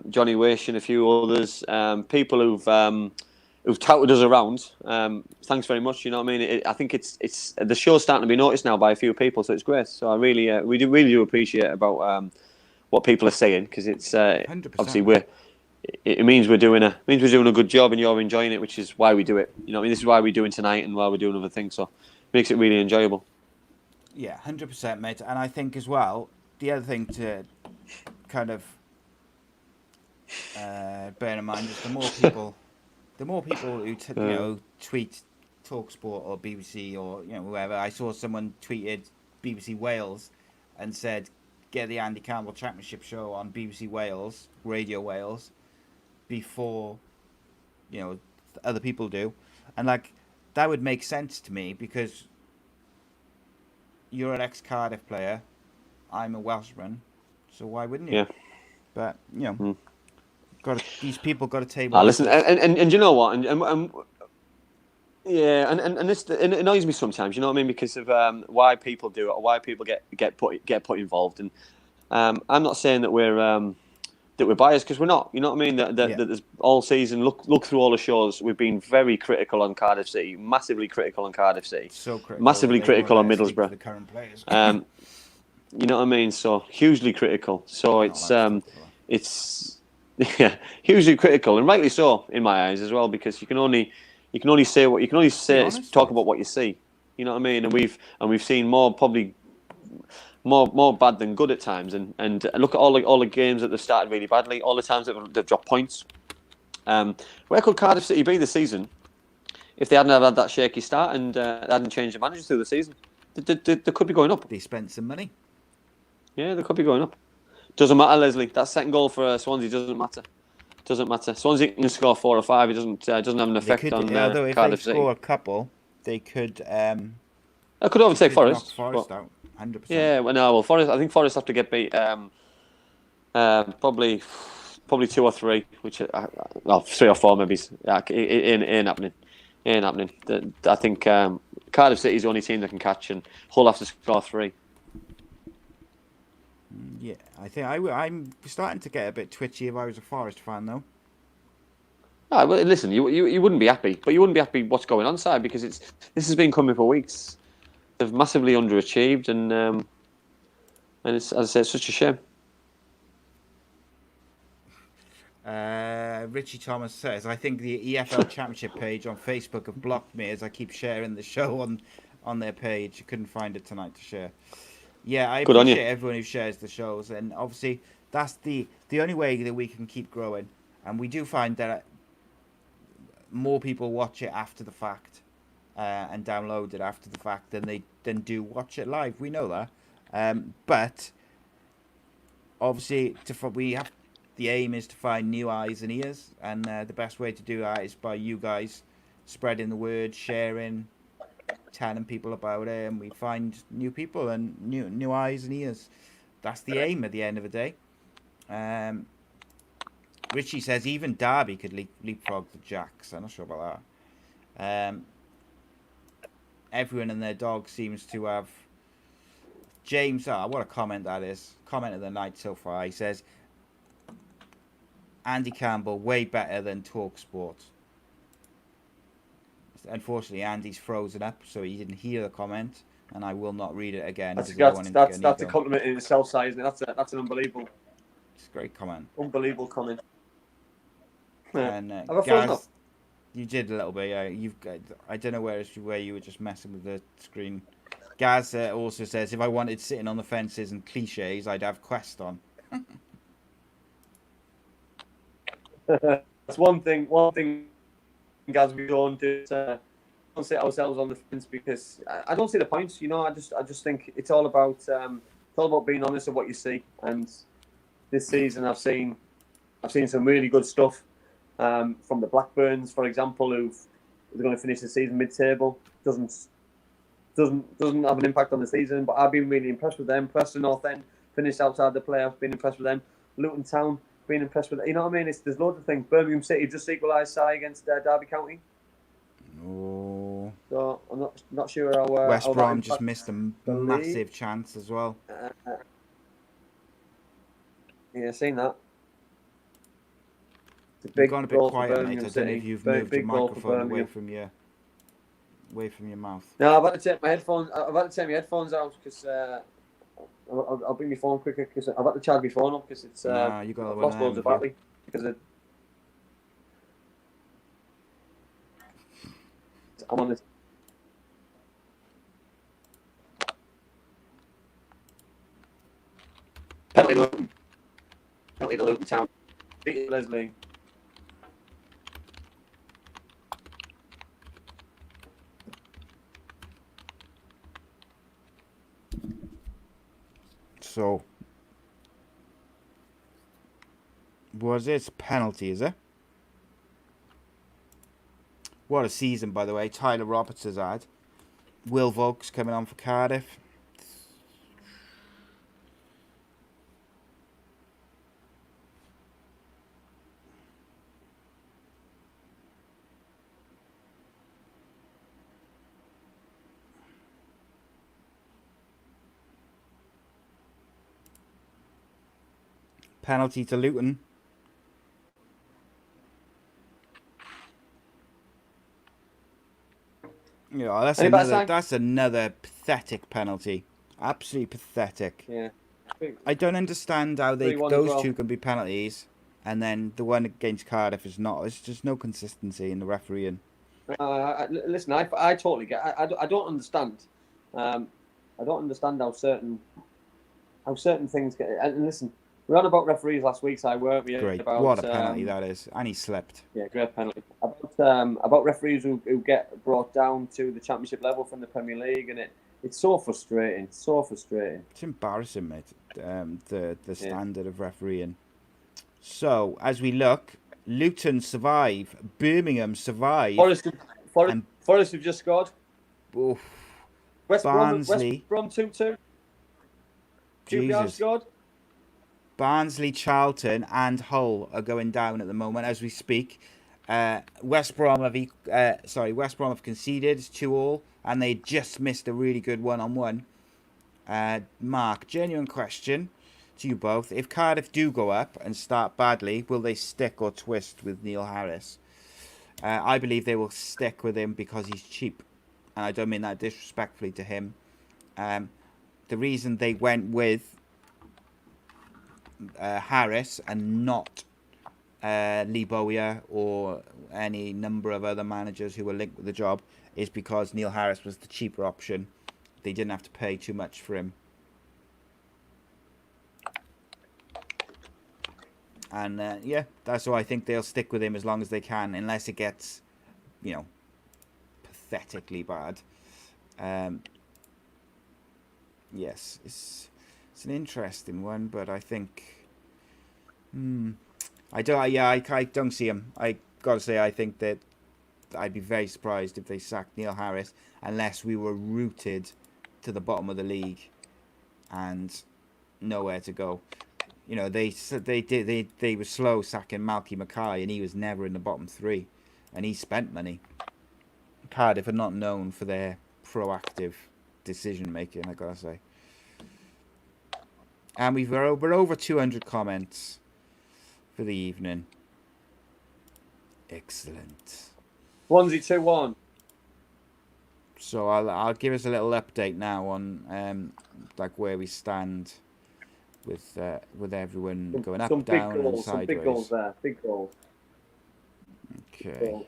Speaker 4: Johnny Wish and a few others, people who've touted us around. Thanks very much. You know what I mean? I think it's the show's starting to be noticed now by a few people, so it's great. So I really we really do appreciate about what people are saying because it's
Speaker 3: 100%.
Speaker 4: obviously it means we're doing a good job and you're enjoying it, which is why we do it. You know what I mean? This is why we're doing tonight and why we're doing other things. So it makes it really enjoyable.
Speaker 3: Yeah, 100%, mate. And I think as well, the other thing to kind of bear in mind is the more people who tweet TalkSport or BBC or whoever. I saw someone tweeted BBC Wales and said, "Get the Andy Campbell Championship show on BBC Wales, Radio Wales, before other people do," and like that would make sense to me because you're an ex-Cardiff player, I'm a Welshman, so why wouldn't you?
Speaker 4: Yeah.
Speaker 3: But these people got a table.
Speaker 4: Listen, and you know what, yeah, and this it annoys me sometimes. You know what I mean? Because of why people do it or why people get put involved. And I'm not saying that we're biased because we're not. You know what I mean? That there's all season look through all the shows. We've been very critical on Cardiff City, massively critical on Cardiff City,
Speaker 3: So critical.
Speaker 4: massively critical on
Speaker 3: The
Speaker 4: Middlesbrough.
Speaker 3: current players.
Speaker 4: You know what I mean? So hugely critical. So it's yeah, hugely critical and rightly so in my eyes as well because you can only say what you can only say
Speaker 3: honest,
Speaker 4: talk
Speaker 3: mate.
Speaker 4: about what you see. You know what I mean? And we've seen more bad than good at times. And look at all the games that they've started really badly. All the times that they've dropped points. Where could Cardiff City be this season if they hadn't had that shaky start and hadn't changed the manager through the season? They could be going up.
Speaker 3: They spent some money.
Speaker 4: Yeah, they could be going up. Doesn't matter, Leslie. That second goal for Swansea doesn't matter. Doesn't matter. Swansea can score 4 or 5. It doesn't have an effect on
Speaker 3: although if
Speaker 4: Cardiff
Speaker 3: they
Speaker 4: City.
Speaker 3: score a couple, they could.
Speaker 4: I could overtake
Speaker 3: Forest
Speaker 4: Forest.
Speaker 3: out, 100%.
Speaker 4: Yeah, well, Forest. I think Forest have to get beat. Probably 2 or 3, which 3 or 4 maybe. Yeah, it ain't happening. Ain't happening. I think Cardiff City is the only team that can catch, and Hull have to score 3.
Speaker 3: Yeah, I think I'm starting to get a bit twitchy if I was a Forest fan, though.
Speaker 4: Well, listen, you wouldn't be happy, but you wouldn't be happy what's going on, side, because this has been coming for weeks. They've massively underachieved, and it's, as I say, it's such a shame.
Speaker 3: Richie Thomas says, I think the EFL Championship page on Facebook have blocked me as I keep sharing the show on their page. Couldn't find it tonight to share. Yeah, I appreciate everyone who shares the shows, and obviously that's the only way that we can keep growing. And we do find that more people watch it after the fact and download it after the fact than do watch it live. We know that, but obviously the aim is to find new eyes and ears, and the best way to do that is by you guys spreading the word, sharing, telling people about it, and we find new people and new eyes and ears. That's the aim at the end of the day. Richie says even Derby could leapfrog the Jacks. I'm not sure about that. Everyone and their dog seems to have James, what a comment that is. Comment of the night so far. He says, Andy Campbell, way better than TalkSport. Unfortunately, Andy's frozen up, so he didn't hear the comment, and I will not read it again.
Speaker 4: That's a compliment in itself, Si, isn't it? That's an unbelievable.
Speaker 3: It's a great comment.
Speaker 4: Unbelievable comment. Yeah.
Speaker 3: And
Speaker 4: Have I frozen
Speaker 3: Gaz,
Speaker 4: up?
Speaker 3: you did a little bit. Yeah, I don't know where you were just messing with the screen. Gaz also says, if I wanted sitting on the fences and cliches, I'd have Quest on.
Speaker 4: That's one thing. One thing, Gaz, we don't do. Don't sit ourselves on the fence because I don't see the points. You know, I just think it's all about being honest with what you see. And this season, I've seen some really good stuff from the Blackburns, for example, who're going to finish the season mid-table. Doesn't have an impact on the season, but I've been really impressed with them. Preston North End finished outside the playoffs, been impressed with them. Luton Town, been impressed with them. You know what I mean? There's loads of things. Birmingham City just equalised against Derby County.
Speaker 3: Oh.
Speaker 4: So I'm not sure how
Speaker 3: West
Speaker 4: how
Speaker 3: Brom
Speaker 4: that
Speaker 3: just missed a massive chance as well.
Speaker 4: Yeah, seen that.
Speaker 3: You've gone a bit quiet, mate. I don't know if you've moved your microphone away from your mouth.
Speaker 4: No, I've had to take my headphones. I've had to take my headphones out because I'll bring my phone quicker because I've had to charge my phone up because it's
Speaker 3: you got
Speaker 4: I've lost loads of battery because I'm on this. Penalty to Luton Town. Beat Leslie.
Speaker 3: So, was it penalty, is it? What a season, by the way. Tyler Roberts has had. Will Vokes coming on for Cardiff. Penalty to Luton. Yeah, that's another pathetic penalty. Absolutely pathetic.
Speaker 4: Yeah.
Speaker 3: I don't understand how those two can be penalties, and then the one against Cardiff is not. There's just no consistency in the refereeing.
Speaker 4: Listen, I totally get. I don't understand. I don't understand how certain things get. And listen, we were on about referees last week, so weren't we?
Speaker 3: Great.
Speaker 4: About,
Speaker 3: what a penalty that is, and he slipped.
Speaker 4: Yeah, great penalty. About referees who get brought down to the Championship level from the Premier League, and it's so frustrating. So frustrating.
Speaker 3: It's embarrassing, mate. The standard of refereeing. So as we look, Luton survive, Birmingham survive.
Speaker 4: Forest have just scored.
Speaker 3: Oof.
Speaker 4: West
Speaker 3: Barnsley.
Speaker 4: Brom 2-2.
Speaker 3: Jesus.
Speaker 4: Scored.
Speaker 3: Barnsley, Charlton, and Hull are going down at the moment as we speak. West Brom have conceded 2-2, and they just missed a really good one-on-one. Mark, genuine question to you both: if Cardiff do go up and start badly, will they stick or twist with Neil Harris? I believe they will stick with him because he's cheap, and I don't mean that disrespectfully to him. The reason they went with Harris and not Lee Bowyer or any number of other managers who were linked with the job is because Neil Harris was the cheaper option. They didn't have to pay too much for him. And that's why I think they'll stick with him as long as they can, unless it gets, pathetically bad. Yes, it's an interesting one, but I think, I don't see him. I gotta say, I think that I'd be very surprised if they sacked Neil Harris unless we were rooted to the bottom of the league and nowhere to go. They were slow sacking Malky Mackay, and he was never in the bottom three, and he spent money. Cardiff are not known for their proactive decision making, I gotta say. And we're over 200 comments for the evening. Excellent.
Speaker 4: Swansea 2-1.
Speaker 3: So I'll give us a little update now on like where we stand with everyone going up,
Speaker 4: Some big
Speaker 3: down, and
Speaker 4: goals.
Speaker 3: sideways.
Speaker 4: Some big goals there. Big goals.
Speaker 3: Okay.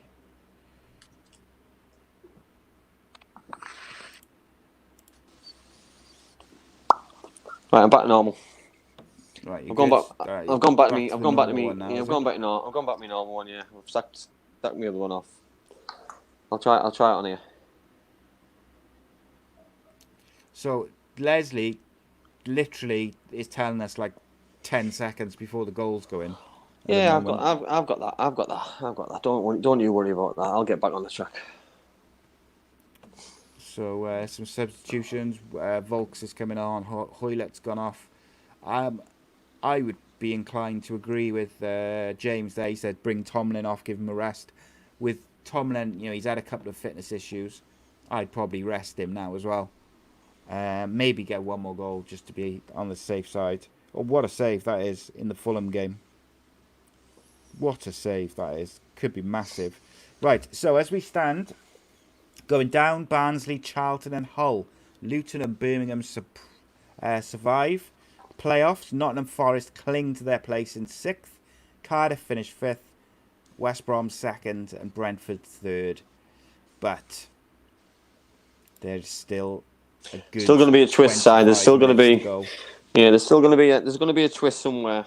Speaker 4: Right, I'm back to normal.
Speaker 3: Right,
Speaker 4: I've gone back.
Speaker 3: Right,
Speaker 4: I've gone back to me.
Speaker 3: the
Speaker 4: I've gone back to
Speaker 3: normal
Speaker 4: me.
Speaker 3: one now,
Speaker 4: Yeah,
Speaker 3: is
Speaker 4: I've gone
Speaker 3: it?
Speaker 4: back to no. I've gone back to my normal one. Yeah, I've stuck my other one off. I'll try it on here.
Speaker 3: So Leslie literally is telling us like 10 seconds before the goals go in. at the
Speaker 4: Yeah,
Speaker 3: moment.
Speaker 4: I've got that. Don't you worry about that. I'll get back on the track.
Speaker 3: So some substitutions. Volks is coming on. Hoylett's gone off. I would be inclined to agree with James there. He said bring Tomlin off, give him a rest. With Tomlin, he's had a couple of fitness issues. I'd probably rest him now as well. Maybe get one more goal just to be on the safe side. Oh, what a save that is in the Fulham game. What a save that is. Could be massive. Right, so as we stand, going down, Barnsley, Charlton and Hull. Luton and Birmingham survive. Playoffs, Nottingham Forest cling to their place in 6th. Cardiff finish 5th. West Brom 2nd and Brentford 3rd. But there's still a good...
Speaker 4: Still going to be a twist side. There's still going to be...
Speaker 3: go.
Speaker 4: Yeah, there's going to be a twist somewhere.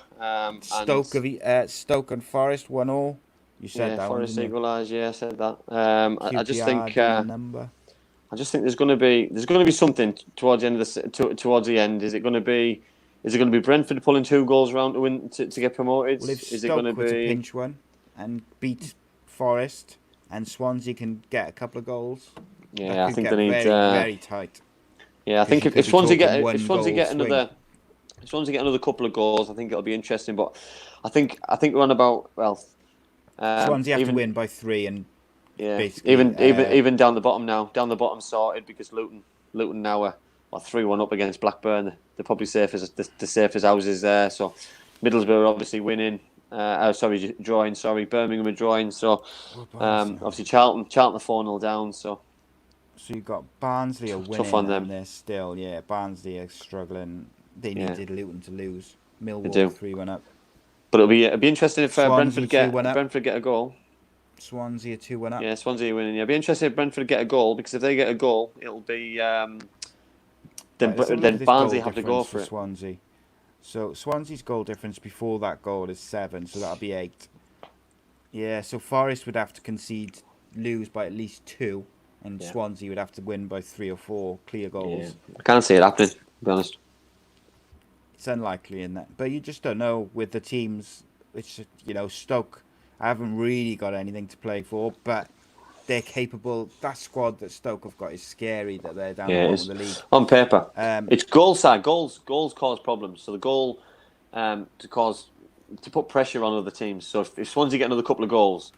Speaker 3: Stoke and Forest 1-1. You said that
Speaker 4: Forest
Speaker 3: one, didn't you?
Speaker 4: equalised. Yeah, I said that. I just think
Speaker 3: number.
Speaker 4: I just think there's going to be something towards the end of towards the end. Is it going to be Brentford pulling 2 goals around to win to get promoted?
Speaker 3: Well, if
Speaker 4: Is
Speaker 3: Stoke
Speaker 4: it going to
Speaker 3: were to
Speaker 4: be
Speaker 3: pinch one and beat Forest and Swansea can get a couple of goals,
Speaker 4: Yeah,
Speaker 3: that
Speaker 4: I
Speaker 3: could
Speaker 4: think
Speaker 3: get
Speaker 4: they need
Speaker 3: very tight.
Speaker 4: Yeah, I think
Speaker 3: you
Speaker 4: if
Speaker 3: could be
Speaker 4: Swansea
Speaker 3: talking
Speaker 4: get
Speaker 3: one
Speaker 4: if Swansea
Speaker 3: goal
Speaker 4: get
Speaker 3: swing.
Speaker 4: another if Swansea get another couple of goals, I think it'll be interesting. But I think we're on about
Speaker 3: Swansea have
Speaker 4: even,
Speaker 3: to win by 3 and
Speaker 4: Yeah,
Speaker 3: basically,
Speaker 4: even down the bottom now. Down the bottom sorted because Luton now are 3-1 up against Blackburn. They're probably safe as the safest houses there. So Middlesbrough are obviously winning. Drawing. Birmingham are drawing. So obviously Charlton are 4-0 down. So
Speaker 3: you've got Barnsley are winning
Speaker 4: tough on them.
Speaker 3: and they're still Barnsley are struggling. They needed Luton to lose.
Speaker 4: They
Speaker 3: Millwall
Speaker 4: do.
Speaker 3: 3-1 up.
Speaker 4: But it'll be interesting if
Speaker 3: Swansea
Speaker 4: Brentford get a goal.
Speaker 3: Swansea are 2-1 up.
Speaker 4: Yeah, Swansea winning. Yeah, it'll be interesting if Brentford get a goal because if they get a goal, it'll be then Barnsley have to go for it.
Speaker 3: Swansea. So Swansea's goal difference before that goal is 7, so that'll be 8. Yeah, so Forest would have to lose by at least 2, and Swansea would have to win by 3 or 4 clear goals.
Speaker 4: Yeah. I can't see it happening, to be honest.
Speaker 3: It's unlikely in that, but you just don't know with the teams. Which Stoke, I haven't really got anything to play for, but they're capable. That squad that Stoke have got is scary. That they're down the bottom of the league
Speaker 4: on paper. It's goal side. Goals cause problems. So the goal to put pressure on other teams. So if Swansea get another couple of goals,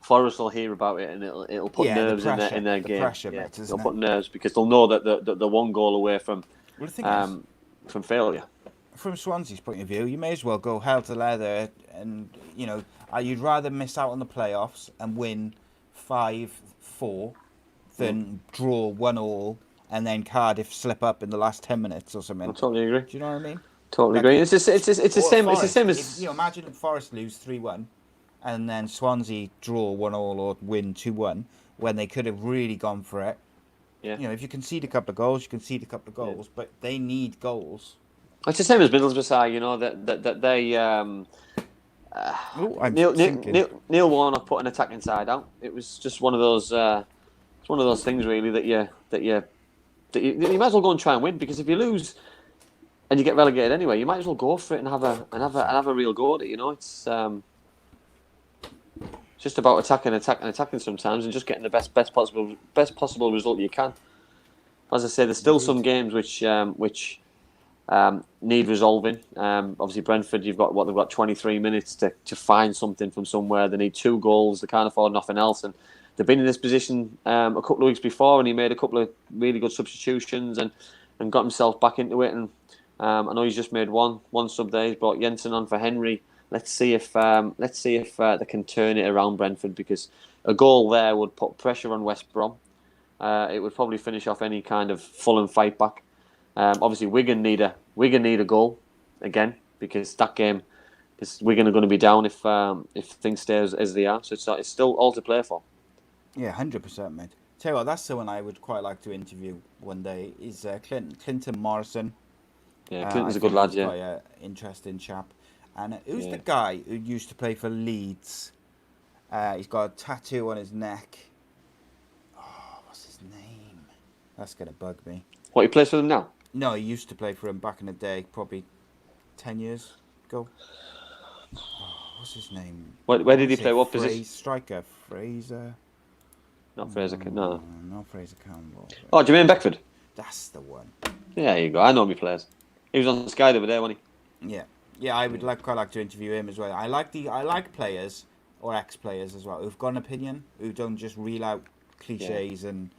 Speaker 4: Forest will hear about it and it'll put nerves in their game.
Speaker 3: Pressure matters,
Speaker 4: it'll put nerves because they'll know that they're 1 goal away from from failure.
Speaker 3: From Swansea's point of view, you may as well go hell to leather, and you'd rather miss out on the playoffs and win 5-4 than draw 1-1 and then Cardiff slip up in the last 10 minutes or something.
Speaker 4: I totally agree.
Speaker 3: Do you know what I mean?
Speaker 4: Totally agree. It's the same.
Speaker 3: Forest,
Speaker 4: it's the same as
Speaker 3: imagine Forest lose 3-1, and then Swansea draw 1-1 or win 2-1 when they could have really gone for it.
Speaker 4: Yeah.
Speaker 3: If you concede a couple of goals, you concede a couple of goals, but they need goals.
Speaker 4: It's the same as Middlesbrough side, that they Neil Warnock put an attacking side out. It was just one of those things really that you might as well go and try and win, because if you lose and you get relegated anyway, you might as well go for it and have a real go at it. It's just about attacking sometimes and just getting the best possible result you can. As I say, there's still some games which need resolving. Obviously, Brentford, they've got 23 minutes to find something from somewhere. They need 2 goals. They can't afford nothing else. And they've been in this position a couple of weeks before, and he made a couple of really good substitutions and got himself back into it. And I know he's just made one sub there. He's brought Jensen on for Henry. Let's see if they can turn it around, Brentford, because a goal there would put pressure on West Brom. It would probably finish off any kind of Fulham fight back. Obviously, Wigan need a goal again, because that game is Wigan are going to be down if things stay as they are. So it's still all to play for.
Speaker 3: Yeah, 100%, mate. Tell you what, that's someone I would quite like to interview one day. Is Clinton Morrison.
Speaker 4: Yeah, Clinton's
Speaker 3: I
Speaker 4: a good
Speaker 3: think
Speaker 4: lad.
Speaker 3: he's
Speaker 4: Yeah,
Speaker 3: quite an interesting chap. And who's
Speaker 4: Yeah.
Speaker 3: the guy who used to play for Leeds? He's got a tattoo on his neck. Oh, what's his name? That's gonna bug me.
Speaker 4: What, he plays for them now?
Speaker 3: No, he used to play for him back in the day, probably 10 years ago. Oh, what's his name?
Speaker 4: Where did he play? What position?
Speaker 3: Striker, Fraser.
Speaker 4: Not Fraser. No.
Speaker 3: Not Fraser Campbell.
Speaker 4: Oh, Jermaine Beckford.
Speaker 3: That's the one.
Speaker 4: Yeah, there you go. I know him. He plays. He was on Sky the other day, wasn't he?
Speaker 3: Yeah. I would quite like to interview him as well. I like players or ex-players as well who've got an opinion, who don't just reel out cliches and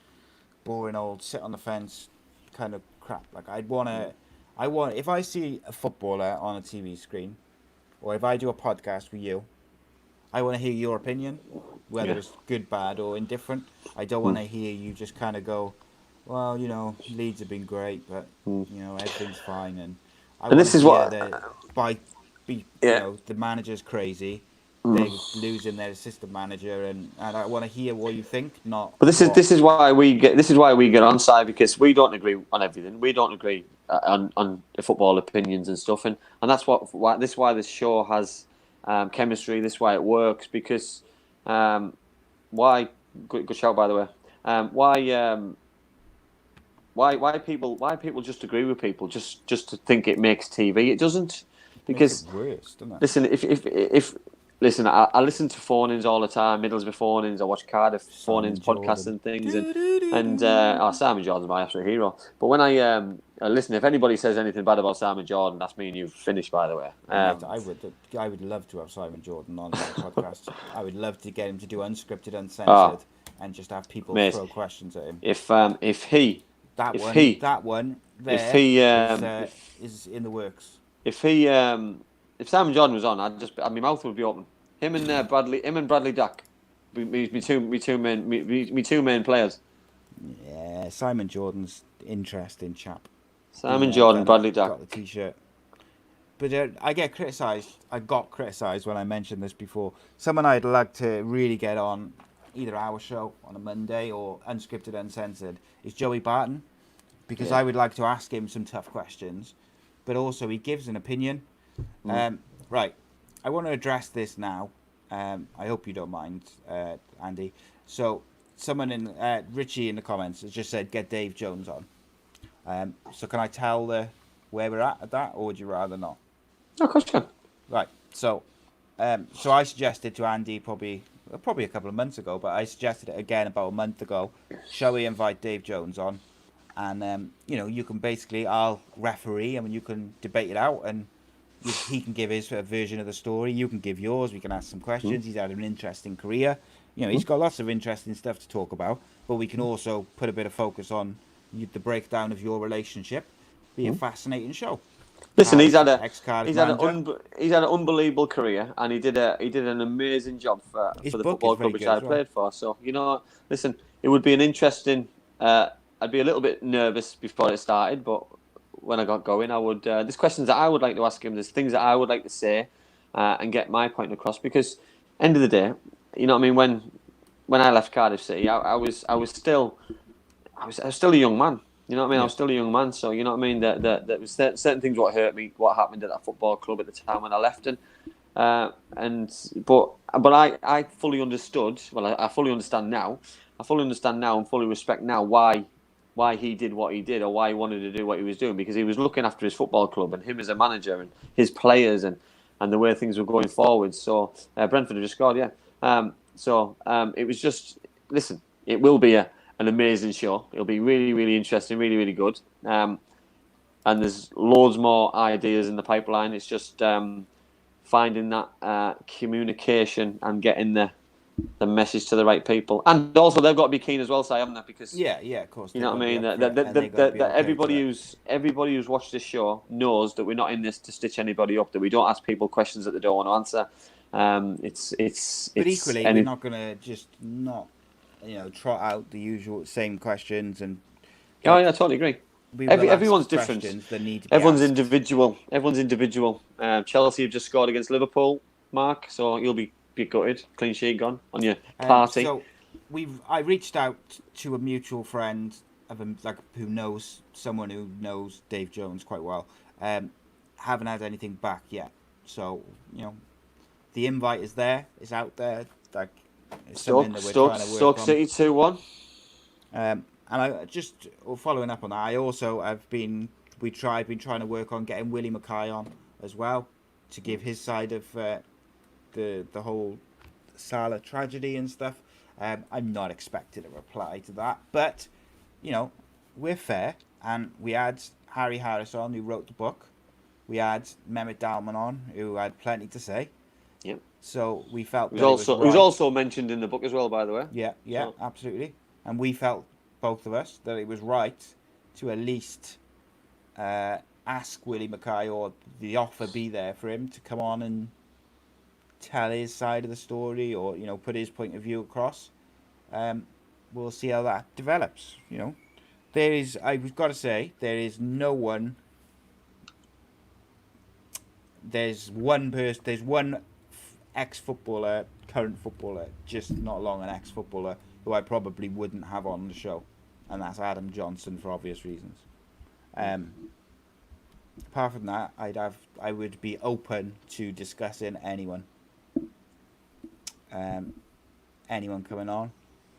Speaker 3: boring old sit on the fence kind of crap. Like if I see a footballer on a TV screen, or if I do a podcast with you, I want to hear your opinion, whether it's good, bad, or indifferent. I don't want to hear you just kind of go, well, Leeds have been great, but everything's fine. And
Speaker 4: this is what
Speaker 3: the manager's crazy. They're losing their assistant manager, and I want to hear what you think. Not.
Speaker 4: But this is why we get on side, because we don't agree on everything. We don't agree on the football opinions and stuff, and that's why this show has chemistry. This is why it works, because why? Good shout, by the way. Why people just agree with people just to think it makes TV? It doesn't, because
Speaker 3: Makes it worse, doesn't it?
Speaker 4: listen, Listen, I listen to phone-ins all the time, Middlesbrough phone-ins, I watch Cardiff phone-ins, podcasts and things, and Simon Jordan's my absolute hero. But when I listen, if anybody says anything bad about Simon Jordan, that's me and you've finished, by the way.
Speaker 3: I would love to have Simon Jordan on the podcast. I would love to get him to do unscripted, uncensored, and just have people throw questions at him.
Speaker 4: If
Speaker 3: that one is in the works.
Speaker 4: If Simon Jordan was on, my mouth would be open. Him and Bradley Dack, me two main players.
Speaker 3: Yeah, Simon Jordan's interesting chap.
Speaker 4: Simon Jordan, Bradley Dack.
Speaker 3: Got the t-shirt. But I get criticised. I got criticised when I mentioned this before. Someone I'd like to really get on either our show on a Monday or Unscripted Uncensored is Joey Barton, because I would like to ask him some tough questions, but also he gives an opinion. Right, I want to address this now. I hope you don't mind, Andy. So someone Richie in the comments has just said get Dave Jones on. So can I tell where we're at that, or would you rather not?
Speaker 4: No, of course you can.
Speaker 3: Right. So I suggested to Andy probably a couple of months ago, but I suggested it again about a month ago. Shall we invite Dave Jones on? And you can basically, I'll referee, and you can debate it out, and he can give his version of the story. You can give yours. We can ask some questions. He's had an interesting career. He's got lots of interesting stuff to talk about. But we can also put a bit of focus on the breakdown of your relationship. Be a fascinating show.
Speaker 4: Listen, he's had an unbelievable career, and he did an amazing job for the football club which I played for. So listen, it would be an interesting. I'd be a little bit nervous before it started, but when I got going, I would. There's questions that I would like to ask him. There's things that I would like to say and get my point across. Because end of the day, you know what I mean. When I left Cardiff City, I was still a young man. You know what I mean? I was still a young man. So you know what I mean. That was certain things what hurt me. What happened at that football club at the time when I left, but I fully understood. Well, I fully understand now. I fully understand now and fully respect now why he did what he did, or why he wanted to do what he was doing, because he was looking after his football club and him as a manager and his players and the way things were going forward. So Brentford have just scored, it was just, listen, it will be an amazing show. It'll be really, really interesting, really, really good. And there's loads more ideas in the pipeline. It's just finding that communication and getting the the message to the right people, and also they've got to be keen as well, Si, haven't they? Because
Speaker 3: Yeah, of course.
Speaker 4: you know what I mean.
Speaker 3: That
Speaker 4: Everybody who's watched this show knows that we're not in this to stitch anybody up. That we don't ask people questions that they don't want to answer.
Speaker 3: But equally, we're not going to just not, trot out the usual same questions and.
Speaker 4: Oh yeah, I totally agree. Everyone's different. Everyone's
Speaker 3: asked.
Speaker 4: individual. Everyone's individual. Chelsea have just scored against Liverpool, Mark. So you'll be gutted. Clean sheet gone on your party.
Speaker 3: So I reached out to a mutual friend of him, who knows someone who knows Dave Jones quite well. Haven't had anything back yet. So the invite is there. It's out there. It's something that we're trying to work
Speaker 4: Stoke
Speaker 3: on.
Speaker 4: City 2-1.
Speaker 3: And I just following up on that, I've been trying to work on getting Willie Mackay on as well to give his side of the whole Salah tragedy and stuff. I'm not expecting a reply to that, but we're fair, and we had Harry Harris on, who wrote the book. We had Mehmet Dalman on, who had plenty to say.
Speaker 4: Yep.
Speaker 3: So we felt
Speaker 4: it was also mentioned in the book as well, by the way.
Speaker 3: Yeah, so. Absolutely. And we felt, both of us, that it was right to at least ask Willie Mackay, or the offer be there for him to come on and tell his side of the story, or put his point of view across. We'll see how that develops. I've got to say, there is no one. There's one person. There's one ex-footballer, current footballer, just not long an ex-footballer, who I probably wouldn't have on the show, and that's Adam Johnson, for obvious reasons. Apart from that, I would be open to discussing anyone coming on,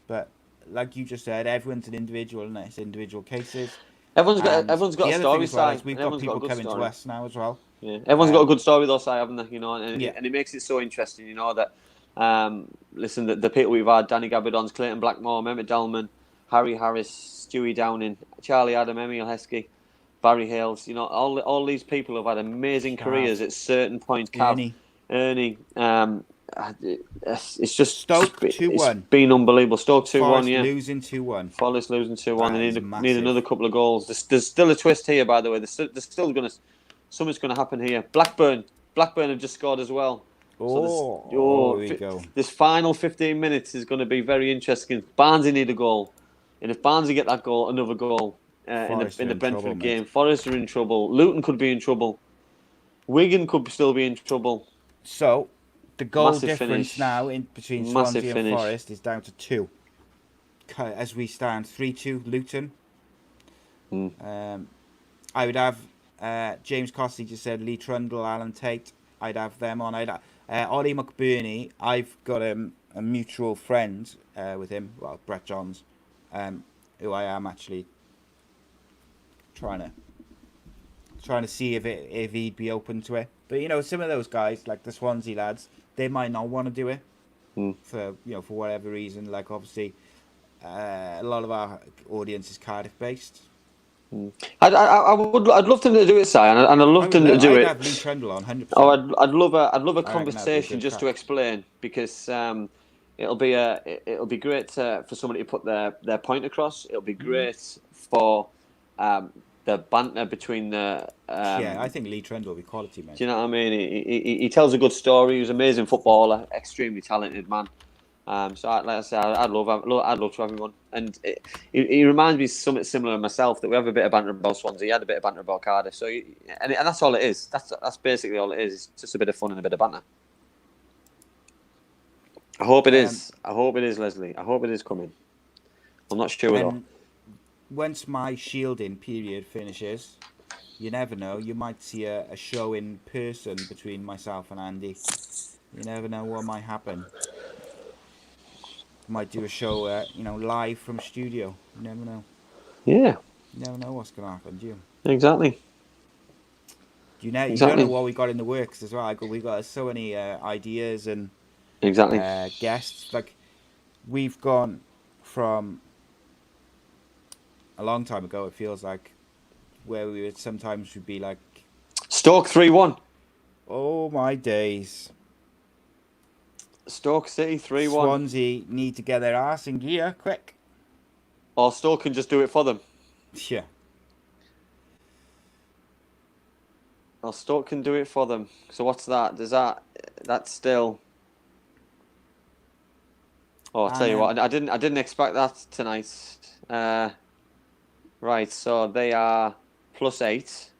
Speaker 3: but like you just said, everyone's an individual, and it's individual cases.
Speaker 4: Everyone's got a story side.
Speaker 3: We've got people coming to us now as well.
Speaker 4: Yeah, everyone's got a good story though, side, haven't they? And it makes it so interesting. That listen, the people we've had: Danny Gabardons, Clayton Blackmore, Mehmet Dalman, Harry Harris, Stewie Downing, Charlie Adam, Emil Heskey, Barry Hales. All these people have had amazing careers at certain points. Ernie. It's just
Speaker 3: Stoke 2-1.
Speaker 4: It's been unbelievable. Stoke 2-1. Yeah.
Speaker 3: Losing 2-1.
Speaker 4: Forest losing 2-1. They need another couple of goals. There's still a twist here, by the way. There's still something's going to happen here. Blackburn have just scored as well.
Speaker 3: Here we go.
Speaker 4: This final 15 minutes is going to be very interesting. Barnsley need a goal, and if Barnsley get that goal, another goal in the Brentford game, Forest are in trouble. Luton could be in trouble. Wigan could still be in trouble.
Speaker 3: So the goal
Speaker 4: Massive
Speaker 3: difference
Speaker 4: finish.
Speaker 3: now in between Swansea and Forest is down to 2. As we stand 3-2 Luton. I would have James Costley just said Lee Trundle, Alan Tate. I'd have them on. Ollie McBurney. I've got a mutual friend with him. Well, Brett Johns, who I am actually trying to see if he'd be open to it. But some of those guys, like the Swansea lads, they might not want to do it for whatever reason. Like obviously, a lot of our audience is Cardiff based.
Speaker 4: I'd love them to do it, Si, and I'd love them to do it.
Speaker 3: I'd have Lee Trundle on 100%.
Speaker 4: Oh, I'd love a conversation just to explain, because it'll be great for somebody to put their point across. It'll be great for the banter between the.
Speaker 3: I think Lee Trundle will be quality, man.
Speaker 4: Do you know what I mean? He tells a good story. He's an amazing footballer, extremely talented man. So, like I said, I'd love to have him on. And he reminds me something similar to myself, that we have a bit of banter about Swansea. He had a bit of banter about Cardiff. So, and that's all it is. That's basically all it is. It's just a bit of fun and a bit of banter. I hope it is. I hope it is, Leslie. I hope it is coming. I'm not sure at all.
Speaker 3: Once my shielding period finishes, you never know. You might see a show in person between myself and Andy. You never know what might happen. Might do a show, live from studio. You never know.
Speaker 4: Yeah.
Speaker 3: You never know what's going to happen, do you?
Speaker 4: Exactly.
Speaker 3: You don't know what we got in the works as well. We got so many ideas and guests. Like, we've gone from a long time ago, it feels like, where we would sometimes be like
Speaker 4: Stoke 3-1.
Speaker 3: Oh my days.
Speaker 4: Stoke City 3-1.
Speaker 3: Swansea need to get their arse in gear quick.
Speaker 4: Or Stoke can just do it for them.
Speaker 3: Yeah.
Speaker 4: Or Stoke can do it for them. So what's that? That's still... Oh, I'll tell you what, I didn't expect that tonight. Right, so they are +8.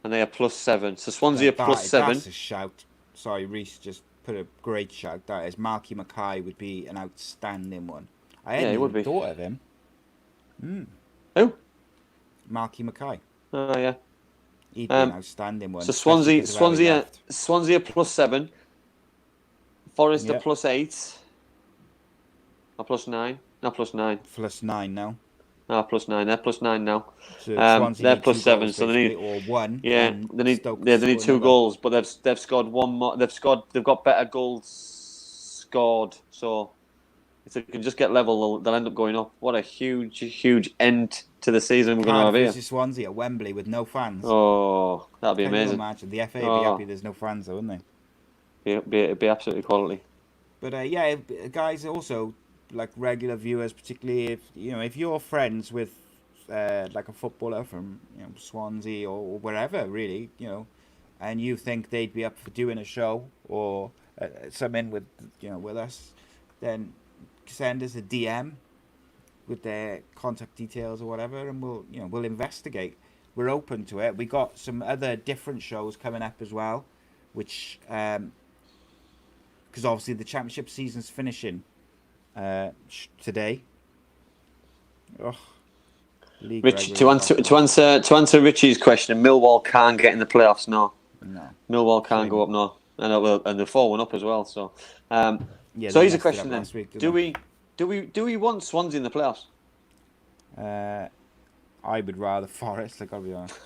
Speaker 4: And they are +7. So Swansea are +7.
Speaker 3: That's a shout. Sorry, Reese just put a great shout. That is. Malky Mackay would be an outstanding one. I hadn't
Speaker 4: he would
Speaker 3: even
Speaker 4: be.
Speaker 3: thought of him.
Speaker 4: Who?
Speaker 3: Malky Mackay.
Speaker 4: Oh, yeah.
Speaker 3: He'd be an outstanding one.
Speaker 4: So
Speaker 3: especially because of how he left.
Speaker 4: Swansea are +7. Forest are
Speaker 3: Yep.
Speaker 4: +8. Or +9. No, +9.
Speaker 3: +9 now.
Speaker 4: No, +9. They're +9 now.
Speaker 3: So Swansea
Speaker 4: they're
Speaker 3: need 2
Speaker 4: +7.
Speaker 3: goals,
Speaker 4: So they need
Speaker 3: or one.
Speaker 4: Yeah,
Speaker 3: and
Speaker 4: they need
Speaker 3: Stoke
Speaker 4: they need
Speaker 3: score
Speaker 4: 2
Speaker 3: another.
Speaker 4: goals, but they've scored one more. They've got better goals scored. So if they can just get level, they'll end up going up. What a huge end to the season we're going to have here.
Speaker 3: versus Swansea at Wembley with no fans.
Speaker 4: Oh, that'd be
Speaker 3: Can you
Speaker 4: amazing.
Speaker 3: imagine? The FA would be happy there's no fans, though, wouldn't they?
Speaker 4: It'd be absolutely quality.
Speaker 3: But yeah, guys, also like regular viewers, particularly if you're friends with like a footballer from Swansea or wherever, really, and you think they'd be up for doing a show or something with with us, then send us a DM with their contact details or whatever, and we'll investigate. We're open to it. We got some other different shows coming up as well, which because obviously the championship season's finishing today.
Speaker 4: Rich, to answer Richie's question, Millwall can't get in the playoffs. No, Millwall can't go up. No, and they're 4-1 up as well. So, so here's a question then: Do we want Swansea in the playoffs?
Speaker 3: I would rather Forest. I gotta be honest.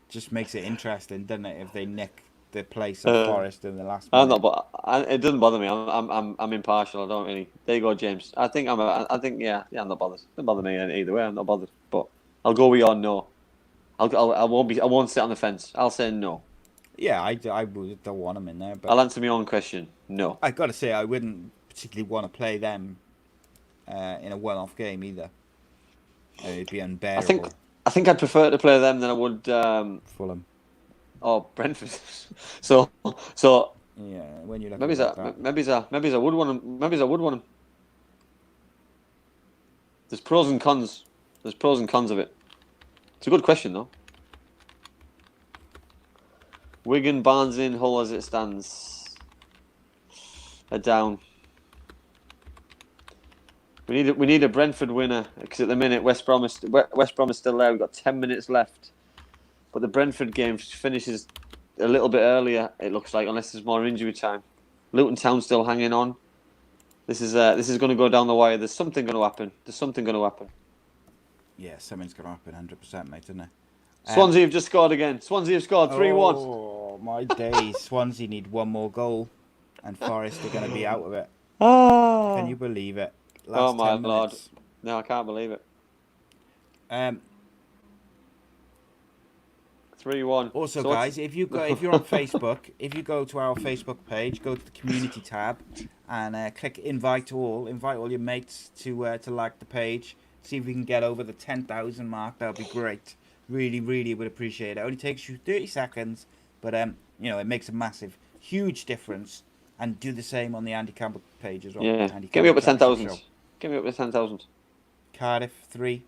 Speaker 3: Just makes it interesting, doesn't it? If they nick the place of Forest in the last minute.
Speaker 4: It doesn't bother me. I'm impartial. I don't really. There you go, James. I think I'm not bothered. It doesn't bother me either way. I'm not bothered. But I'll go with your no. I won't sit on the fence. I'll say no.
Speaker 3: Yeah, I don't want them in there. But
Speaker 4: I'll answer my own question. No.
Speaker 3: I gotta say, I wouldn't particularly want to play them in a one-off game either. It'd be unbearable.
Speaker 4: I think I'd prefer to play them than I would
Speaker 3: Fulham.
Speaker 4: Oh, Brentford. so
Speaker 3: yeah, when you look
Speaker 4: maybe I would want them. There's pros and cons. There's pros and cons of it. It's a good question though. Wigan, Barnsley, and Hull as it stands are down. We need a Brentford winner because at the minute West Brom is still there. We've got 10 minutes left. But the Brentford game finishes a little bit earlier, it looks like, unless there's more injury time. Luton Town still hanging on. This is going to go down the wire. There's something going to happen.
Speaker 3: Yeah, something's going to happen 100%, mate, isn't it?
Speaker 4: Swansea have just scored again. Swansea have scored 3-1.
Speaker 3: Oh, my days. Swansea need one more goal, and Forest are going to be out of it.
Speaker 4: Oh.
Speaker 3: Can you believe it?
Speaker 4: Oh, my Lord. No, I can't believe it. 3-1.
Speaker 3: Also, guys, if you're on Facebook, if you go to our Facebook page, go to the community tab, and click invite all your mates to like the page. See if we can get over the 10,000 mark. That would be great. Really, really would appreciate it. It only takes you 30 seconds, but it makes a massive, huge difference. And do the same on the Andy Campbell page as well.
Speaker 4: Yeah,
Speaker 3: Andy
Speaker 4: get me up to
Speaker 3: Campbell
Speaker 4: 10,000. Get me up to 10,000.
Speaker 3: Cardiff 3.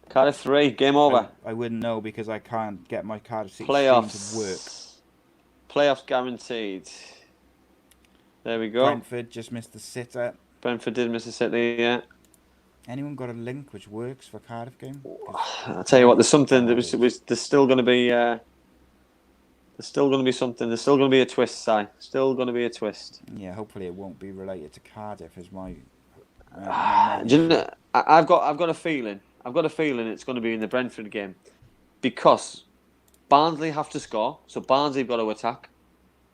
Speaker 4: Cardiff 3, game over.
Speaker 3: I wouldn't know because I can't get my Cardiff City stream to work.
Speaker 4: Playoffs guaranteed. There we go.
Speaker 3: Brentford just missed the sitter.
Speaker 4: Brentford did miss a City, yeah.
Speaker 3: Anyone got a link which works for Cardiff game?
Speaker 4: I'll tell you what, there's something. There's still going to be. There's still going to be something. There's still going to be a twist, Si. Still going to be a twist.
Speaker 3: Yeah, hopefully it won't be related to Cardiff. Is my.
Speaker 4: Do you know, I've got a feeling. I've got a feeling it's going to be in the Brentford game, because Barnsley have to score, so Barnsley have got to attack.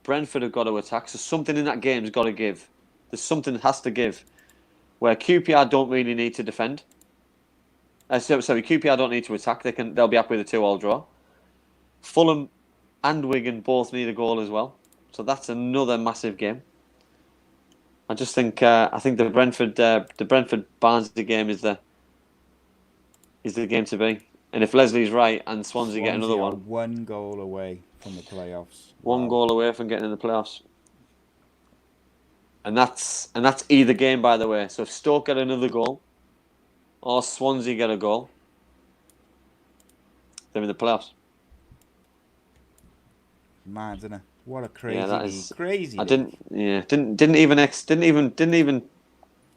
Speaker 4: Brentford have got to attack, so something in that game's got to give. There's something that has to give. Where QPR don't really need to defend. Sorry, QPR don't need to attack. They'll be happy with a 2-2 draw. Fulham and Wigan both need a goal as well. So that's another massive game. I just think the Brentford Barnsley game is the game to be. And if Leslie's right and Swansea get another
Speaker 3: are
Speaker 4: one,
Speaker 3: 1 goal away from the playoffs.
Speaker 4: one
Speaker 3: Wow.
Speaker 4: goal away from getting in the playoffs. And that's either game, by the way. So if Stoke get another goal, or Swansea get a goal, they're in the playoffs.
Speaker 3: Mad, isn't it? What a crazy
Speaker 4: Yeah, that
Speaker 3: league.
Speaker 4: is
Speaker 3: Crazy.
Speaker 4: I
Speaker 3: league.
Speaker 4: didn't even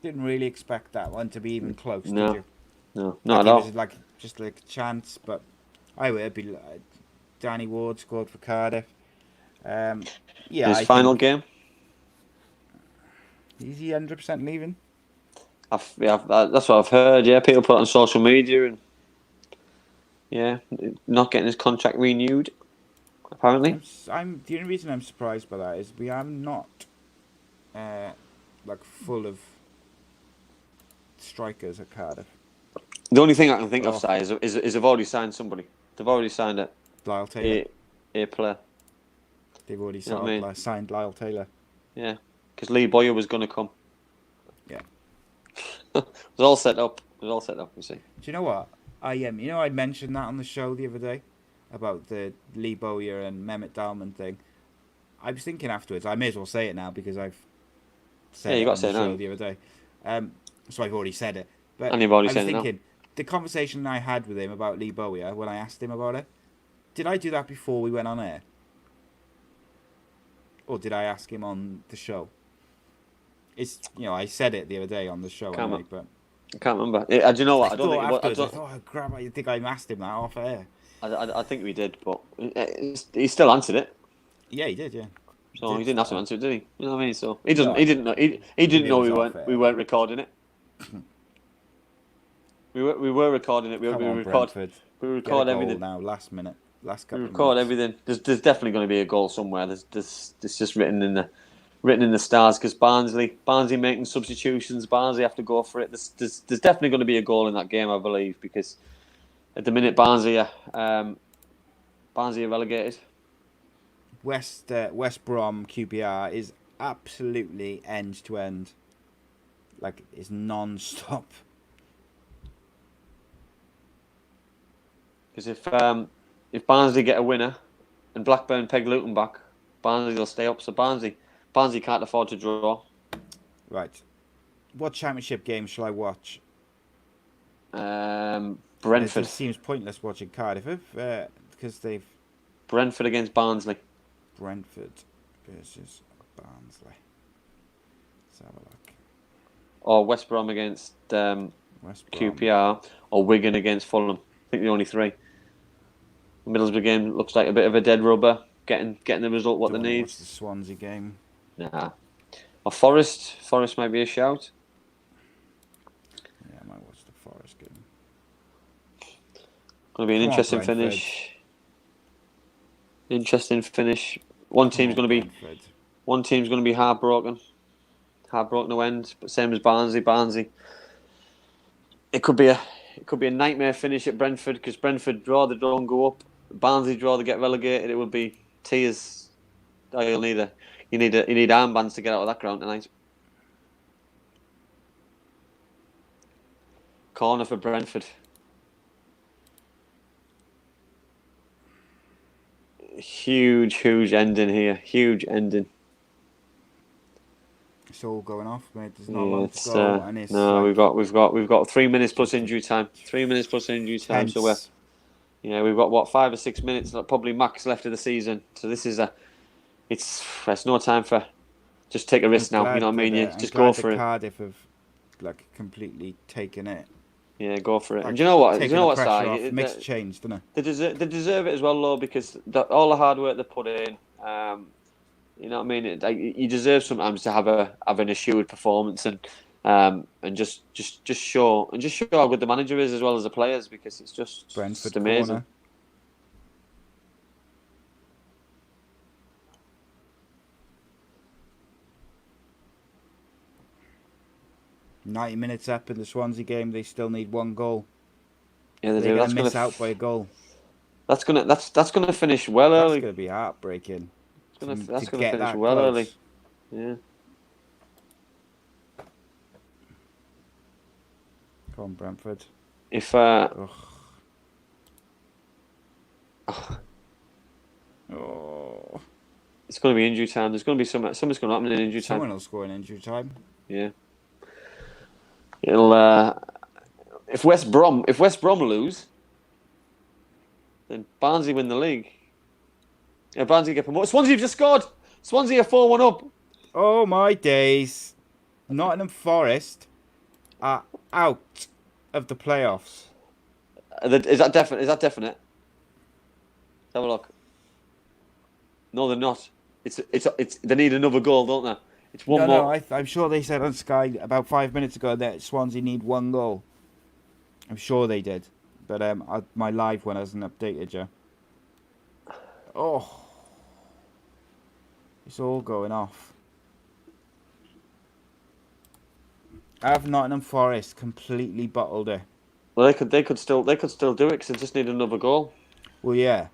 Speaker 3: Didn't really expect that one to be even close,
Speaker 4: No.
Speaker 3: did you?
Speaker 4: no,
Speaker 3: I
Speaker 4: not at
Speaker 3: think
Speaker 4: all.
Speaker 3: it was just like a chance, but I would be. Danny Ward scored for Cardiff. Yeah,
Speaker 4: His
Speaker 3: I
Speaker 4: final
Speaker 3: think,
Speaker 4: game.
Speaker 3: Is he 100% leaving?
Speaker 4: That's what I've heard. Yeah, people put it on social media, and yeah, not getting his contract renewed. Apparently,
Speaker 3: I'm the only reason I'm surprised by that is we are not full of strikers at Cardiff.
Speaker 4: the only thing I can think of,
Speaker 3: Oh.
Speaker 4: Si, is they've already signed somebody. They've already signed
Speaker 3: Lyle Taylor.
Speaker 4: a player.
Speaker 3: They've already
Speaker 4: You know what I mean?
Speaker 3: signed Lyle Taylor.
Speaker 4: Yeah, because Lee Boyer was going to come.
Speaker 3: Yeah.
Speaker 4: It was all set up. You see.
Speaker 3: Do you know what? I mentioned that on the show the other day about the Lee Bowyer and Mehmet Dalman thing. I was thinking afterwards. I may as well say it now because I've said
Speaker 4: You
Speaker 3: it
Speaker 4: got
Speaker 3: on
Speaker 4: to say
Speaker 3: the
Speaker 4: it
Speaker 3: show
Speaker 4: now.
Speaker 3: the other day. So I've already said it. But
Speaker 4: And you've already
Speaker 3: I was
Speaker 4: said it now.
Speaker 3: thinking the conversation I had with him about Lee Bowyer when I asked him about it. Did I do that before we went on air? Or did I ask him on the show? I said it the other day on the show, anyway, but
Speaker 4: I can't remember. Do you know what? I don't think.
Speaker 3: afterwards, I thought, oh crap! I think I asked him that off air.
Speaker 4: I think we did, but he still answered it.
Speaker 3: Yeah, he did. Yeah.
Speaker 4: So he didn't have to answer it, did he? You know what I mean? So he doesn't.
Speaker 3: No,
Speaker 4: He didn't know. He didn't
Speaker 3: it
Speaker 4: know
Speaker 3: was off air.
Speaker 4: we weren't recording it. we were recording it. We
Speaker 3: Come on,
Speaker 4: record.
Speaker 3: Brentford.
Speaker 4: We
Speaker 3: Get a
Speaker 4: record
Speaker 3: goal
Speaker 4: everything.
Speaker 3: now. Last minute. Last
Speaker 4: We
Speaker 3: couple.
Speaker 4: record
Speaker 3: of minutes.
Speaker 4: everything. There's definitely going to be a goal somewhere. There's just written in the stars because Barnsley making substitutions. Barnsley have to go for it. There's definitely going to be a goal in that game, I believe, because at the minute Barnsley are relegated.
Speaker 3: West Brom QPR is absolutely end to end. Like it's non-stop.
Speaker 4: Because if Barnsley get a winner and Blackburn peg Luton back, Barnsley will stay up. So Barnsley can't afford to draw.
Speaker 3: Right. What championship game shall I watch?
Speaker 4: Brentford.
Speaker 3: It seems pointless watching Cardiff because they've
Speaker 4: Brentford against Barnsley.
Speaker 3: Brentford versus Barnsley. Let's have a look.
Speaker 4: Or West Brom against
Speaker 3: West Brom.
Speaker 4: QPR. Or Wigan against Fulham. I think the only three. The Middlesbrough game looks like a bit of a dead rubber. Getting the result what
Speaker 3: Don't
Speaker 4: they
Speaker 3: wanna
Speaker 4: need.
Speaker 3: watch the Swansea game.
Speaker 4: Nah. Or Forest. Forest might be a shout.
Speaker 3: Yeah, I might watch the Forest game.
Speaker 4: Going to be an
Speaker 3: Come on,
Speaker 4: interesting
Speaker 3: Brentford.
Speaker 4: finish. Interesting finish. One team's going to be heartbroken to end. But same as Barnsley. It could be a nightmare finish at Brentford because Brentford draw, they don't go up. Barnsley draw, they get relegated. It would be tears. Oh, you need armbands to get out of that ground tonight. Corner for Brentford. Huge ending here. Huge ending.
Speaker 3: It's all going off, mate. There's not
Speaker 4: Yeah,
Speaker 3: long
Speaker 4: it's,
Speaker 3: to go, and it's
Speaker 4: no,
Speaker 3: like,
Speaker 4: we've got 3 minutes plus injury time. 3 minutes plus injury time.
Speaker 3: tense.
Speaker 4: So we've got 5 or 6 minutes, probably max left of the season. So this is it's no time for just take a risk now. You know what I mean? You just go for it.
Speaker 3: Cardiff have completely taken it.
Speaker 4: Yeah, go for it.
Speaker 3: Like,
Speaker 4: And do you know what?
Speaker 3: taking the pressure off. It makes a change, doesn't it?
Speaker 4: They deserve it as well, though, because all the hard work they put in. You know what I mean? You deserve sometimes to have an assured performance and just show how good the manager is as well as the players, because it's just
Speaker 3: Brentford
Speaker 4: amazing.
Speaker 3: corner. "90 minutes up in the Swansea game, they still need 1 goal.
Speaker 4: Yeah, they
Speaker 3: They're
Speaker 4: do.
Speaker 3: going to miss out by a goal.
Speaker 4: That's gonna finish well
Speaker 3: That's
Speaker 4: early.
Speaker 3: going to be heartbreaking.
Speaker 4: It's That's
Speaker 3: to
Speaker 4: gonna
Speaker 3: get
Speaker 4: finish
Speaker 3: that
Speaker 4: well
Speaker 3: close.
Speaker 4: early. Yeah.
Speaker 3: Come on, Brentford.
Speaker 4: If
Speaker 3: Oh.
Speaker 4: it's going to be injury time, there's going to be something's going to happen in injury time.
Speaker 3: Someone will score in injury time.
Speaker 4: Yeah. It'll if West Brom lose, then Barnsley win the league. Yeah, Barnsley get promoted. Swansea have just scored. Swansea are 4-1 up.
Speaker 3: Oh my days! Nottingham Forest are out of the playoffs.
Speaker 4: Is that definite? Let's have a look. No, they're not. It's. They need another goal, don't they? It's one more.
Speaker 3: No, I'm sure they said on Sky about 5 minutes ago that Swansea need one goal. I'm sure they did, but my live one hasn't updated yet. Oh, it's all going off. Have Nottingham Forest completely bottled it?
Speaker 4: Well, they could still do it because they just need another goal.
Speaker 3: Well, yeah.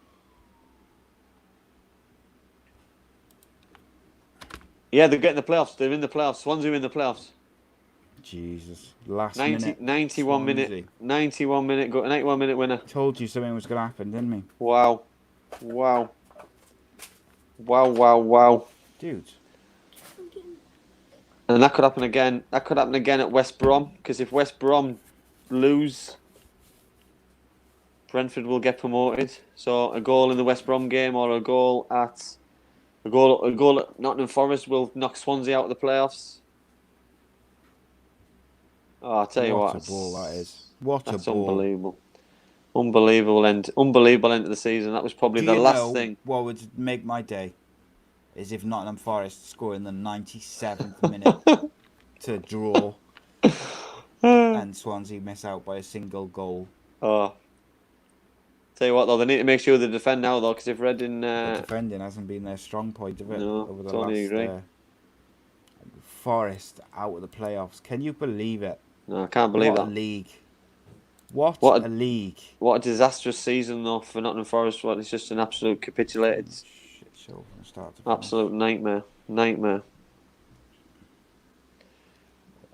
Speaker 4: Yeah, they're getting the playoffs. They're in the playoffs. Swansea are in the playoffs.
Speaker 3: Jesus, last
Speaker 4: 91
Speaker 3: Swansea.
Speaker 4: minute, 91 minute winner.
Speaker 3: Told you something was going to happen, didn't we?
Speaker 4: Wow.
Speaker 3: Dude.
Speaker 4: And that could happen again. That could happen again at West Brom, because if West Brom lose, Brentford will get promoted. So a goal in the West Brom game or a goal at Nottingham Forest will knock Swansea out of the playoffs. Oh, I'll tell you what.
Speaker 3: What a ball that is. What a
Speaker 4: That's
Speaker 3: ball.
Speaker 4: unbelievable. Unbelievable end to the season. That was probably the last thing.
Speaker 3: What would make my day is if Nottingham Forest score in the 97th minute to draw and Swansea miss out by a single goal.
Speaker 4: Oh. Tell you what, though, they need to make sure they defend now, though, because if Reading...
Speaker 3: The defending hasn't been their strong point of it over the
Speaker 4: totally
Speaker 3: last...
Speaker 4: agree.
Speaker 3: Forest out of the playoffs. Can you believe it?
Speaker 4: No, I can't believe
Speaker 3: What
Speaker 4: that.
Speaker 3: a league. What a league.
Speaker 4: What a disastrous season, though, for Nottingham Forest. Well, it's just an absolute capitulated...
Speaker 3: Shit show from start to finish.
Speaker 4: Absolute nightmare.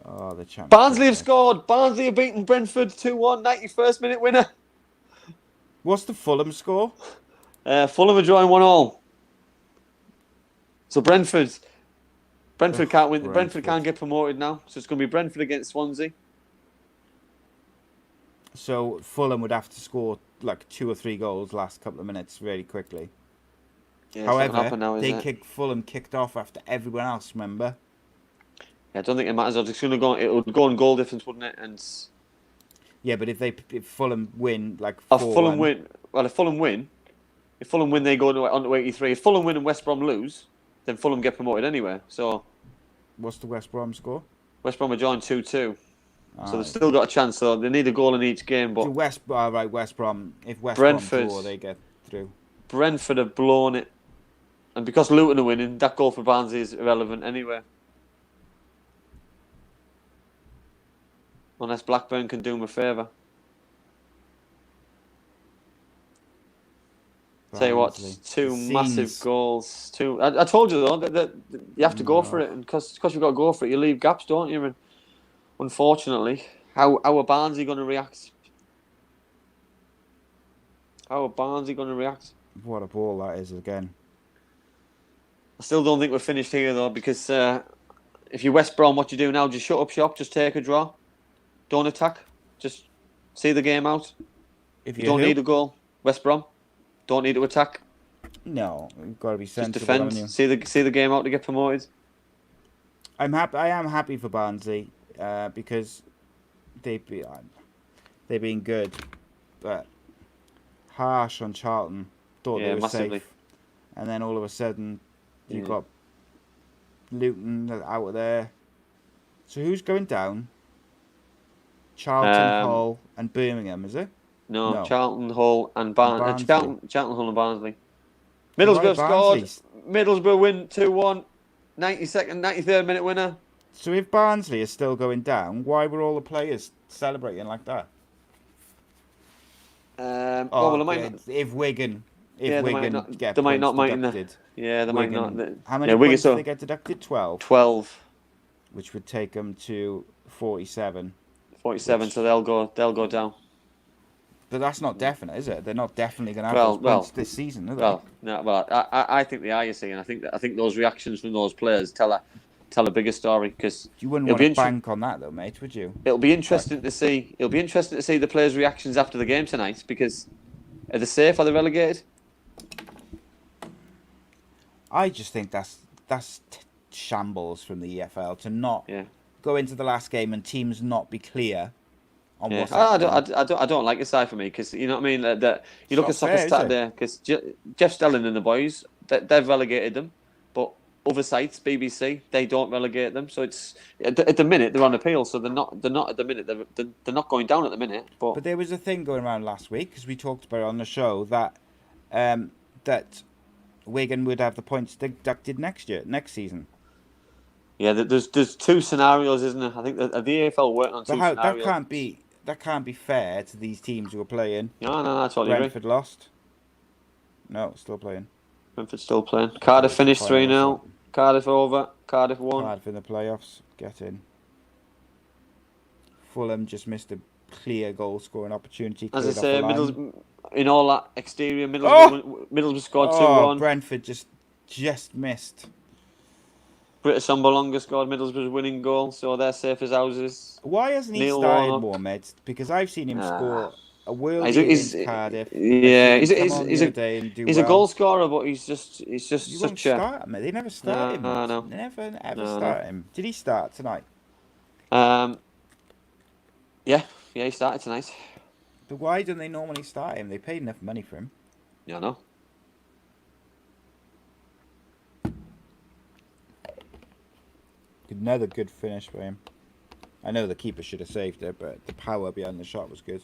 Speaker 3: Oh, the championship.
Speaker 4: Barnsley have scored. Barnsley have beaten Brentford 2-1, 91st minute winner.
Speaker 3: What's the Fulham score?
Speaker 4: Fulham are drawing 1-1. So Brentford can't win. Brentford can't get promoted now. So it's going to be Brentford against Swansea.
Speaker 3: So Fulham would have to score like 2 or 3 goals last couple of minutes really quickly.
Speaker 4: Yeah,
Speaker 3: However, Fulham kicked off after everyone else, remember?
Speaker 4: Yeah, I don't think it matters. It's going to go. It would go on goal difference, wouldn't it? And
Speaker 3: yeah, but if Fulham win like 4-1,
Speaker 4: if Fulham win, they go on to 83. If Fulham win and West Brom lose, then Fulham get promoted anyway. So
Speaker 3: what's the West Brom score?
Speaker 4: West Brom are joined 2-2. So they've still got a chance. So they need a goal in each game. But
Speaker 3: West Brom. If West
Speaker 4: Brentford,
Speaker 3: Brom draw, they get through.
Speaker 4: Brentford have blown it, and because Luton are winning, that goal for Barnsley is irrelevant anyway. Unless Blackburn can do them a favour. Tell you what, two massive goals. I told you though that you have to go for it, and because you've got to go for it, you leave gaps, don't you? And unfortunately, how are Barnsley going to react?
Speaker 3: What a ball that is again.
Speaker 4: I still don't think we're finished here though, because if you're West Brom, what you do now? Just shut up shop, just take a draw, don't attack, just see the game out.
Speaker 3: If
Speaker 4: you don't need a goal, West Brom. Don't need to attack.
Speaker 3: No, you've got to be sensible.
Speaker 4: Just defend. See the game out to get promoted.
Speaker 3: I am happy for Barnsley because they've been good, but harsh on Charlton. Thought they were
Speaker 4: massively.
Speaker 3: safe, and then all of a sudden you've got Luton out of there. So who's going down? Charlton, Hull, and Birmingham, is it?
Speaker 4: No, Charlton, Hull, and Barnsley. Charlton, Hull, and Barnsley. Middlesbrough scored. Middlesbrough win 2-1. 92nd, 93rd minute winner.
Speaker 3: So if Barnsley is still going down, why were all the players celebrating like that?
Speaker 4: If Wigan
Speaker 3: If
Speaker 4: Yeah, they might
Speaker 3: Wigan
Speaker 4: not.
Speaker 3: get
Speaker 4: They might
Speaker 3: points
Speaker 4: not mind.
Speaker 3: deducted.
Speaker 4: Yeah, they
Speaker 3: Wigan,
Speaker 4: might not.
Speaker 3: how many
Speaker 4: Yeah, Wigan.
Speaker 3: points do
Speaker 4: So
Speaker 3: they get deducted? 12,
Speaker 4: 12,
Speaker 3: which would take them to 47.
Speaker 4: 47.
Speaker 3: Which-
Speaker 4: So they'll go down.
Speaker 3: But that's not definite, is it? They're not definitely going to have
Speaker 4: Well,
Speaker 3: those points this season, are they?
Speaker 4: Well, no, well, I think they are. You see, and I think those reactions from those players tell a bigger story because
Speaker 3: You wouldn't
Speaker 4: it'll
Speaker 3: want
Speaker 4: be
Speaker 3: to bank on that, though, mate, would you?
Speaker 4: it'll be interesting to see. It'll be interesting to see the players' reactions after the game tonight because are they safe? Are they relegated?
Speaker 3: I just think that's shambles from the EFL to not go into the last game and teams not be clear on
Speaker 4: Yeah,
Speaker 3: what's
Speaker 4: I
Speaker 3: happening.
Speaker 4: don't like the side for me because you know what I mean. That you look at
Speaker 3: It's
Speaker 4: Soccer
Speaker 3: not fair, is
Speaker 4: Saturday because Jeff Stelling and the boys they've relegated them, but other sites, BBC, they don't relegate them. So it's at the minute they're on appeal, so they're not at the minute they're not going down at the minute.
Speaker 3: But there was a thing going around last week because we talked about it on the show that that Wigan would have the points deducted next season.
Speaker 4: Yeah, there's two scenarios, isn't there? I think the AFL working on two
Speaker 3: But
Speaker 4: scenarios.
Speaker 3: that can't be fair to these teams who are playing.
Speaker 4: No, I totally agree.
Speaker 3: Brentford lost. No, still playing.
Speaker 4: Brentford still playing. Cardiff finished
Speaker 3: Final
Speaker 4: 3-0. Cardiff over. Cardiff won.
Speaker 3: Cardiff in the playoffs. Get in. Fulham just missed a clear goal scoring opportunity.
Speaker 4: As I
Speaker 3: cleared off
Speaker 4: say,
Speaker 3: the line.
Speaker 4: Middles in all that exterior, Middlesbrough scored 2-1.
Speaker 3: Brentford just missed.
Speaker 4: British Sombolonga scored Middlesbrough's winning goal, so they're safe as houses.
Speaker 3: Why hasn't he
Speaker 4: Neil
Speaker 3: started
Speaker 4: Warnock.
Speaker 3: more, mate? Because I've seen him score a world
Speaker 4: He's-
Speaker 3: against Cardiff.
Speaker 4: yeah,
Speaker 3: I've seen him
Speaker 4: he's
Speaker 3: come on
Speaker 4: a-
Speaker 3: the other day and do
Speaker 4: He's
Speaker 3: well.
Speaker 4: a goal scorer, but he's just
Speaker 3: You won't
Speaker 4: such a.
Speaker 3: start him. They never start him.
Speaker 4: No.
Speaker 3: Never
Speaker 4: No.
Speaker 3: start him. Did he start tonight?
Speaker 4: Yeah, he started tonight.
Speaker 3: But why don't they normally start him? They paid enough money for him.
Speaker 4: Yeah, I know.
Speaker 3: Another good finish for him. I know the keeper should have saved it, but the power behind the shot was good.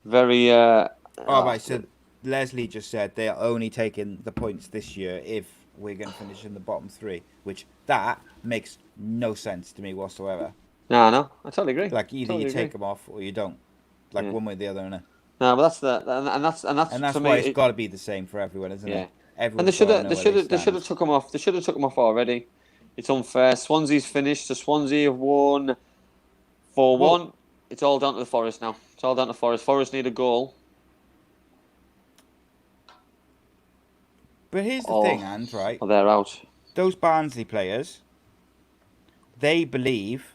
Speaker 4: Very.
Speaker 3: Right, so Leslie just said they are only taking the points this year if we're going to finish in the bottom three, which that makes no sense to me whatsoever.
Speaker 4: No, I totally agree.
Speaker 3: Like either
Speaker 4: Totally
Speaker 3: you
Speaker 4: agree.
Speaker 3: take them off or you don't. Like one way or the other, innit?
Speaker 4: No, but that's and
Speaker 3: And that's
Speaker 4: for
Speaker 3: why
Speaker 4: me,
Speaker 3: it's got to be the same for everyone, isn't it?
Speaker 4: And they should have took them off. They should have took them off already. It's unfair. Swansea's finished. So Swansea have won 4-1. It's all down to the Forest now. It's all down to Forest. Forest need a goal.
Speaker 3: But here's the thing, and right,
Speaker 4: Or they're out.
Speaker 3: those Barnsley players, they believe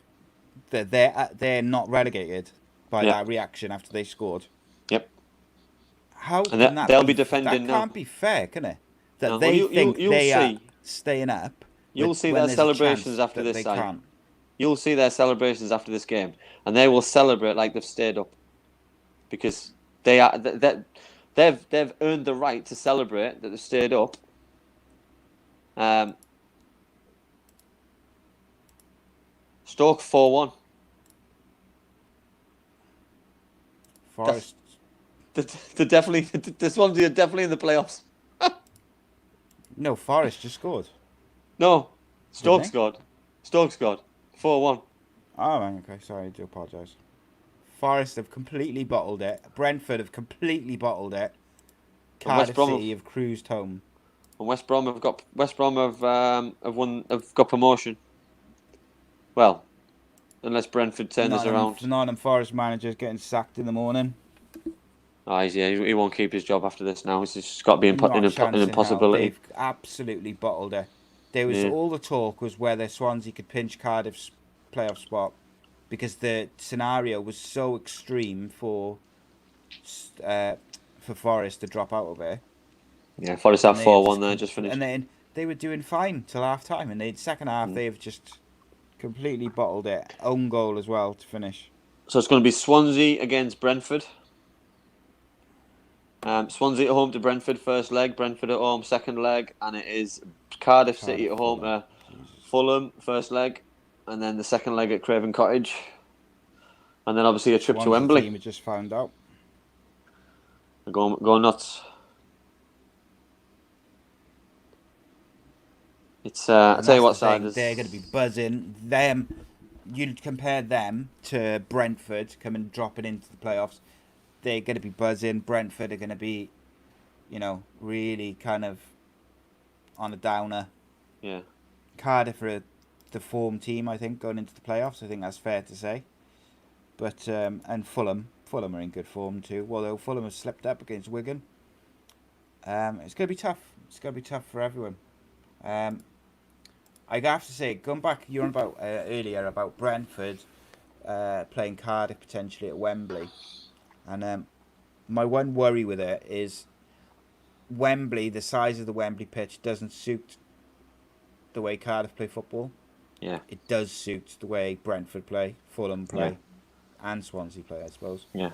Speaker 3: that they're not relegated by that reaction after they scored.
Speaker 4: Yep.
Speaker 3: How
Speaker 4: And
Speaker 3: can that
Speaker 4: they'll be defending
Speaker 3: that
Speaker 4: now.
Speaker 3: can't be fair, can it? That
Speaker 4: No,
Speaker 3: they
Speaker 4: well,
Speaker 3: think
Speaker 4: you'll
Speaker 3: they are
Speaker 4: see.
Speaker 3: staying up.
Speaker 4: You'll see
Speaker 3: when
Speaker 4: their
Speaker 3: there's a
Speaker 4: celebrations
Speaker 3: chance
Speaker 4: after
Speaker 3: that
Speaker 4: this
Speaker 3: they
Speaker 4: side.
Speaker 3: can't.
Speaker 4: You'll see their celebrations after this game, and they will celebrate like they've stayed up, because they've earned the right to celebrate that they've stayed up. Stoke 4-1.
Speaker 3: Forest.
Speaker 4: They're definitely this one's definitely in the playoffs.
Speaker 3: No, Forest just scored.
Speaker 4: No, Stoke
Speaker 3: they?
Speaker 4: scored. Stoke scored 4-1.
Speaker 3: Oh, man, okay, sorry, I do apologise. Forest have completely bottled it. Brentford have completely bottled it. Cardiff
Speaker 4: Brom
Speaker 3: City have cruised home.
Speaker 4: And West Brom have got promotion. Well, unless Brentford turn this around.
Speaker 3: Nottingham Forest manager's getting sacked in the morning.
Speaker 4: Oh, he won't keep his job after this now. It's just got to be an
Speaker 3: Not a chance in hell.
Speaker 4: impossibility.
Speaker 3: They've absolutely bottled it. There was all the talk was whether Swansea could pinch Cardiff's playoff spot because the scenario was so extreme for Forest to drop out of it.
Speaker 4: Yeah, Forest have 4-1 there, just finished.
Speaker 3: And then they were doing fine till half time, and the second half they've just completely bottled it. Own goal as well to finish.
Speaker 4: So it's going to be Swansea against Brentford. Swansea at home to Brentford first leg, Brentford at home second leg, and it is Cardiff City at home to Fulham first leg, and then the second leg at Craven Cottage, and then obviously a trip to Wembley.
Speaker 3: Team had just found out.
Speaker 4: Go nuts. It's I'll tell you what side is.
Speaker 3: They're going to be buzzing. You'd compare them to Brentford coming dropping into the playoffs. they're going to be buzzing. Brentford are going to be, really kind of on a downer.
Speaker 4: Yeah.
Speaker 3: Cardiff are the form team, I think, going into the playoffs. I think that's fair to say. But and Fulham are in good form too. Although Fulham have slipped up against Wigan. It's going to be tough. It's going to be tough for everyone. I have to say, going back, you were on about earlier about Brentford playing Cardiff potentially at Wembley, and my one worry with it is Wembley. The size of the Wembley pitch doesn't suit the way Cardiff play football.
Speaker 4: Yeah.
Speaker 3: It does suit the way Brentford play, Fulham play, and Swansea play, I suppose.
Speaker 4: Yeah.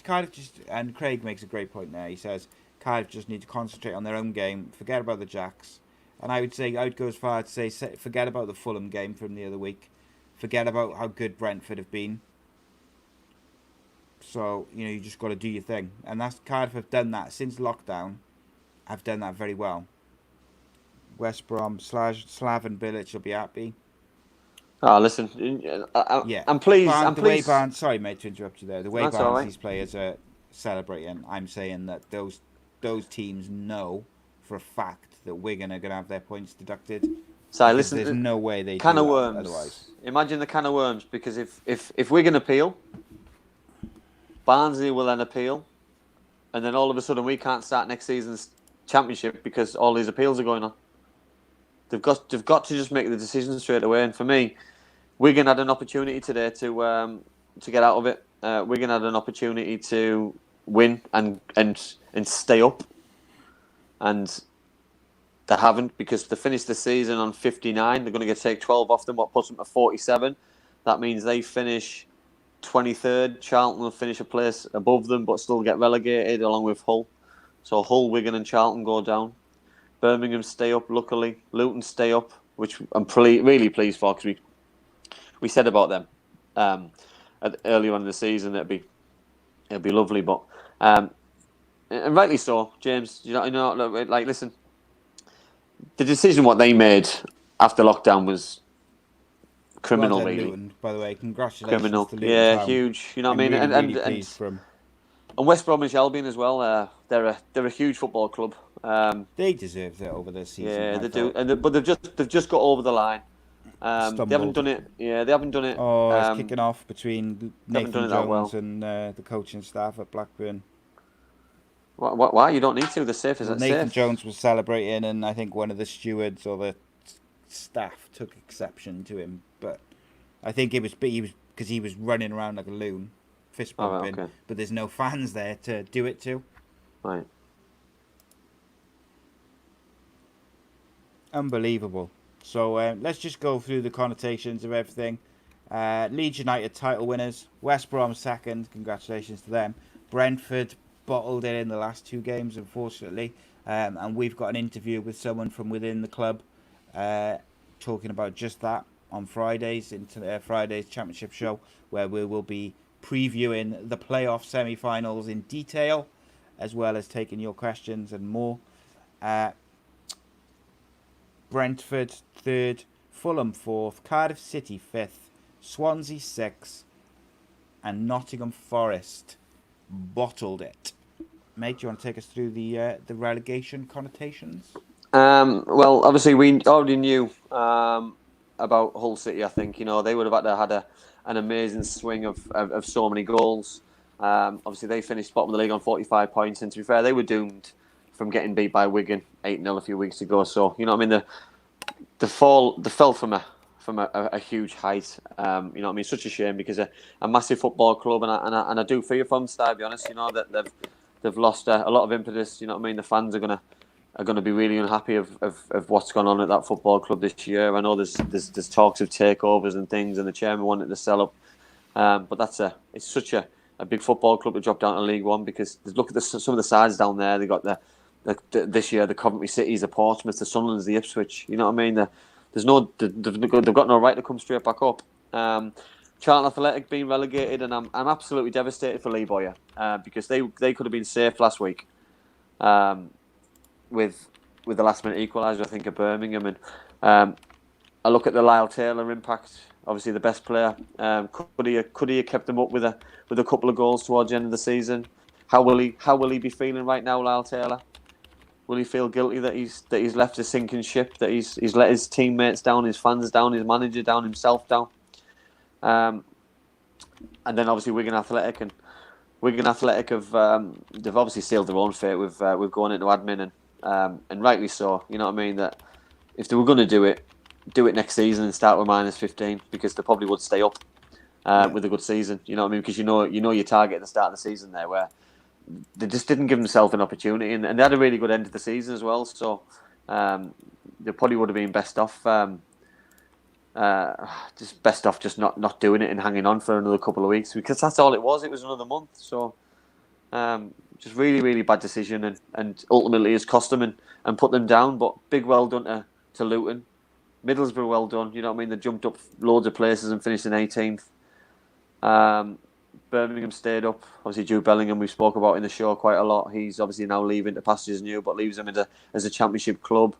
Speaker 3: Cardiff just, and Craig makes a great point there. He says Cardiff just need to concentrate on their own game, forget about the Jacks. And I would go as far as to say, forget about the Fulham game from the other week. Forget about how good Brentford have been. So, you just got to do your thing. And that's Cardiff have done that since lockdown. Have done that very well. West Brom, Slaven Bilic will be happy.
Speaker 4: Oh, listen, I'm pleased. I'm pleased.
Speaker 3: Sorry, mate, to interrupt you there. The way
Speaker 4: That's all right.
Speaker 3: Barnsley's players are celebrating, I'm saying that those teams know for a fact that Wigan are going to have their points deducted.
Speaker 4: So listen,
Speaker 3: there's no way they
Speaker 4: can
Speaker 3: do
Speaker 4: of
Speaker 3: that
Speaker 4: worms.
Speaker 3: Otherwise.
Speaker 4: Imagine the can of worms, because if Wigan appeal, Barnsley will then appeal, and then all of a sudden we can't start next season's championship because all these appeals are going on. They've got to just make the decision straight away. And for me, Wigan had an opportunity today to get out of it. Wigan had an opportunity to win and stay up, and they haven't, because they finished the season on 59. They're going to take 12 off them, what puts them to 47. That means they finish 23rd. Charlton will finish a place above them, but still get relegated along with Hull. So Hull, Wigan, and Charlton go down. Birmingham stay up, luckily. Luton stay up, which I'm really pleased for, because we said about them earlier on in the season it'd be lovely, but and rightly so, James. Listen, the decision what they made after lockdown was criminal,
Speaker 3: well done,
Speaker 4: really.
Speaker 3: Luton, by the way, congratulations.
Speaker 4: Criminal,
Speaker 3: to Luton
Speaker 4: yeah,
Speaker 3: Town.
Speaker 4: huge. You know what I mean?
Speaker 3: Really pleased for 'em.
Speaker 4: And West Bromwich Albion as well. They're a huge football club.
Speaker 3: They deserved it over this season.
Speaker 4: Yeah,
Speaker 3: I
Speaker 4: they do.
Speaker 3: thought.
Speaker 4: But they've just got over the line. They haven't
Speaker 3: Stumbled.
Speaker 4: done it. Yeah, they haven't done it.
Speaker 3: Oh, it's kicking off between
Speaker 4: haven't done
Speaker 3: Nathan
Speaker 4: it that well.
Speaker 3: Jones and the coaching staff at Blackburn.
Speaker 4: Why? You don't need to. They're safe as
Speaker 3: Well,
Speaker 4: it's
Speaker 3: Nathan
Speaker 4: safe.
Speaker 3: Jones was celebrating, and I think one of the stewards or the staff took exception to him. But I think he was because he was running around like a loon, fist bumping.
Speaker 4: Okay.
Speaker 3: But there's no fans there to do it to.
Speaker 4: Right.
Speaker 3: Unbelievable. So let's just go through the connotations of everything. Leeds United title winners. West Brom second. Congratulations to them. Brentford bottled it in the last two games, unfortunately. And we've got an interview with someone from within the club talking about just that on Fridays, into Friday's Championship show, where we will be previewing the playoff semi-finals in detail, as well as taking your questions and more. Brentford third, Fulham fourth, Cardiff City fifth, Swansea sixth, and Nottingham Forest bottled it. Mate, do you want to take us through the relegation connotations?
Speaker 4: Well, obviously we already knew about Hull City. I think they would have had an amazing swing of so many goals. Obviously they finished bottom of the league on 45 points, and to be fair, they were doomed from getting beat by Wigan 8-0 a few weeks ago. So you know what I mean. They fell from a huge height. You know what I mean. Such a shame, because a massive football club, and I do fear for them, to be honest. That they've lost a lot of impetus. You know what I mean. The fans are gonna be really unhappy of what's gone on at that football club this year. I know there's talks of takeovers and things, and the chairman wanted to sell up. But it's such a big football club to drop down to League One, because look at some of the sides down there. They got this year the Coventry Cities, the Portsmouth, the Sunderlands, the Ipswich. You know what I mean? They've got no right to come straight back up. Charlton Athletic being relegated, and I'm absolutely devastated for Lee Boyer, because they could have been safe last week, with the last minute equaliser, I think, at Birmingham. And I look at the Lyle Taylor impact obviously the best player. Could he have kept them up with a couple of goals towards the end of the season? How will he be feeling right now, Lyle Taylor? Will he feel guilty that he's left a sinking ship, that he's let his teammates down, his fans down, his manager down, himself down? And then obviously Wigan Athletic have they've obviously sealed their own fate with going into admin and rightly so. You know what I mean? That if they were going to do it next season and start with -15, because they probably would stay up with a good season. You know what I mean? Because you know your target at the start of the season there, where they just didn't give themselves an opportunity, and they had a really good end of the season as well. So they probably would have been best off. Just not doing it and hanging on for another couple of weeks, because that's all it was. It was another month. So just really, really bad decision, and ultimately has cost them and put them down. But big well done to Luton. Middlesbrough, well done. You know what I mean? They jumped up loads of places and finished in 18th. Birmingham stayed up. Obviously, Jude Bellingham, we spoke about in the show quite a lot. He's obviously now leaving to pastures new, but leaves them as a championship club.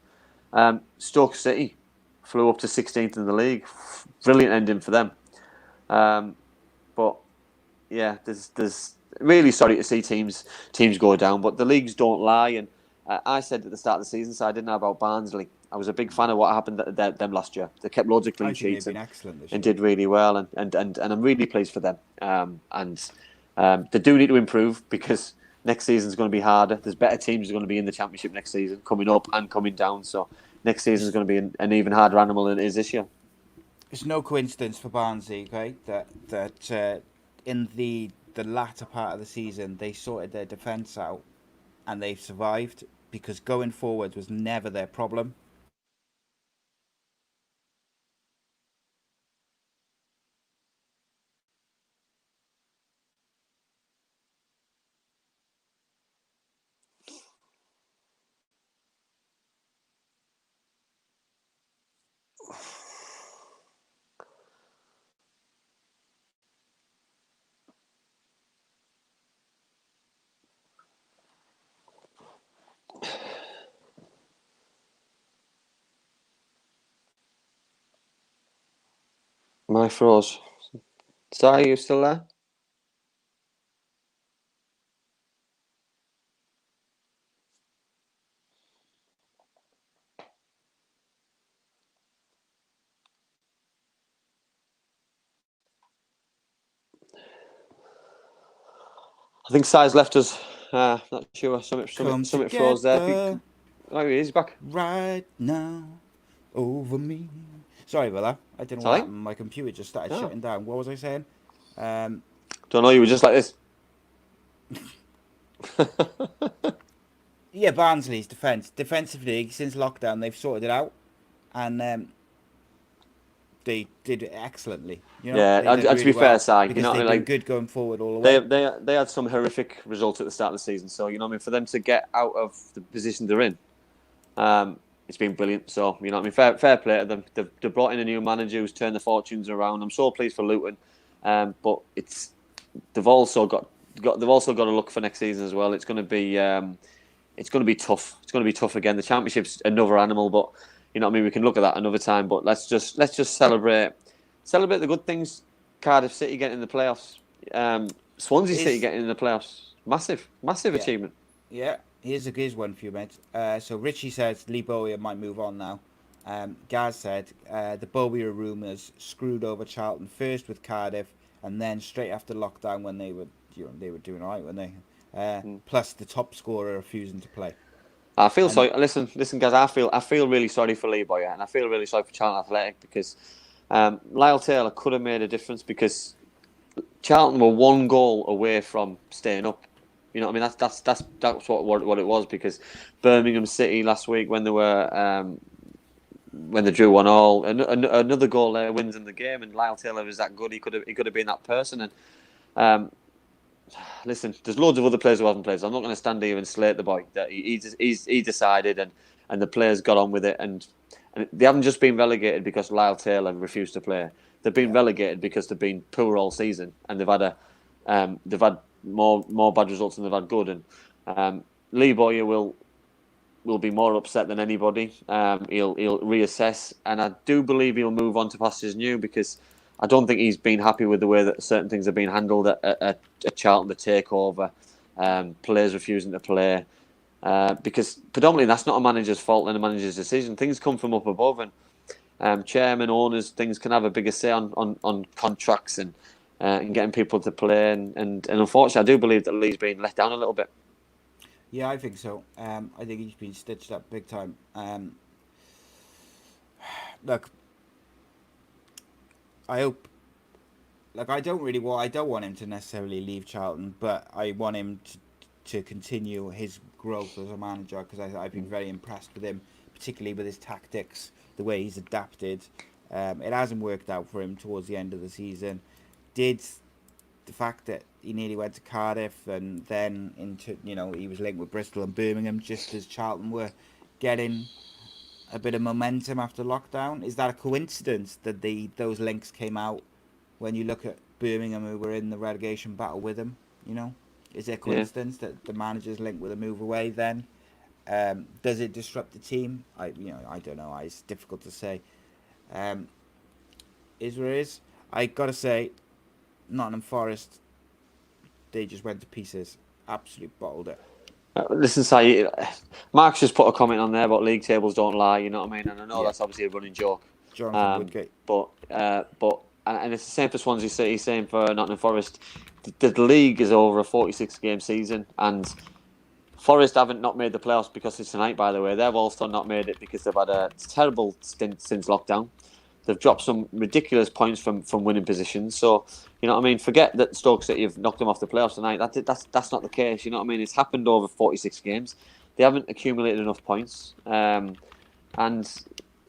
Speaker 4: Stoke City flew up to 16th in the league. Brilliant ending for them. But yeah, there's really sorry to see teams go down, but the leagues don't lie. And I said at the start of the season, so I didn't know about Barnsley. I was a big fan of what happened to them last year. They kept loads of clean sheets and did really well, and I'm really pleased for them. They do need to improve, because next season's going to be harder. There's better teams going to be in the Championship next season, coming up and coming down. So next season is going to be an even harder animal than it is this year.
Speaker 3: It's no coincidence for Barnsley, right? That in the latter part of the season they sorted their defence out, and they've survived, because going forward was never their problem.
Speaker 4: My froze. Sorry, are you still there? I think Si's left us. Not sure. Something froze there. Oh, he is back.
Speaker 3: Right now, over me. Sorry about that. I didn't know what happened. My computer just started shutting down. What was I saying?
Speaker 4: Don't know. You were just like this.
Speaker 3: Yeah, Barnsley's defensively, since lockdown, they've sorted it out, and they did it excellently. You know,
Speaker 4: yeah, and to be fair, Si,
Speaker 3: because
Speaker 4: you know,
Speaker 3: they've
Speaker 4: like,
Speaker 3: been good going forward all the way.
Speaker 4: they had some horrific results at the start of the season. So you know, what I mean, for them to get out of the position they're in, it's been brilliant. So you know, what I mean, fair play to them. They've brought in a new manager who's turned the fortunes around. I'm so pleased for Luton, but they've also got to look for next season as well. It's going to be tough. It's going to be tough again. The Championship's another animal, but you know what I mean. We can look at that another time. But let's just celebrate the good things. Cardiff City getting in the playoffs. Swansea City getting in the playoffs. Massive achievement.
Speaker 3: Yeah, here's one for you, mate. So Richie says Lee Bowyer might move on now. Gaz said the Bowyer rumours screwed over Charlton first with Cardiff, and then straight after lockdown when they were doing all right, weren't they? Plus the top scorer refusing to play.
Speaker 4: I feel sorry. Listen, guys. I feel really sorry for Lee Bowyer, and I feel really sorry for Charlton Athletic, because Lyle Taylor could have made a difference, because Charlton were one goal away from staying up. You know what I mean? That's what it was, because Birmingham City last week, when they drew 1-1, another goal there wins in the game, and Lyle Taylor was that good. He could have been that person. And listen, there's loads of other players who haven't played. So I'm not going to stand here and slate the boy. That he decided, and the players got on with it, and they haven't just been relegated because Lyle Taylor refused to play. They've been relegated because they've been poor all season, and they've had more bad results than they've had good. And Lee Bowyer will be more upset than anybody. He'll reassess, and I do believe he'll move on to pastures new, because I don't think he's been happy with the way that certain things have been handled at Charlton, the takeover, players refusing to play. Because predominantly that's not a manager's fault and a manager's decision. Things come from up above, and chairman, owners, things can have a bigger say on contracts and getting people to play. And unfortunately, I do believe that Lee's been let down a little bit.
Speaker 3: Yeah, I think so. I think he's been stitched up big time. Look, I hope. Like, I don't want him to necessarily leave Charlton, but I want him to continue his growth as a manager, because I've been very impressed with him, particularly with his tactics, the way he's adapted. It hasn't worked out for him towards the end of the season. Did the fact that he nearly went to Cardiff and then into, he was linked with Bristol and Birmingham just as Charlton were getting a bit of momentum after lockdown. Is that a coincidence that those links came out when you look at Birmingham, who were in the relegation battle with him? Is it a coincidence that the manager's linked with a move away then? Does it disrupt the team? I don't know. It's difficult to say. Is where it is. I gotta say, Nottingham Forest, they just went to pieces. Absolutely bottled it.
Speaker 4: Listen, Si, Mark's just put a comment on there about league tables don't lie. You know what I mean? And I know that's obviously a running joke.
Speaker 3: Jonathan Woodgate.
Speaker 4: But it's the same for Swansea City, same for Nottingham Forest. The league is over a 46-game season, and Forest haven't not made the playoffs because it's tonight, by the way. They've also not made it because they've had a terrible stint since lockdown. They've dropped some ridiculous points from winning positions. So, you know what I mean? Forget that Stoke City have knocked them off the playoffs tonight. That's not the case. You know what I mean? It's happened over 46 games. They haven't accumulated enough points. And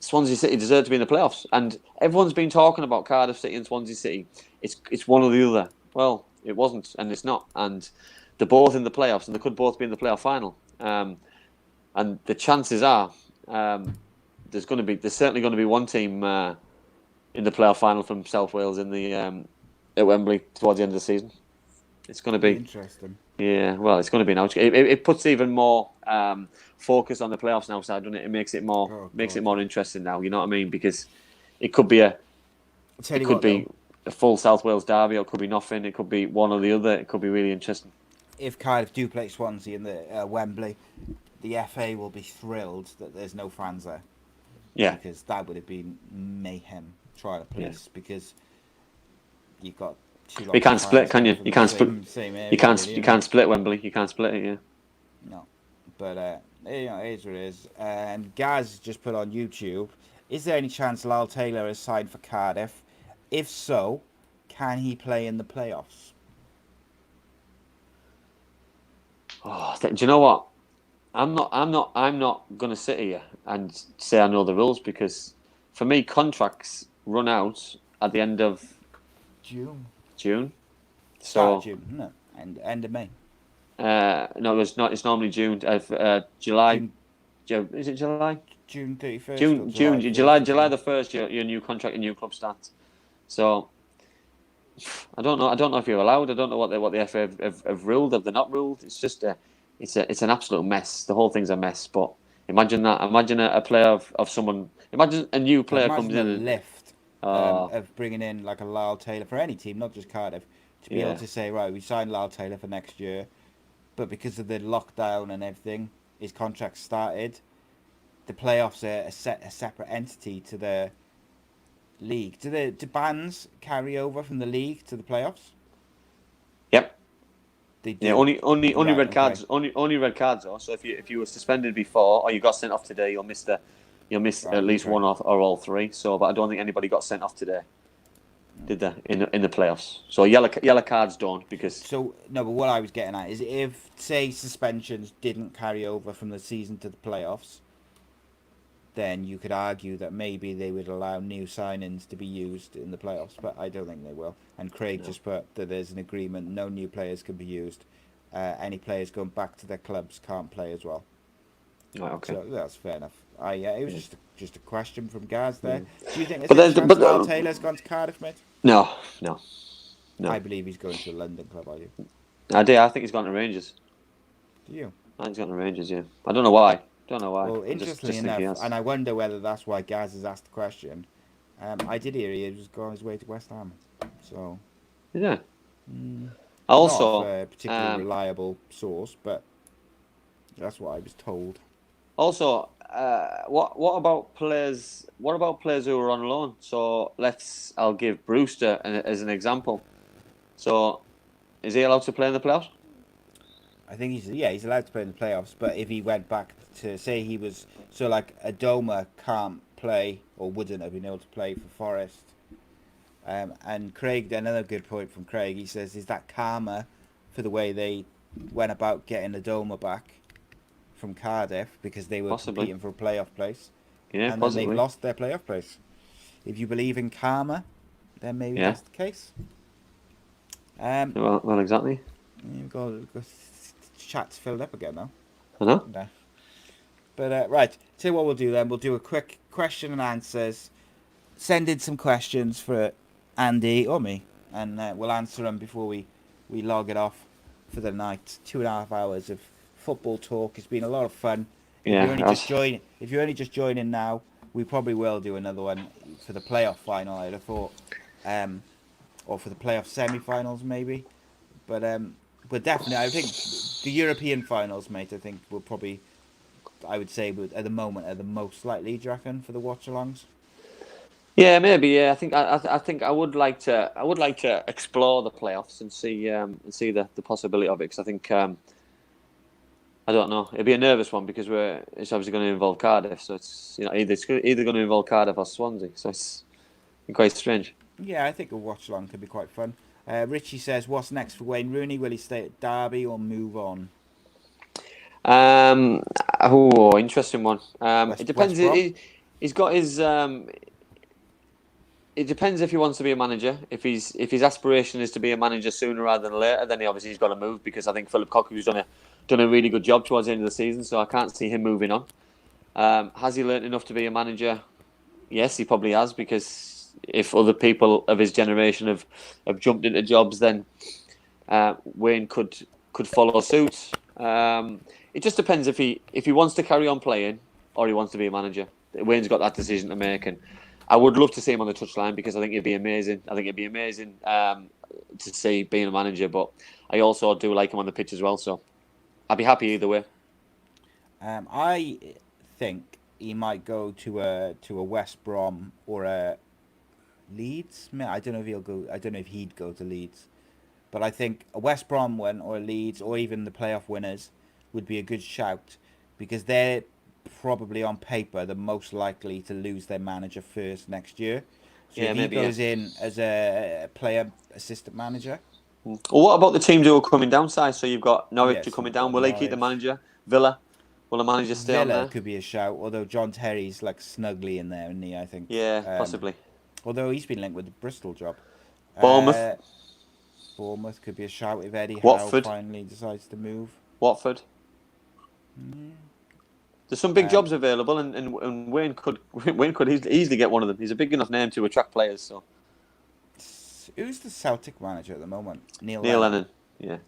Speaker 4: Swansea City deserve to be in the playoffs. And everyone's been talking about Cardiff City and Swansea City. It's one or the other. Well, it wasn't, and it's not. And they're both in the playoffs, and they could both be in the playoff final. And the chances are there's certainly going to be one team in the playoff final from South Wales in the at Wembley towards the end of the season. It's going to be
Speaker 3: interesting.
Speaker 4: Yeah, well, it's going to be now. It puts even more focus on the playoffs now, so doesn't it? It makes it more more interesting now. You know what I mean? Because it could be a full South Wales derby, or it could be nothing. It could be one or the other. It could be really interesting.
Speaker 3: If Cardiff do play Swansea in the Wembley, the FA will be thrilled that there's no fans there.
Speaker 4: Yeah,
Speaker 3: because that would have been mayhem. Try to police because you've got.
Speaker 4: You can't split, can you? You can't split.
Speaker 3: Area,
Speaker 4: you can't split Wembley. You can't split it. Yeah.
Speaker 3: No, but it is what it is. And Gaz just put on YouTube: is there any chance Lyle Taylor is signed for Cardiff? If so, can he play in the playoffs?
Speaker 4: Oh, do you know what? I'm not going to sit here and say I know the rules, because for me contracts run out at the end of June.
Speaker 3: Start of June, isn't it? And end of May.
Speaker 4: No, it's not. It's normally June. July. Is it July?
Speaker 3: June 31st.
Speaker 4: July the 1st. Your new contract, your new club starts. So I don't know. I don't know if you're allowed. I don't know what the FA have ruled. Have they not ruled? It's just it's an absolute mess. The whole thing's a mess. But imagine that. Imagine a player of someone. Imagine a new player comes in.
Speaker 3: And lift of bringing in like a Lyle Taylor for any team, not just Cardiff, to be able to say, right, we signed Lyle Taylor for next year, but because of the lockdown and everything, his contract started. The playoffs are a separate entity to the league. Do bans carry over from the league to the playoffs?
Speaker 4: Yep.
Speaker 3: They do.
Speaker 4: Yeah, only red cards. Okay. Only red cards though. So if you were suspended before, or you got sent off today, you'll miss at least one or all three. So, but I don't think anybody got sent off today, did they? In the playoffs. So yellow cards don't, because.
Speaker 3: So no, but what I was getting at is, if say suspensions didn't carry over from the season to the playoffs, then you could argue that maybe they would allow new signings to be used in the playoffs, but I don't think they will. And Craig just put that there's an agreement: no new players can be used. Any players going back to their clubs can't play as well.
Speaker 4: Right, okay.
Speaker 3: So that's fair enough. It was just a question from Gaz there. Do you think Lyle Taylor's gone to Cardiff, mate?
Speaker 4: No.
Speaker 3: I believe he's going to a London club. I do.
Speaker 4: I do. I think he's gone to Rangers.
Speaker 3: Do you?
Speaker 4: I think he's gone to Rangers. Yeah. I don't know why.
Speaker 3: Well, interestingly enough, and I wonder whether that's why Gaz has asked the question. I did hear he was going his way to West Ham. So,
Speaker 4: Yeah.
Speaker 3: not
Speaker 4: Also,
Speaker 3: a particularly reliable source, but that's what I was told.
Speaker 4: what about players? What about players who are on loan? So I'll give Brewster as an example. So, is he allowed to play in the playoffs?
Speaker 3: I think he's allowed to play in the playoffs, but if he went back to say he was so like Adoma can't play or wouldn't have been able to play for Forest. And Craig, another good point from Craig, he says, is that karma for the way they went about getting Adoma back from Cardiff because they were
Speaker 4: Possibly.
Speaker 3: competing for a playoff place,
Speaker 4: Yeah,
Speaker 3: and
Speaker 4: possibly.
Speaker 3: then they've lost their playoff place. If you believe in karma, then maybe
Speaker 4: Yeah.
Speaker 3: that's the case.
Speaker 4: Well, exactly.
Speaker 3: You've got chat's filled up again now.
Speaker 4: I know.
Speaker 3: No. But right, tell you what we'll do then. We'll do a quick question and answers. Send in some questions for Andy or me, and we'll answer them before we log it off for the night. 2.5 hours of football talk. It's been a lot of fun.
Speaker 4: Yeah,
Speaker 3: If you're only just joining now, we probably will do another one for the playoff final. I'd have thought, or for the playoff semi-finals maybe. But definitely, I think the European finals, mate. I think will probably, I would say, at the moment, are the most likely. Do you reckon for the watch-alongs?
Speaker 4: Yeah, maybe. Yeah, I think I would like to explore the playoffs and see the possibility of it, because I think I don't know, it'd be a nervous one because it's obviously going to involve Cardiff, so it's either going to involve Cardiff or Swansea, so it's quite strange.
Speaker 3: Yeah, I think a watch-along could be quite fun. Richie says, "What's next for Wayne Rooney? Will he stay at Derby or move on?"
Speaker 4: Interesting one. It depends.
Speaker 3: West Brom?
Speaker 4: He's got his. It depends if he wants to be a manager. If his aspiration is to be a manager sooner rather than later, then he's got to move, because I think Philip Cochrane has done a really good job towards the end of the season. So I can't see him moving on. Has he learnt enough to be a manager? Yes, he probably has, because if other people of his generation have jumped into jobs, then Wayne could follow suit. It just depends if he wants to carry on playing or he wants to be a manager. Wayne's got that decision to make, and I would love to see him on the touchline, because I think it'd be amazing. To see being a manager, but I also do like him on the pitch as well. So I'd be happy either way.
Speaker 3: I think he might go to a West Brom or a Leeds. I don't know if he'll go. I don't know if he'd go to Leeds, but I think a West Brom one or a Leeds or even the playoff winners would be a good shout, because they're probably on paper the most likely to lose their manager first next year. So if he goes in as a player assistant manager.
Speaker 4: Well, what about the teams who are coming down, Si? So you've got Norwich
Speaker 3: Yes,
Speaker 4: coming
Speaker 3: you've
Speaker 4: down.
Speaker 3: got
Speaker 4: Will they keep the
Speaker 3: Norwich.
Speaker 4: manager? Villa? Will the manager stay on
Speaker 3: Villa
Speaker 4: there?
Speaker 3: could be a shout, although John Terry's like snugly in there, isn't he? I think.
Speaker 4: Yeah, possibly.
Speaker 3: Although he's been linked with the Bristol job.
Speaker 4: Bournemouth?
Speaker 3: Bournemouth could be a shout if Eddie Howe
Speaker 4: Watford?
Speaker 3: finally decides to move.
Speaker 4: Watford? There's some big jobs available, and Wayne could easily get one of them. He's a big enough name to attract players. So
Speaker 3: Who's the Celtic manager at the moment? Neil
Speaker 4: Lennon, yeah,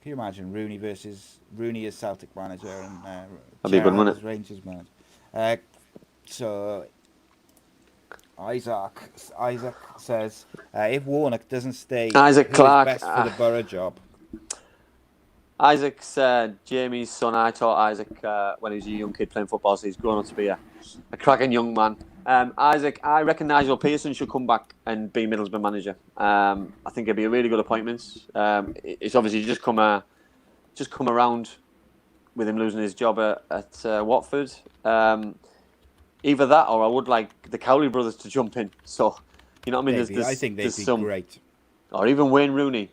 Speaker 3: Can you imagine Rooney as Celtic manager and
Speaker 4: That'd be a good one,
Speaker 3: Gerrard as Rangers manager? So Isaac says, if Warnock doesn't stay,
Speaker 4: Isaac
Speaker 3: who is
Speaker 4: Clarke,
Speaker 3: best for the Borough job?
Speaker 4: Isaac's Jamie's son. I taught Isaac when he was a young kid playing football, so he's grown up to be a cracking young man. Isaac, I reckon Nigel Pearson should come back and be Middlesbrough manager. I think it'd be a really good appointment. It's obviously just come around with him losing his job at Watford. Either that, or I would like the Cowley brothers to jump in. So, you know what I mean?
Speaker 3: I think they'd be great.
Speaker 4: Or even Wayne Rooney.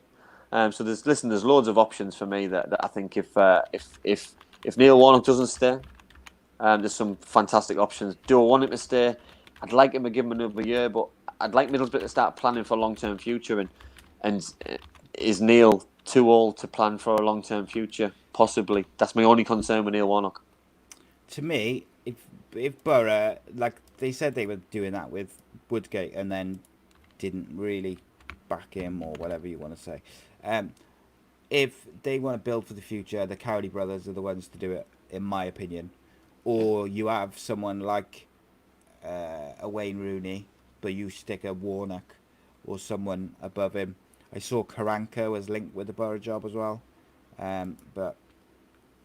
Speaker 4: So there's loads of options for me that I think if Neil Warnock doesn't stay, there's some fantastic options. Do I want him to stay? I'd like him to give him another year, but I'd like Middlesbrough to start planning for a long-term future. And is Neil too old to plan for a long-term future? Possibly. That's my only concern with Neil Warnock.
Speaker 3: To me, if Borough, like they said they were doing that with Woodgate and then didn't really back him or whatever you want to say. If they want to build for the future, the Cowley brothers are the ones to do it, in my opinion. Or you have someone like a Wayne Rooney but you stick a Warnock or someone above him. I saw Karanka was linked with the Borough job as well, but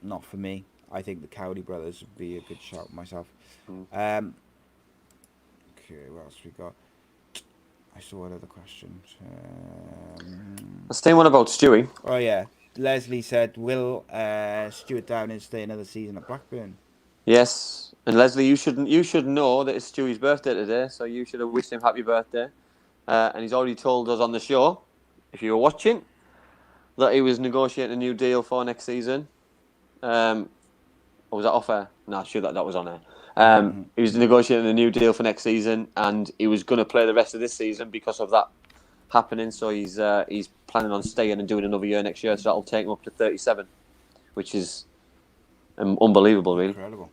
Speaker 3: not for me. I think the Cowley brothers would be a good shout myself. Okay, what else we got? I saw one other question.
Speaker 4: Let's say one about Stewie.
Speaker 3: Oh yeah, Leslie said, "Will Stuart Downing stay another season at Blackburn?"
Speaker 4: Yes, and Leslie, you should know that it's Stewie's birthday today, so you should have wished him happy birthday. And he's already told us on the show, if you were watching, that he was negotiating a new deal for next season. Or was that off air? No, sure that was on air. He was negotiating a new deal for next season, and he was going to play the rest of this season because of that happening. So he's planning on staying and doing another year next year. So that'll take him up to 37, which is unbelievable, really.
Speaker 3: Incredible.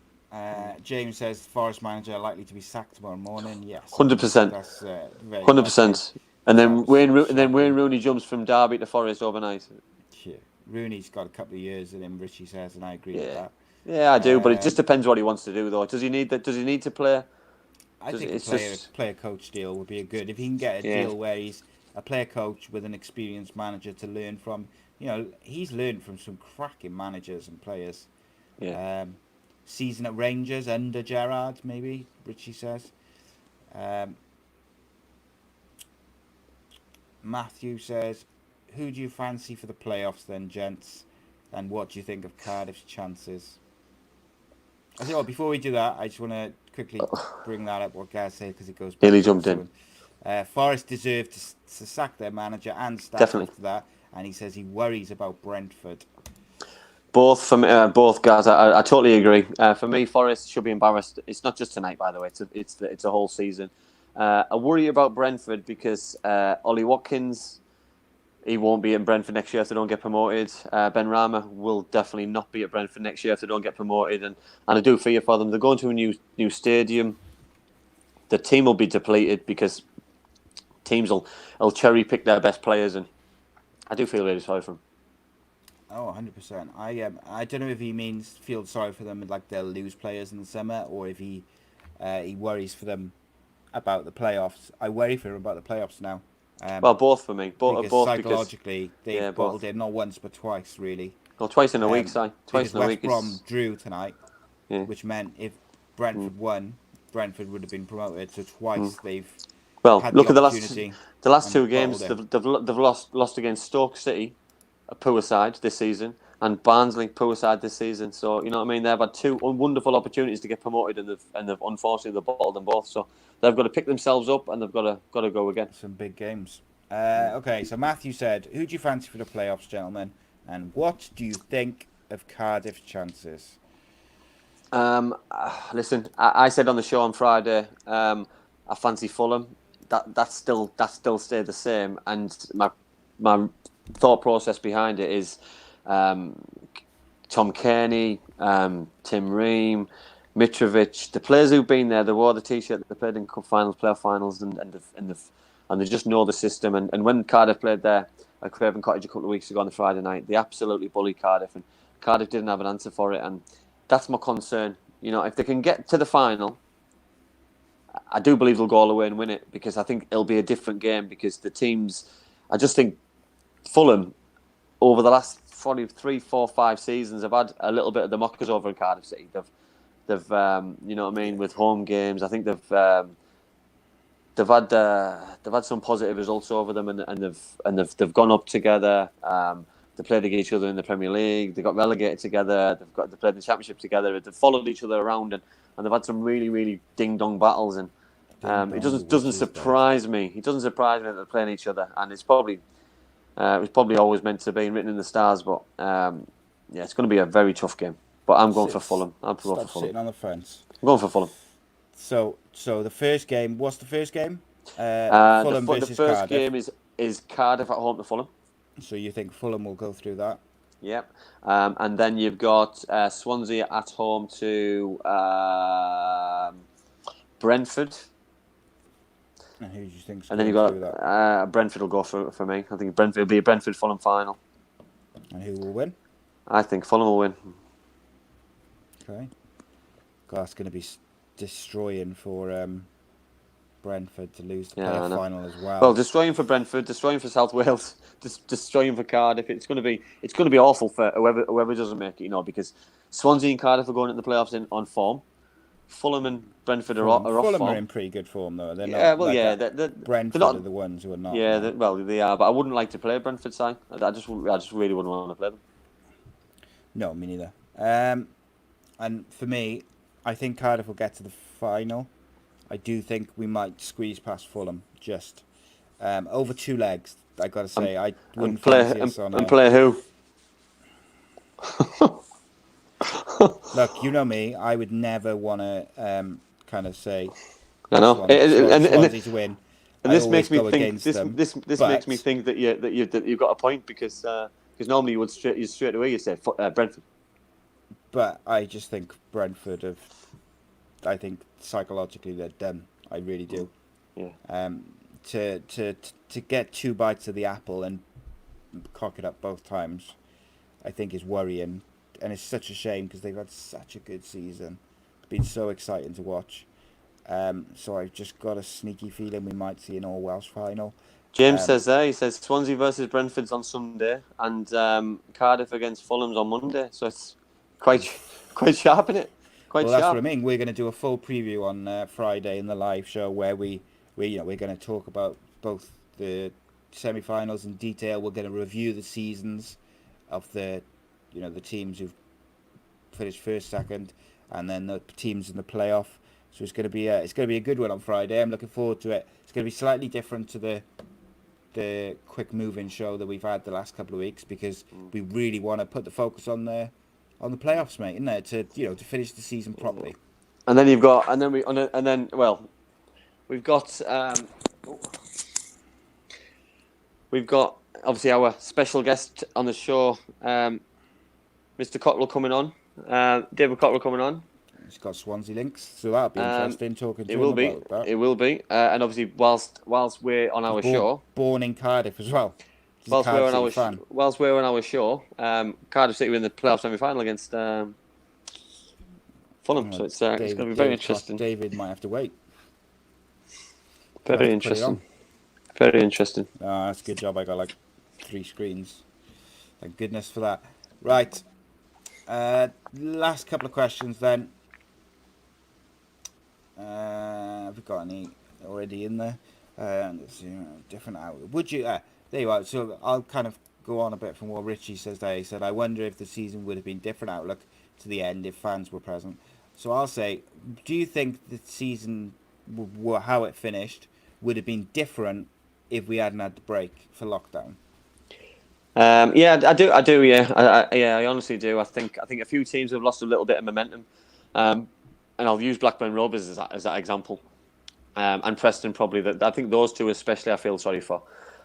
Speaker 3: James says Forest manager likely to be sacked tomorrow morning. Yes,
Speaker 4: 100%.
Speaker 3: That's very
Speaker 4: 100%. And then
Speaker 3: Sounds
Speaker 4: Wayne Rooney jumps from Derby to Forest overnight.
Speaker 3: Yeah. Rooney's got a couple of years in him, Richie says, and I agree with that.
Speaker 4: Yeah, I do, but it just depends what he wants to do, though. Does he need that? Does he need to play?
Speaker 3: I think a player coach deal would be a good if he can get a deal where he's a player coach with an experienced manager to learn from. You know, he's learned from some cracking managers and players.
Speaker 4: Yeah.
Speaker 3: Season at Rangers under Gerrard, maybe Richie says. Matthew says, "Who do you fancy for the playoffs then, gents? And what do you think of Cardiff's chances?" I think, before we do that, I just want to quickly bring that up, what Gaz said, because it goes back.
Speaker 4: Nearly jumped in.
Speaker 3: Forest deserved to sack their manager and staff
Speaker 4: Definitely.
Speaker 3: after that, and he says he worries about Brentford.
Speaker 4: Both guys. I totally agree. For me, Forest should be embarrassed. It's not just tonight, by the way. It's a whole season. I worry about Brentford because Ollie Watkins, he won't be at Brentford next year if they don't get promoted. Ben Rama will definitely not be at Brentford next year if they don't get promoted, and I do fear for them. They're going to a new stadium. The team will be depleted because teams will cherry pick their best players, and I do feel really sorry for them.
Speaker 3: Oh, 100%. I don't know if he means feel sorry for them, like they'll lose players in the summer, or if he worries for them about the playoffs. I worry for him about the playoffs now.
Speaker 4: Well, both for me. Both
Speaker 3: psychologically, they've bottled it not once but twice, really.
Speaker 4: Well, twice in a week, Si. Twice in a week.
Speaker 3: West Brom drew tonight, which meant if Brentford won, Brentford would have been promoted. So twice they've had
Speaker 4: look
Speaker 3: the
Speaker 4: at
Speaker 3: opportunity.
Speaker 4: the last two games. They've lost against Stoke City, a poor side this season, and Barnsley, poor side this season. So you know what I mean. They've had two wonderful opportunities to get promoted, and they've unfortunately bottled them both. So they've got to pick themselves up, and they've got to go again.
Speaker 3: Some big games. Okay, so Matthew said, "Who do you fancy for the playoffs, gentlemen? And what do you think of Cardiff's chances?"
Speaker 4: Listen, I said on the show on Friday, I fancy Fulham. That still stayed the same, and my thought process behind it is Tom Kearney, Tim Ream, Mitrovic, the players who've been there. They wore the t-shirt. They played in cup finals, playoff finals, and they just know the system. And when Cardiff played there at Craven Cottage a couple of weeks ago on the Friday night, they absolutely bullied Cardiff, and Cardiff didn't have an answer for it. And that's my concern. You know, if they can get to the final, I do believe they'll go all the way and win it, because I think it'll be a different game, because the teams, I just think Fulham, over the last 3, 4, 5 seasons, have had a little bit of the mockers over in Cardiff City. They've you know what I mean, with home games. I think they've had some positive results over them, and they've gone up together. They played against each other in the Premier League. They got relegated together. They played in the Championship together. They've followed each other around, and they've had some really, really ding dong battles. And it doesn't surprise me. It doesn't surprise me that they're playing each other, and it's probably always meant to be written in the stars. But it's going to be a very tough game. But I'm going for Fulham.
Speaker 3: Stop sitting on the fence.
Speaker 4: I'm going for Fulham.
Speaker 3: So the first game. What's the first game? Fulham versus
Speaker 4: the first
Speaker 3: Cardiff.
Speaker 4: game is Cardiff at home to Fulham.
Speaker 3: So you think Fulham will go through that?
Speaker 4: Yep. And then you've got Swansea at home to Brentford.
Speaker 3: And who do you think's
Speaker 4: And then you've got Brentford will go for me. I think Brentford will be a Brentford-Fulham final.
Speaker 3: And who will win?
Speaker 4: I think Fulham will win.
Speaker 3: Okay. God, that's going to be destroying for Brentford to lose the
Speaker 4: Yeah, I
Speaker 3: playoff
Speaker 4: know.
Speaker 3: final as well.
Speaker 4: Well, destroying for Brentford, destroying for South Wales, destroying for Cardiff. It's going to be awful for whoever doesn't make it. Because Swansea and Cardiff are going into the playoffs on form. Fulham and Brentford are off
Speaker 3: Fulham are
Speaker 4: form.
Speaker 3: in pretty good form though. They're
Speaker 4: Yeah,
Speaker 3: not.
Speaker 4: well,
Speaker 3: Like
Speaker 4: yeah,
Speaker 3: that.
Speaker 4: they're
Speaker 3: Brentford
Speaker 4: not.
Speaker 3: are the ones who are not.
Speaker 4: Yeah,
Speaker 3: now.
Speaker 4: they are, but I wouldn't like to play a Brentford side. I just really wouldn't want to play them.
Speaker 3: No, me neither. And for me, I think Cardiff will get to the final. I do think we might squeeze past Fulham just over 2 legs. I got to say, I wouldn't fancy us on
Speaker 4: and
Speaker 3: a.
Speaker 4: play who?
Speaker 3: Look, you know me. I would never want to kind of say
Speaker 4: I know,
Speaker 3: Swansea to win.
Speaker 4: and
Speaker 3: I
Speaker 4: this
Speaker 3: always
Speaker 4: makes me
Speaker 3: go
Speaker 4: think.
Speaker 3: against them.
Speaker 4: This makes me think that you've got a point because normally you straight away you say Brentford.
Speaker 3: But I just think Brentford have. I think psychologically they're done. I really do.
Speaker 4: Yeah.
Speaker 3: To get 2 bites of the apple and cock it up both times, I think is worrying, and it's such a shame because they've had such a good season. It's been so exciting to watch. So I've just got a sneaky feeling we might see an all Welsh final.
Speaker 4: James says there. He says Swansea versus Brentford's on Sunday and Cardiff against Fulham's on Monday. So it's quite sharp, isn't it? Quite
Speaker 3: Well,
Speaker 4: sharp.
Speaker 3: that's what I mean. We're going to do a full preview on Friday in the live show where we're going to talk about both the semi-finals in detail. We're going to review the seasons of the teams who've finished first, second, and then the teams in the playoff. So it's going to be a good one on Friday. I'm looking forward to it. It's going to be slightly different to the quick moving show that we've had the last couple of weeks because we really want to put the focus on the playoffs, mate, isn't it? To finish the season properly.
Speaker 4: And then we've got obviously our special guest on the show, Mr. Cottrell coming on, David Cottrell coming on.
Speaker 3: It's got Swansea links, so that'll be interesting talking to him about that.
Speaker 4: It will be, and obviously whilst we're on our show,
Speaker 3: born in Cardiff as well.
Speaker 4: Whilst we're on our show, Cardiff City were in the playoff semi-final against Fulham, so it's going to be very interesting.
Speaker 3: David might have to wait.
Speaker 4: Very interesting. Very interesting.
Speaker 3: Oh, that's a good job. I got like 3 screens. Thank goodness for that. Right. Last couple of questions then. Have we got any already in there? Let's see, different outlook. Would you? There you are. So I'll kind of go on a bit from what Richie says there. He said, I wonder if the season would have been different outlook to the end if fans were present. So I'll say, do you think the season, how it finished, would have been different if we hadn't had the break for lockdown?
Speaker 4: Yeah, I do. Yeah, I honestly do. I think a few teams have lost a little bit of momentum, and I'll use Blackburn Rovers as that example, and Preston probably. That I think those two especially I feel sorry for.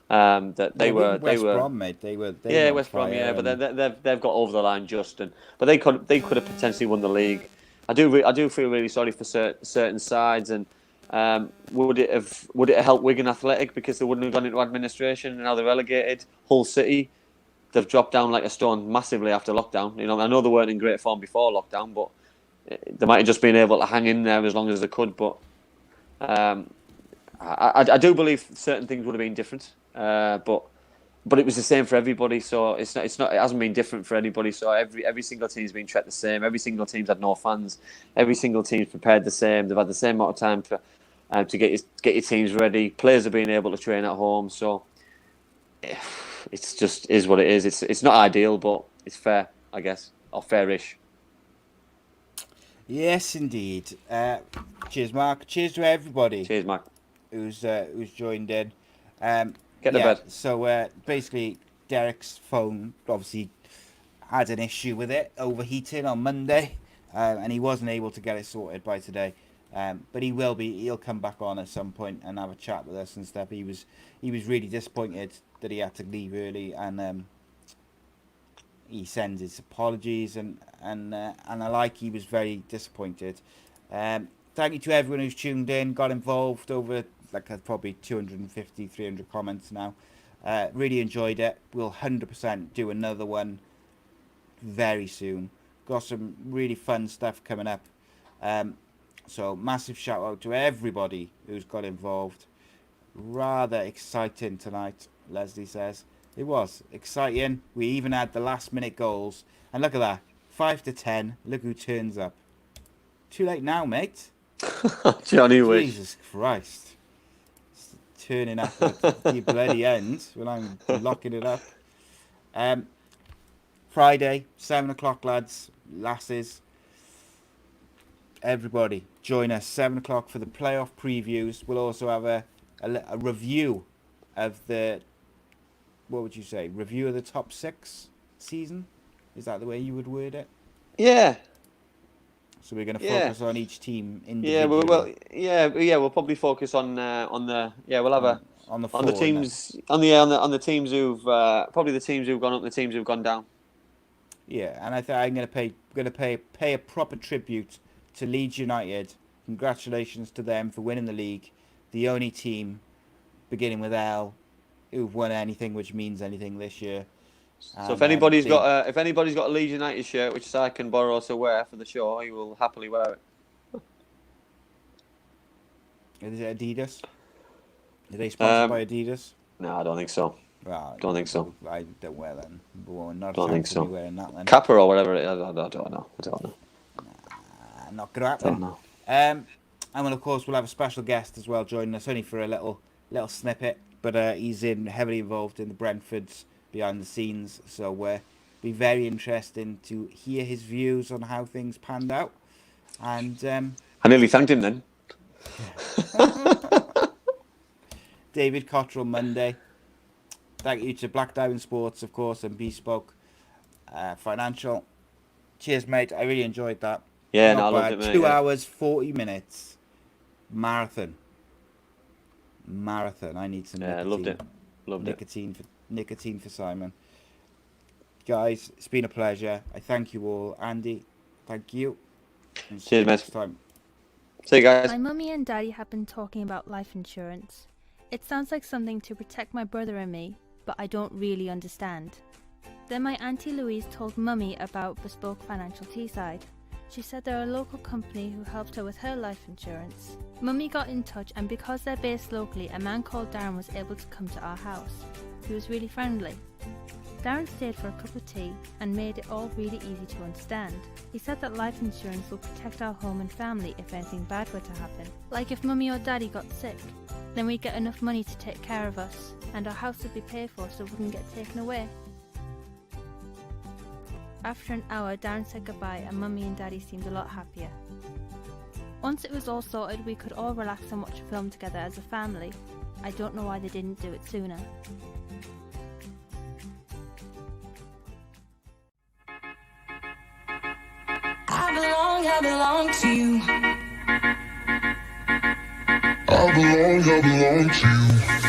Speaker 4: That they were
Speaker 3: West Brom, mate. They were
Speaker 4: West Brom, yeah, but they've got over the line just, but they could have potentially won the league. I do feel really sorry for certain sides, and would it have helped Wigan Athletic because they wouldn't have gone into administration and now they're relegated? Hull City, they've dropped down like a stone massively after lockdown. I know they weren't in great form before lockdown, but they might have just been able to hang in there as long as they could. But I do believe certain things would have been different. But it was the same for everybody, so it hasn't been different for anybody. So every single team's been treated the same. Every single team's had no fans. Every single team's prepared the same. They've had the same amount of time to get your teams ready. Players have been able to train at home. So it's just is what it is. It's not ideal, but it's fair, I guess, or fairish.
Speaker 3: Yes, indeed. Cheers, Mark. Cheers to everybody.
Speaker 4: Cheers, Mark.
Speaker 3: Who's joined in.
Speaker 4: Get to bed.
Speaker 3: So basically, Derek's phone obviously had an issue with it overheating on Monday, and he wasn't able to get it sorted by today. But he will be. He'll come back on at some point and have a chat with us and stuff. He was really disappointed that he had to leave early, and he sends his apologies and he was very disappointed. Thank you to everyone who's tuned in, got involved over probably 250, 300 comments now. Really enjoyed it. We'll 100% do another one very soon. Got some really fun stuff coming up. So massive shout out to everybody who's got involved. Rather exciting tonight, Leslie says. It was exciting. We even had the last minute goals. And look at that. 5-10. Look who turns up. Too late now, mate.
Speaker 4: Johnny Wish.
Speaker 3: Jesus Christ. It's turning up at the bloody end when I'm locking it up. Friday, 7 o'clock, lads, lasses. Everybody, join us 7 o'clock for the playoff previews. We'll also have a review of the, what would you say, review of the top 6 season? Is that the way you would word it?
Speaker 4: Yeah.
Speaker 3: So we're going to focus on each team individually.
Speaker 4: We'll probably focus on the we'll have
Speaker 3: on the
Speaker 4: teams who've probably the teams who've gone up and the teams who've gone down.
Speaker 3: Yeah, and I think I'm going to pay a proper tribute to Leeds United. Congratulations to them for winning the league. The only team, beginning with L, who've won anything which means anything this year.
Speaker 4: So if anybody's got a Leeds United shirt which I can borrow to wear for the show, I will happily wear it.
Speaker 3: Is it Adidas? Are they sponsored by Adidas?
Speaker 4: No, I don't think so.
Speaker 3: Well,
Speaker 4: don't think so.
Speaker 3: I don't wear them. Well, not
Speaker 4: don't think so.
Speaker 3: Wearing that, then.
Speaker 4: Kappa or whatever it is. I don't know.
Speaker 3: Not gonna happen.
Speaker 4: Don't know.
Speaker 3: And then of course we'll have a special guest as well joining us, only for a little snippet, but he's heavily involved in the Brentfords behind the scenes, so be very interesting to hear his views on how things panned out. And
Speaker 4: I nearly thanked him then.
Speaker 3: David Cottrell Monday. Thank you to Black Diamond Sports, of course, and Bespoke Financial. Cheers, mate. I really enjoyed that.
Speaker 4: Yeah, I loved it, mate.
Speaker 3: 2 hours, 40 minutes. Marathon. I need some nicotine.
Speaker 4: Loved it.
Speaker 3: Nicotine for Simon. Guys, it's been a pleasure. I thank you all. Andy, thank you.
Speaker 4: Cheers, mate.
Speaker 3: Time.
Speaker 4: See you guys.
Speaker 5: My mummy and daddy have been talking about life insurance. It sounds like something to protect my brother and me, but I don't really understand. Then my Auntie Louise told Mummy about Bespoke Financial Teesside. She said they're a local company who helped her with her life insurance. Mummy got in touch, and because they're based locally, a man called Darren was able to come to our house. He was really friendly. Darren stayed for a cup of tea and made it all really easy to understand. He said that life insurance will protect our home and family if anything bad were to happen. Like if Mummy or Daddy got sick, then we'd get enough money to take care of us, and our house would be paid for so it wouldn't get taken away. After an hour, Darren said goodbye and Mummy and Daddy seemed a lot happier. Once it was all sorted, we could all relax and watch a film together as a family. I don't know why they didn't do it sooner.
Speaker 1: I belong to you.
Speaker 2: I belong to you.